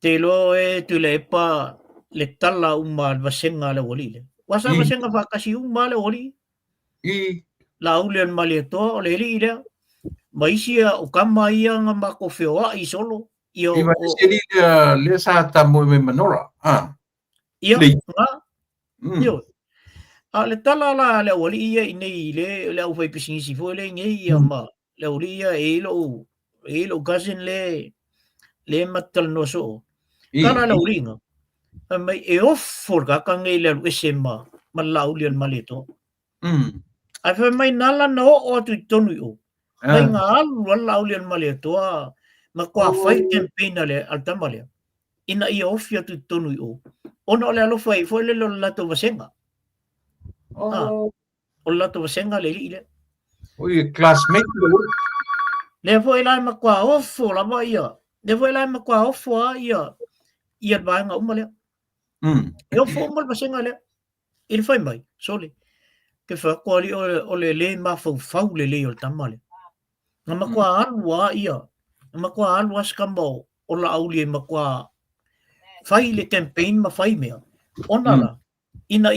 te lo e tu le pa le tala uma vasenga le olile wasa vasenga fa kasi uma le oli la ule al maleto le ile maisia o kama ia nga makofeoa i solo io le sa ta mo me manora io io le tala la le oli ia nei le au fai pisingisi fo le ngai ia ma le oli ia e lo gasin le matal no so tala la ulinga mai e offor ka ngai le esema malauli al maleto ai fa mai nala no o tu tonu o mai nga alu lauli al maleto ma kwa fai campaign ale al tamale ina ia ofia tu tonu o ona le alo fai fo le lo lato vasenga o lato vasenga le ile o i classmate le fo ila ma kwa ofo la mai ia le fo ila ma kwa ofo ia ba nga umale eu fo mal vasenga le il fai mai sole ke fa ko o le ma fo le o tamale ma kwa alwa ia ma kwa alwa skamo o la auli ma kwa fai le campaign ma fai me ona la ina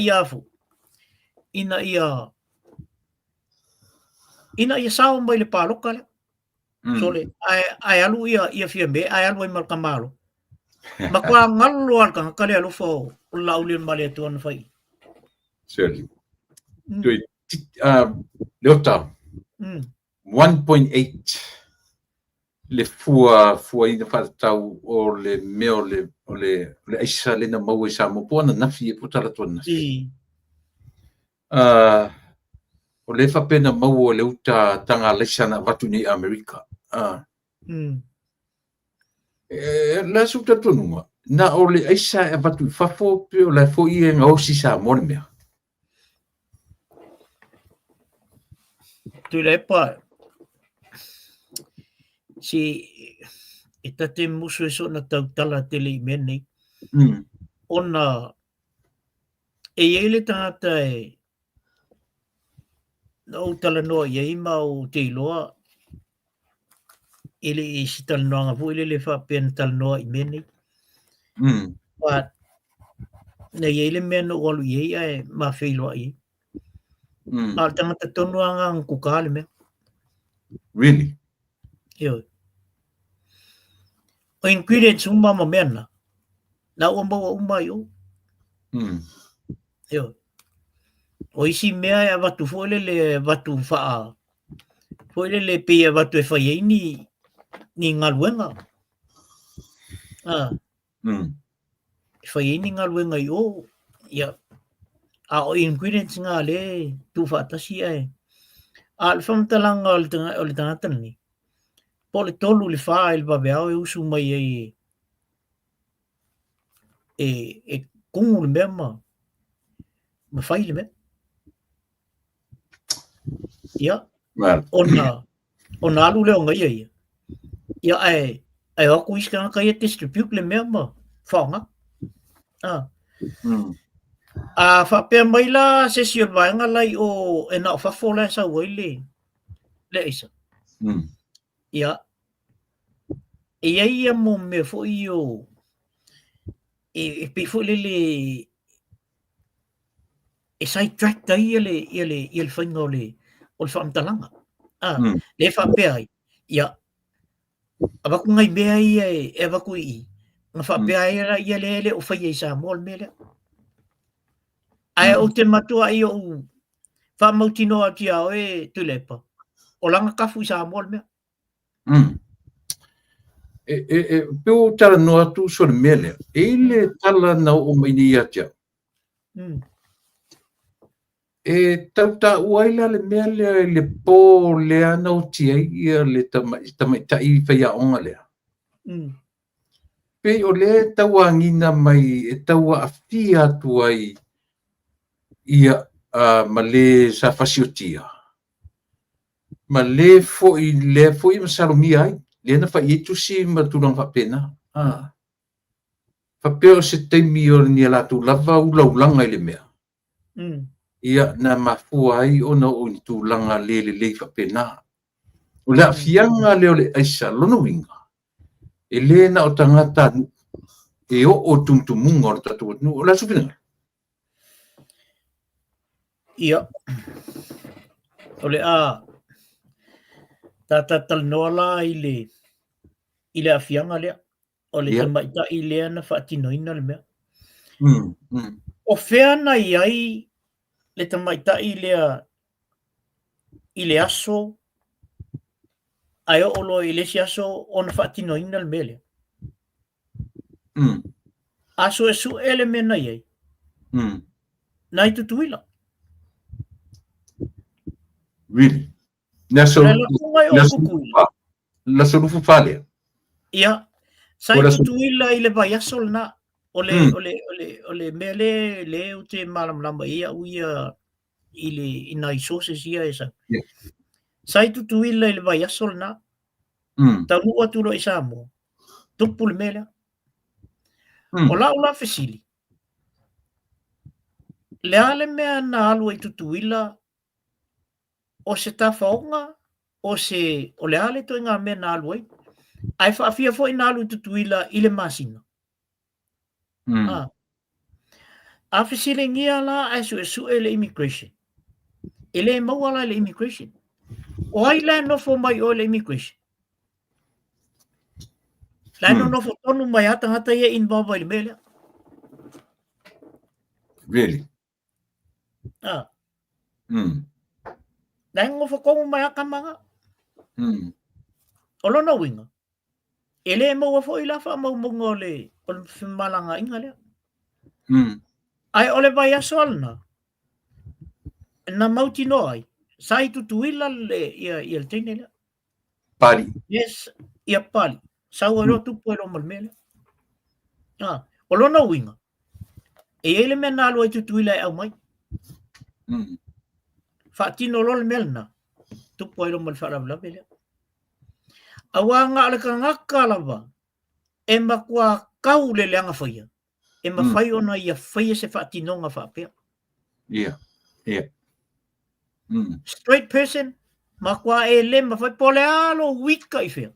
sao mai le paloka le sole ai alu ia fia me ai alu mal kamalo ma kwa ngalo al ka kale alu fo la uli male tuan fai seli leota 1.8 le fua ina fatau o le meo le aisa le na mau sa mo pona na fi putala tona o le fa pena mau o le uta tanga lesana watu ni Amerika la suta tonua na o le aisa e watu fafo pe o la fo i nga o si sa mo mea tu le pa si ita te musu so na tala tele meni ona e ele tata no tala no ye mau te loa ele si tal no nga fu ele le fa pen tal no i meni but na ye le meno o lu ye ai ma fe lo ai al tanga te tonu anga ku kale me Really? Yo. O ingredients umma mena. Na umma yo. Yo. O isi mea e watu fole le watu faa. Fole le pe watu e whai ni ngaluenga. Whai ni ngaluenga yo. Ia. A o ingredients nga le tu whaatasi ai. A le whamtalanga o le tangata ni. Po le tolu le whaa il babeao e usu mai e kungu le mea ma whai le mea. Ia. Ona alu leo ngai ia. Ia ai aku iska nga ia distribute le mea ma whaonga. A whapea mai la se sio vaenga lai o e nao whafola sa waile le isa. Ia. Ia mo me fo iyo e pe fo le e sai track dai ele whainga o le whamtalanga. Le whapea ai. Ia. Awaku ngai mea ia e waku i. Nga whapea ia le o whai e sa mol me lea. Ai o te matua i o whamautino ati ao e tulepa. O langa kafu i sa mol mea. Peo tala no atu so le mele. E le tala na o maini atia. E tauta uaila le mele le po le ana o tia ia le tamaitai whaia onga lea. Pe o le taua ngina mai e taua awhia atu ai ia ma le sa fasiotia. Ma le foi masalomia ai. Le na whai e tusi ma turang whapena. Whapeo se teimi o ni alatu lava ulaulanga i le mea. Ia na mafua ai ona o ni tūlanga le whapena. O le awhianga leo le aisa lono winga. E le na o tangata e o tumtumunga o tatu o la supinanga. Ia. O le tatatal noala i le awhianga lea. O le tamaita i lea na whaatinoina le mea. O whea na iai le tamaita i le aso ai o lo i le si aso o na whaatinoina le mea lea. Aso e su ele mena iai. Nai tutuila. Really? La solufu fale. Ia. Sai tutuila i le vai aso na o le mele le o te malamlama ia uia i nai sources ia esa. Sai tutuila i le vai aso na. Tau ua turo i Samoa. Tupu le mele. O la fesili. Le ale mea na alu i tutuila o se tafaonga o le ale to inga mea na alu ai. Ai whaafia fo ina alu tutuila i le masina. A fesile ngia la ai su e le immigration. Ele maua le immigration. O ai la no fo mai o le immigration. La no fo tonu mai hata ia involve i mele. Really? La ngo fo kongu mai aka manga. O lona winga. Ele maua fo ila fa mau mongo le malanga inga lea. Ai ole vai asolna. Na mauti no ai. Sai tutuila le ia le tene lea. Pali. Yes, ia pali. Sau ero tupu ero malmele. O lona winga. E ele mea nalo ai tutuila e au mai. Whaatino lol melna. Tupu ero malwharavlawe lea. Awa nga alaka ngaka lava. E makua kau le leanga whaia. E mawhai ona ia whaia se whaatino nga whaapea. Yeah. Straight person. Makua e le mawhai pole alo wika i whea.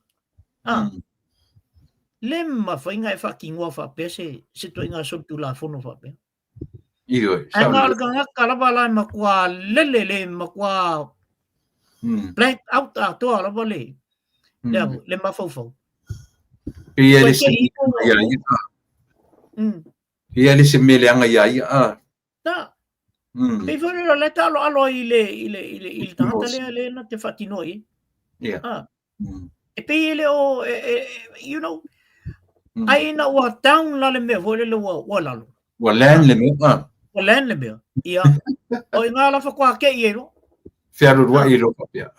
Le mawhai nga e whaakingua whaapea se to inga sotu la fono whaapea. Iyo. E nga alaka ngaka lava lai makua lele makua Black out toa la vale. Le mafofo. Ia le se ia le se mele anga ia. Na. Pe fore le talo alo ile tangata le na te fatinoi. Yeah. E pe ile o you know ai na wa down la le me vole le wa lalo. Wa lan le me Wa lan le me. Ia. O nga la fa kwa ke iero. Fiaru wa iro papia.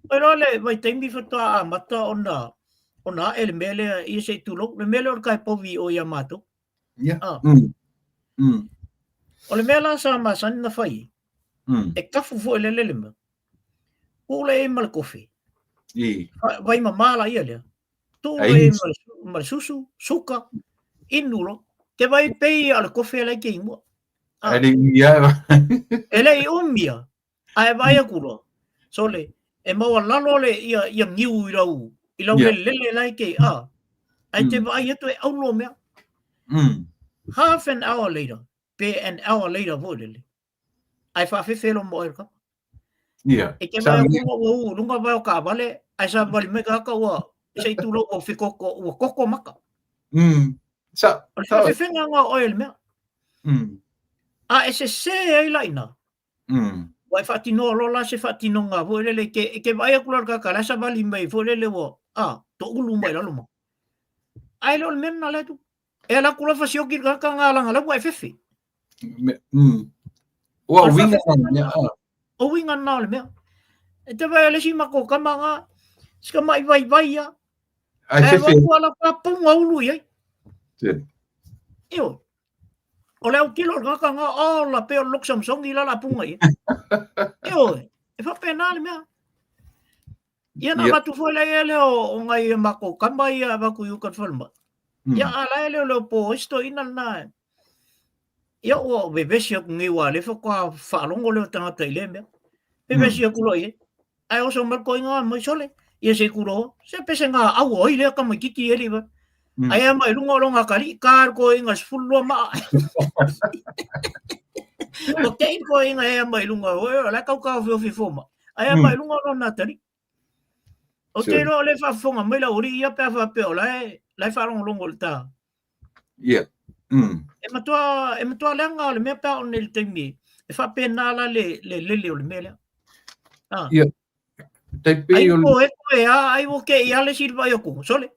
Pero le vai tembi fa mata ona ele mele i se tulo le mele or kai povi o Yamato. Yeah. O le mela sa masan na fai. E kafu fo le me. Ule e mal kofi. Vai mamala ia le. Tu e mal susu, suka, inulo. Te vai pei al kofi le ke mo. Ele ia. Ele i umbia. Ai vai akulo. Sole e mau lalo le ia ngiu i rau. I lau le lai ke Ai te vai atu e aulo mea. Half an hour later. Pe an hour later volele. Ai fa fefelo mo erka. Yeah. E ke vai ko lunga vai ka vale. Ai sa vale me ka wa sei tulo o fikoko o koko maka. Sa fefenga nga oil mea. Ese se ai laina. Wai fatino lola se fatino nga volele ke vai akular ka kala sa vale mai volele wo. To ulu mai la luma. Ai lo men na le tu. E la kula fa sioki ka nga la wai fefe. Wa winga na. O winga na le mea. E te vai le si mako kamanga. Ska mai vai ya. Ai fefe. Wa la pa punga ulu ye. Io. O le au kilo ka nga la pe lok Samsung ila la punga ye. Io. E fa pena le mea. Ia na matu foi le o ngai mako kambai ba ku yu ka falma. Ia ala le po isto ina na. Ia o bebesio ngi wa le fa kwa fa longo le tanga tele me. Bebesio ku lo ye. Ai o so mar ko inga mo sole. Ia se ku ro. Se pese nga au o ile ka mo kiki ele ba. Ai mai lungo longa kali kar ko inga fullo ma. O te ko inga mai lungo o la ka fi foma. Ai mai lungo na tari. O te ro le fa fonga mai la ori ia pe fa pe o la fa longo ta. Yeah. E matua lenga o le mea pea o ne le taimi. E fa pe nala le o le mea lea. Yeah. Ai ko ai wo ke ia le silva i oku. Sole.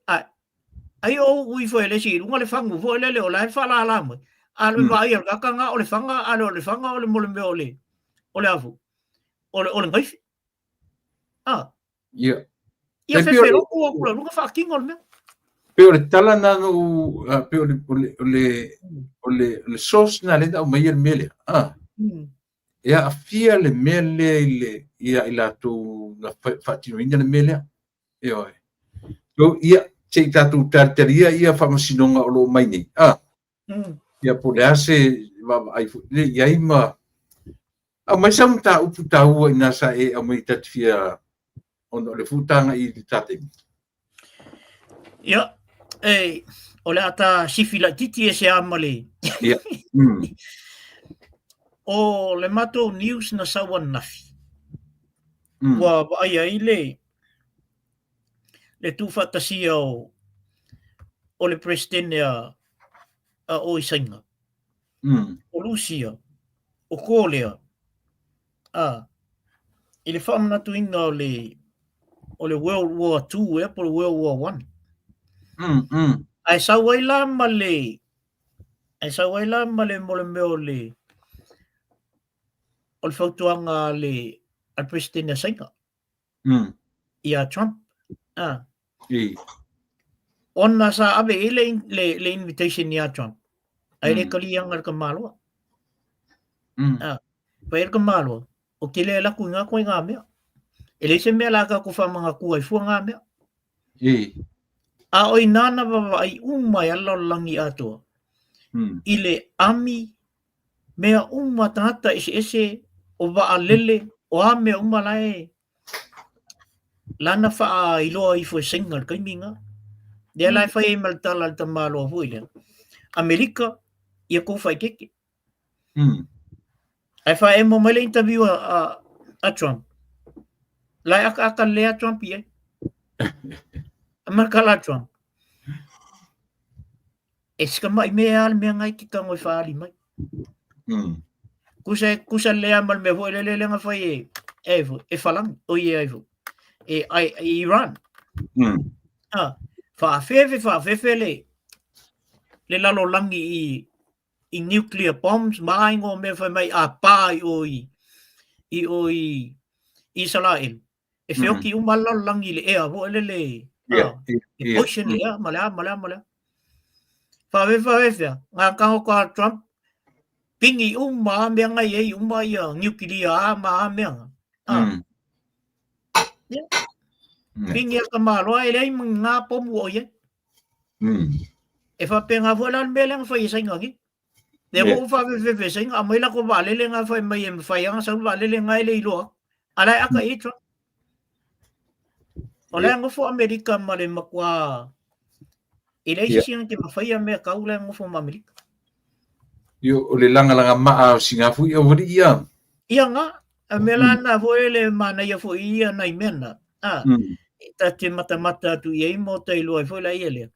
Ai o ui foi le sil. Unga le fangu foi le o la fa la mo. A le vai al kanga o le fanga o le mole mea o le. O le afu. O le ngaifi. Yeah. Ia fe lo ko o lunga fa kingo le mea. Pe o le tala na no pe o le sos na le da mai mele. Ia afia le mele ia ila tu na fatino inga le mele. Ia. So ia te tatu tartaria ia famasinonga o lo mai ni. Ia po le ase ai le ia ima. Mai sam ta upu ta ua ina sa e mai tatfia on le futanga i tate. Ia. O le ata sifila titi e se amale. Ia. O le mato news na sawan nafi. Wa ai le tu fatasia o le presidente o Isainga. O Lucia. O Kolea. Ile fam na tu inga o le World War II po le World War I. Ai sa waila male mole meo le o le fautuanga le al presidente Isainga. Ia Trump. Ona sa ave le invitation ia Trump. Ai le kalianga ka malwa. Pa ka malwa. O kile la ku nga ko nga me. Ele se me la ka ku fa manga ku ai fu nga me. A oi nana va ai umma yalla langi ato. Ile ami mea umma tata ese o va alele o ame umma lai. Lana fa ilo i fu single kai minga. De lai fa e mal tala ta malo fuile. Amerika ia ko fa keke. Ai fa e mo mele interview a Trump. Lai aka lea Trump ye. Amarkala Trump. Eska mai mea al mea ngai ki kangoi whaali mai. Kusa lea mal me voi lele nga whai e whalang o i evo. E Iran. Whaafefe le lalo langi i nuclear bombs mai ngo me whai mai a pā i Israel. E whioki umala langi le ea vo lele. E ocean le ea malea. Whaafefe ngā kango ka Trump pingi umma mea ngai e umma ia nuclear ma mea. Pingi ka maroa e lei ngā pomu o ye. E whapenga wala mele ngā whai sainga ngi. Ne ko whaafefe sainga a maila ko walele ngā whai mai e mwhai anga sa walele ngā ele iloa. Alai aka e Trump. O lea ngofo Amerika male makua. E lei singa ke mawhai a mea kau lea ngofo Amerika. Yo o le langa maa singafu ia wari ia. Ia ngā. A mela na voe le mana ia fo ia nai mena. Ta te mata tu ia mo te iloa foi la ia lea.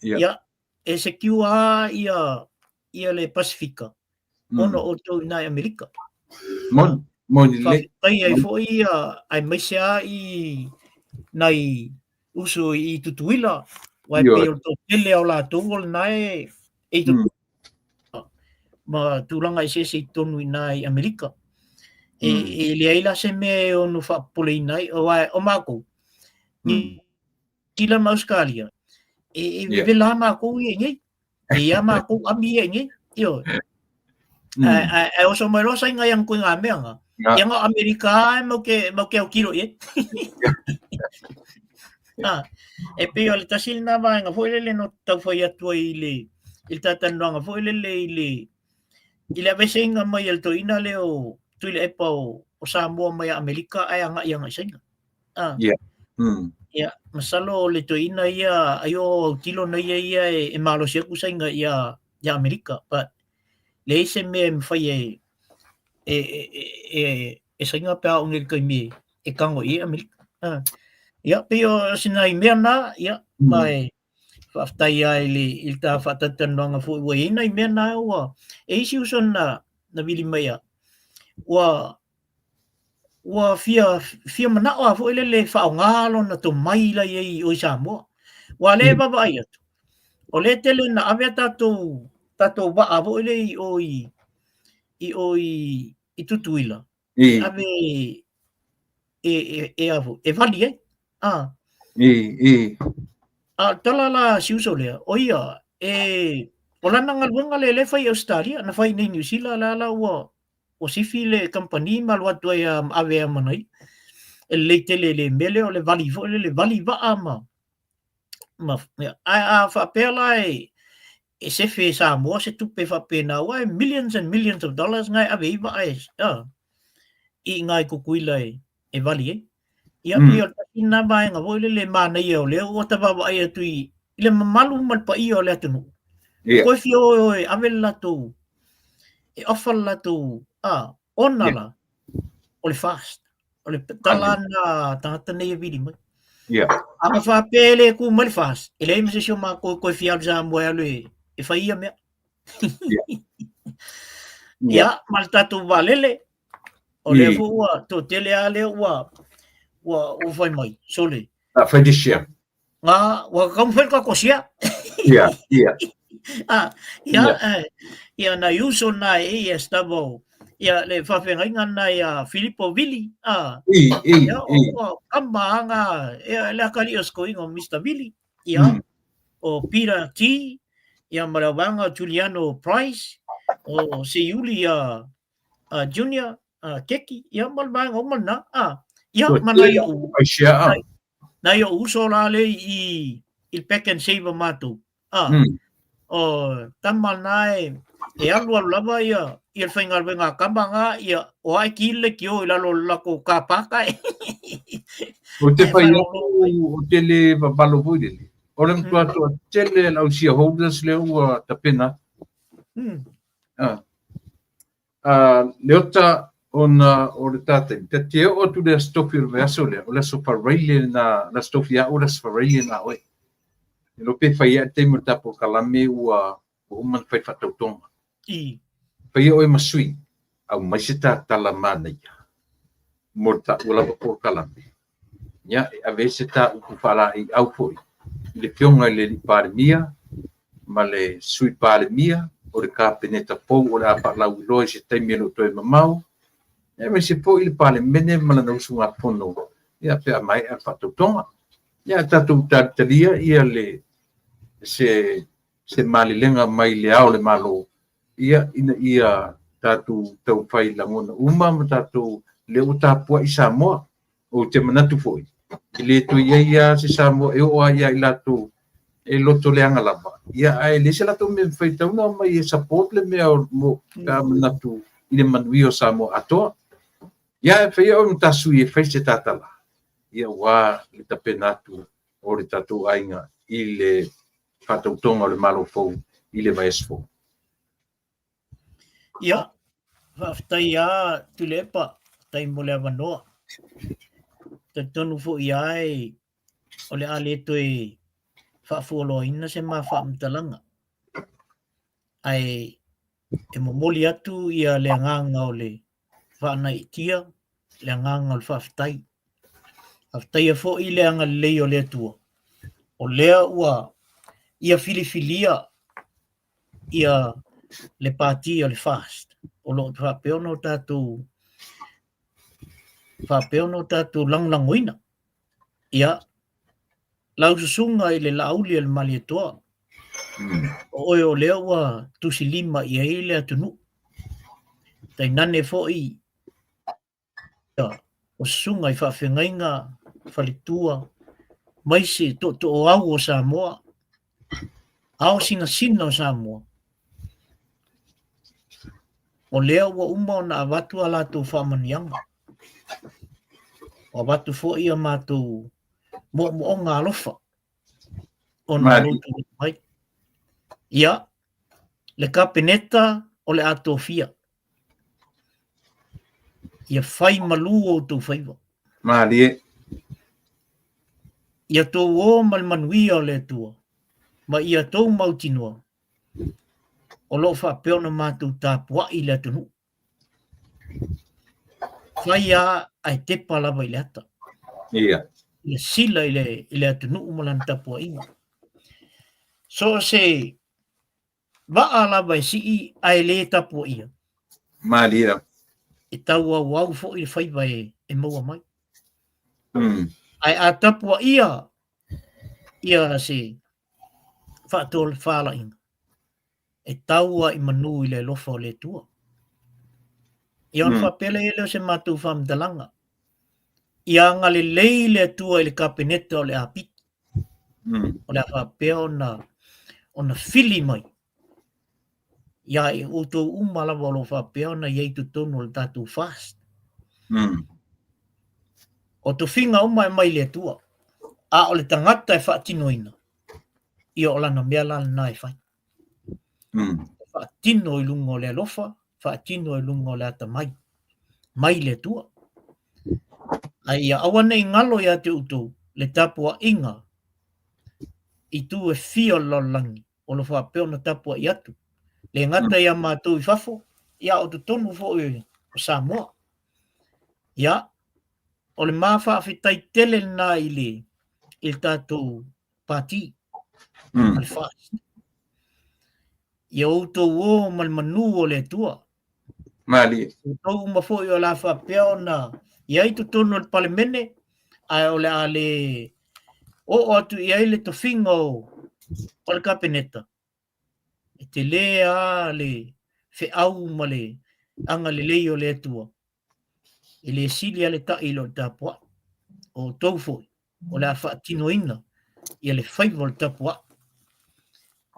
Ia. E se kiua ia le Pasifika. Ono o tau nai Amerika. Mo ni le. Tai ai fo ia ai mesia i nai uso i tutuila. Wai pe o to tele o la tongol nai e tu ma tulanga i se tonu nai Amerika. E le aila se me o no fa pole nai o mako. Ni kila ma Australia. E vela mako i ngai. E ia mako ami e ngai. Yo. Ai o so mai rosa ngai ang ku nga mea. Yang Amerika mo ke o kilo e. E pe o le tasil na va nga foi le no tau foi atu ile. Il tatando nga foi le ile vesenga mai el toina le o tuile e pa o Samoa mai Amerika ai anga ia ngai senga. Ia masalo le toina ia ayo kilo na ia e malo se ku senga ia Amerika but le se me fai e senga pa o ngel kai e kango ia Amerika. Ia pe o sinai mena ia mai faftai ai le ilta fatatan nga fu we nai mena wa e si uson na vili mai wa fia mana wa fu le fa ngalo na to mai la ye o Samoa wa le ba ba ia o le tele na aveta to ba avo le i tutuila ave e avo e vali tala la si uso le o ia o la nanga lunga le fai Australia na fai nei New Zealand la o si file company malwa to ave manai le tele le mele o le vali va ama ma a fa pela e se fe Samoa se tu pe fa pena wa millions and millions of dollars ngai ave va i ngai kukuila e vali ia pio ina vai nga voi le mana ia le o ta va ia tu le malu mal pa ia le tu ko fio ave la tu e offer la tu ona la o le fast o le talana tata nei vidi mai ama fa pele ku mal fast ele me se ma ko fia ja mo le e fa ia me ia mal tatu valele o le fu to tele ale wa fai mai sole fai disia wa kam fel ka kosia ia na uso na estavo ia le fa fe ngai na Filippo Villi kambanga le kali osko ingo Mr. Villi ia o Peter T ia marawanga Juliano Price o se Julia Junior Keki ia malbanga o mana ia mana na yo uso la le il pack and save matu o tamal nai e alu lava ia il fingal venga kambanga ia o ai kile kio ila lo la ko kapaka o te pai o tele balo puile o le mtua to tele la usia holders le o tapena leota ona o le tata te te o tu le stofi le aso le o le so parele na stofi a o le parele na oi lo pe fai te mo tapo kalame ua o man fai fatautonga I. fai o masui au mai se tala mana ia mo ta ula po kalame ya a vese ta u fala i au foi le fionga le parmia ma le sui parmia o le kapeneta po o le apa lau loe se taimi lo toe mamau e me se po il pale mene ma na usunga pono ia pe mai a fatautonga ia tatu tatalia ia le se malilenga mai le ao le malo ia ina ia tatu tau fai langona uma ma tatu le utapua i Samoa o te manatu foi i le tu ia se Samoa e o ia i latu e loto le anga lava ia ai le se latu me fai tau na mai support le mea mo ka manatu i le manui o Samoa atoa ia fai o mtasu i fai se tatala ia wa le tapenatu o le tatu ainga i le fatautonga o le malo fou i le maesfo. Ia, whaftai a tulepa, tai mo le avanoa. Te tonu fo i ai, o le ale toi whaafuoloa ina se maa whaamtalanga. Ai, e momoli atu ia le anganga o le whaanai tia, le anganga o le whaftai. Whaftai a fo i le anga lei o le atua. O lea ua ia filifilia ia le pati o le fast. O lo whapeono tatu langlangoina. Ia, lau susunga i le lauli al malietoa. O oe o lea ua tusi lima ia i le atunu. Tai nane fo i o susunga i whawhengainga whalitua maisi to o au o Samoa. Ao singa sina o Samoa. O lea ua uma na awatu ala tu whamanianga. O awatu fo ia mātou mo o ngā lofa. O nā lotu mai. Ia, le kapeneta o le ato fia. Ia whai malu o tō whaiwa. Malie. Ia tō o malmanuia o le tua. Ma ia tō mautinua. O lo whapeona mātou tāpua i le atunu. Whai a ai te palawa i le ata. Ia. Ia sila i le atunu umalan tapua inga. So se waa lawa i si ai le tapua ia. Malie. E tau au fo i le whaiwa e maua mai. Ai a tapua ia se whaatol whala inga. E taua i manu i le lofa o le tua. Ia on whapele e leo se mātou whamdalanga. Ia ngale lei le tua i le kapeneta o le apit. O le whapea o na fili mai. Ia e uto umalawa o lo whapea o na iei tutonu o le tātou fast. O to whinga uma e mai le tua. A o le tangata e whaatinoina. Ia o lana mea lana na e whai. Whaatino i lunga o le alofa. Whaatino i lunga o le ata mai. Mai le tua. Ai a awane i ngalo ia te uto le tapua inga. I tu e fia lo langi. O lo whapeo na tapua i atu. Le ngata ia mātou i whafo. Ia o tu tonu fo o Samoa. Ia. O le mawha awhitai tele na i le tātou pāti. Al fast. Ia outou o malmanu o le tua. Mali. Outou mafo i o la whapea na ia i tutonu al palemene. Ai o le ale o atu ia i le tofinga o le kapeneta. E te lea le fe au ma le anga le lei o le tua. E le sili ale ta ilo tapua. O tau foi. O le whaatino ina. Ia le whaiva o le tapua.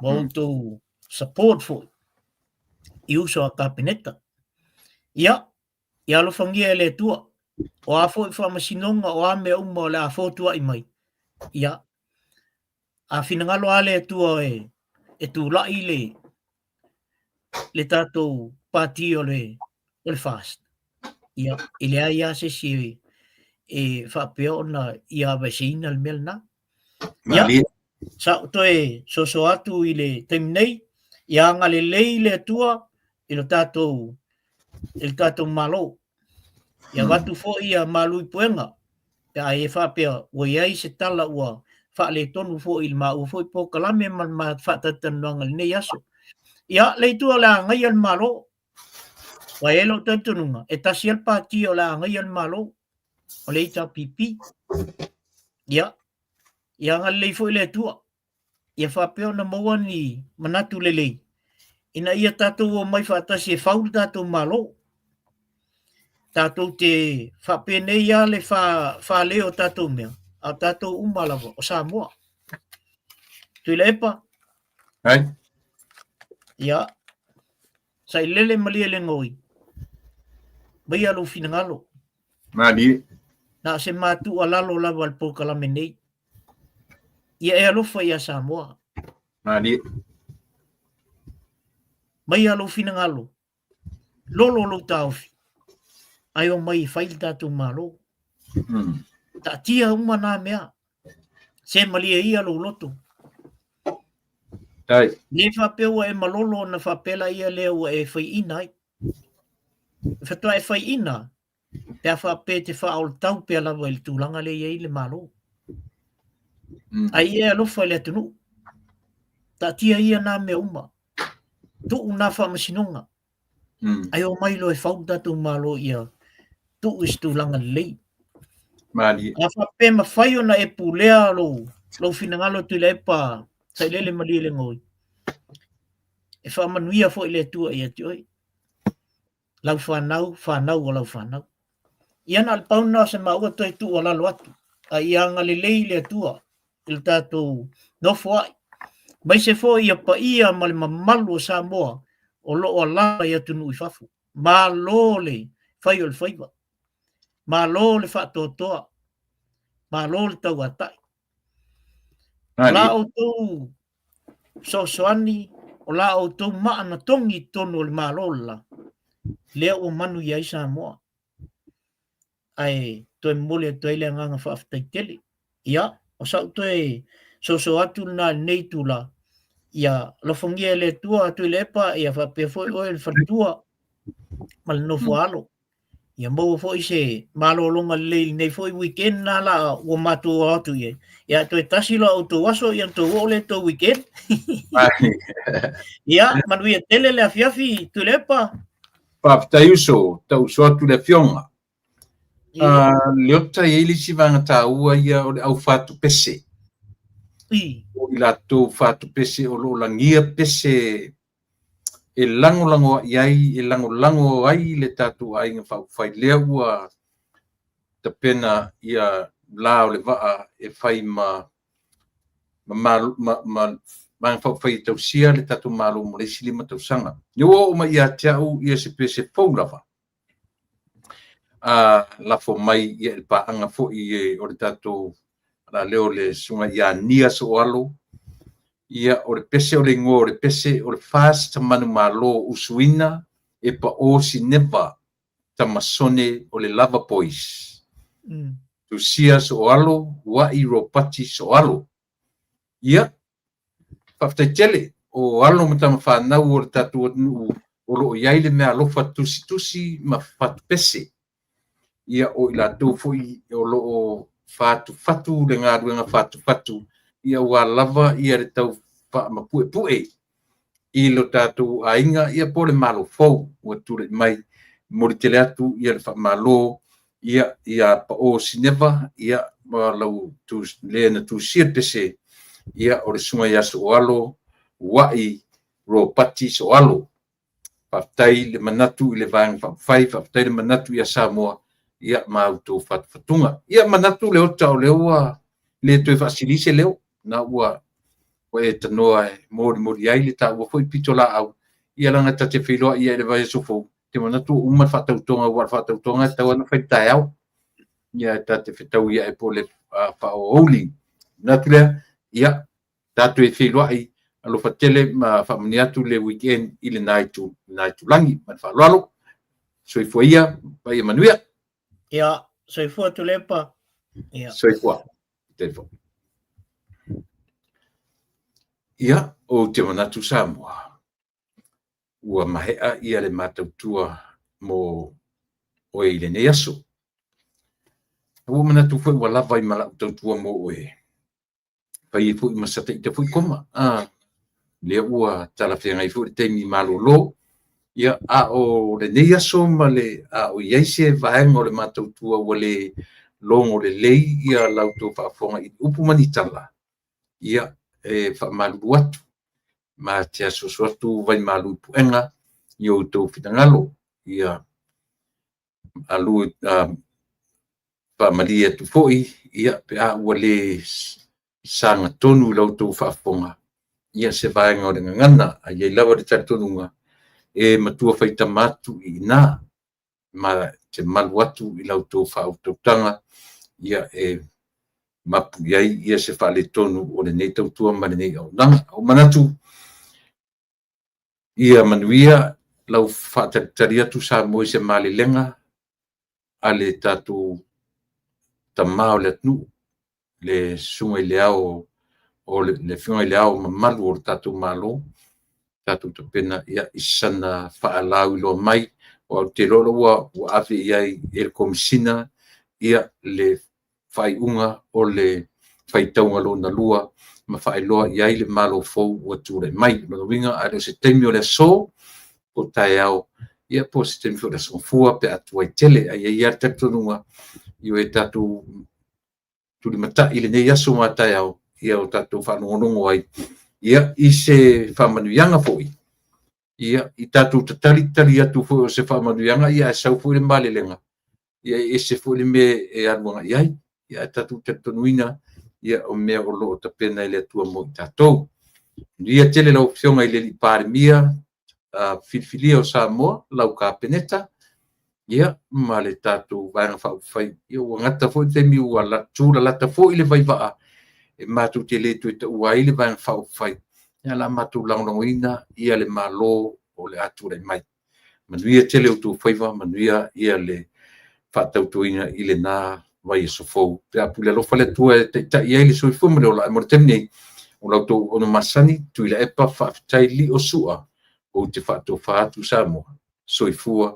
Ma outou support foi. I uso a kapeneta. Ia alofangia e le tua. O a foi whamasinonga o a mea uma o le a fotua i mai. Ia. A finangalo ale tua e tu lai le tātou pāti o le fast. ia ilea ia se si e whapea ona ia vasina le mel na. Ia, Mali. sa toe so atu i le taim nei, ia ngale lei le atua i lo tātou malo. Ia watu fo ia malu i puenga, ia e whapea ua iai se tala ua whaale tonu fo i ma ua fo i pokalame ma whatatanu le nei aso. Ia leitua la ngai al malo, wa elo tantununga, e tasi al pati o la ngai al malo, o le ita pipi. Ia ngale lei fo i le tua. Ia whapea na maua ni manatu lelei. Ina ia tātou o mai whaatasi e whauru tātou malo. Tātou te whapene ia le whaleo tātou mea. A tātou umalawa o Samoa. Tui le epa. Hai. Ia. Sai lele malia le ngoi. Mai alo finangalo. Mali. Na se mātu alalo lava al pokalame nei. Ia e alofa ia Samoa. Mali. Mai alo finangalo. Lolo taufi. Ai o mai whail tātou malo. Ta tia uma nā mea. Se malia ia lo loto. Hai. Le whapeua e malolo na whapela ia leo e whai inai. Whatua e whai ina. Pea whape te whaol tau pea lawa il tūlanga le ia le malo. Ai e alofa le atunu. Ta tia ia nā mea uma. Tu una whamasinonga. Ai o mailo e whau tātou malo ia. Tu istūlanga lei. Mali. A whape ma whai ona e pulea lo finangalo tu le epa sai lele mali le ngoi. E whamanuia fo i le tua ia tioi. Lau whanau o lau whanau. Ia na alpauna se maua toi tu o lalo atu. A ia ngale lei le tua. Il tātou nofo ai. Mai se fo ia pa ia male mamalu o Samoa o loo ala ia tunu i whafu. Ma lo le whai o le whaiva. Ma lo le whatotoa. Ma lo le tau atai. La o tau soani o la o tau maana tongi tono le ma lo la. Lea o manu iai Samoa. Ai toi mole toi le nganga whaftai tele. Ia, o sau toi so atu na nei tula. Ia, lofongia le tua atu le epa, ia whapea foi oe le whatua. Mal nofo alo. Ia maua foi se malo longa le nei foi weekend na la o matu atu ia. Ia toi tasila o to waso ia to ole to weekend. Ia, manu ia tele le afiafi tu le epa. Whaptai uso, tau soatu le fionga. Leota i si vanga tā ua ia o le au whatu pese. O i la tō whatu pese o lo langia pese e lango iai, e lango ai le tātou ai ngā whai lea ua ta pena ia la o le waa e whai ma whai tau sia le tātou malo mo le silima tau sanga. Yo o ma ia tiau ia se pese fōlawa. La fo mai ia el paanga fo i o le tātou la leo le sunga ia nia so alo ia o le pese o le ngō o le pese o le fast tamanu malo usuina e pa o si neva tamasone o le lava boys tu sia so alo wa i ropati so alo ia paftai tele o alo matama whanau o le tātou o lo iai le mea alofa tusi ma fatu pese ia o ila tō foi o lo o fatu le ngā ruenga fatu ia ua lava ia le tau ma pue i lo tātou ainga ia po le malo fau ua ture mai mo le tele atu ia le malo ia pa o sineva ia ma lau le na tu sia pese ia o le sunga ia so alo wai ro pati so alo patai le manatu i le vanga patai le manatu ia Samoa ia mauto fatunga ia manatu le ota o le ua le toi fasilise leo na ua o e tanoa mori ai le ta ua foi pitola au ia langa tate whiloa ia le vai sofo te manatu uma fatautonga ua fatautonga tau ana fai tai au ia tate fitau ia e pole pa o oli natu lea ia tatu e whiloa i alo fatele ma famaniatu le weekend i le naitu langi man fa lalo soifua ia pai manuia Ia, soifua tulepa. Ia. soifua telefon ia o te manatu Samoa ua mahea ia le matautua mo oe i le nei aso ua manatu foi ua lava i malau tautua mo oe pai foi masata i te foi koma le ua talafengai foi teimi malolo ia a o le nei aso ma le a o iai se vaenga o le matautua ua le longo le lei ia lautou faafoga i upu manitala ia e faamalu atu ma te asoso atu vai malu puenga i outou finagalo ia alu faamali atu fo'i ia pe a ua le sanga tonu i lautou faafoga ia se vaenga o le gagana aiai lava le talitonuga e matua faitamatu i na ma te malu atu i lautou faautautaga ia e mapu iai ia se faaletonu o lenei tautua ma lenei aunaga au manatu ia manuia lau faatalitali atu sa mo se malelega a le tatou tamā o le atunuu le suga i le ao o le figa i le ao mamalu o le tatou malo tatou tapena ia i sana faalau i loa mai o Aotearoa ua ave iai e le komisina ia le faiʻuga o le faitauga lona lua ma faailoa iai le malofou ua tulaʻi mai lona uiga a le o se taimi o le aso o taeao ia po se taimi foʻi le asogafua pe atu ai tele ai ia le talitonuga i o e tatou tulimataʻi lenei aso ma taeao ia o tatou faalogologo ai ia i se faamanuiaga foʻi ia i tatou tatalitali atu foʻi o se faamanuiaga ia e sau foʻi le malelega ia ese foʻi le mea e aluagaʻi ai ia e tatou talitonuina ia o mea o loo tapena i le atua mo i tatou ia tele lau fioga i le liʻi palemia filifilia o Samoa lau kapeneta ia ma le tatou vaega faaufai ia ua gata foʻi taimi ua tulalata foʻi le vaivaa e matou te lē toe taʻua ai le vaega faaufai ia la matou lagolagoina ia le mālō o le atu lai mai manuia tele outou faiva manuia ia le faatautuaina i lenā vai e sofou pe apu le alofa le atua e taʻitaʻi ai le soifua ma le olaʻe mo le taimi nei o lautou ono masani tui la epa faafetai liʻo suʻa ou te faatofā atu Samoa soifua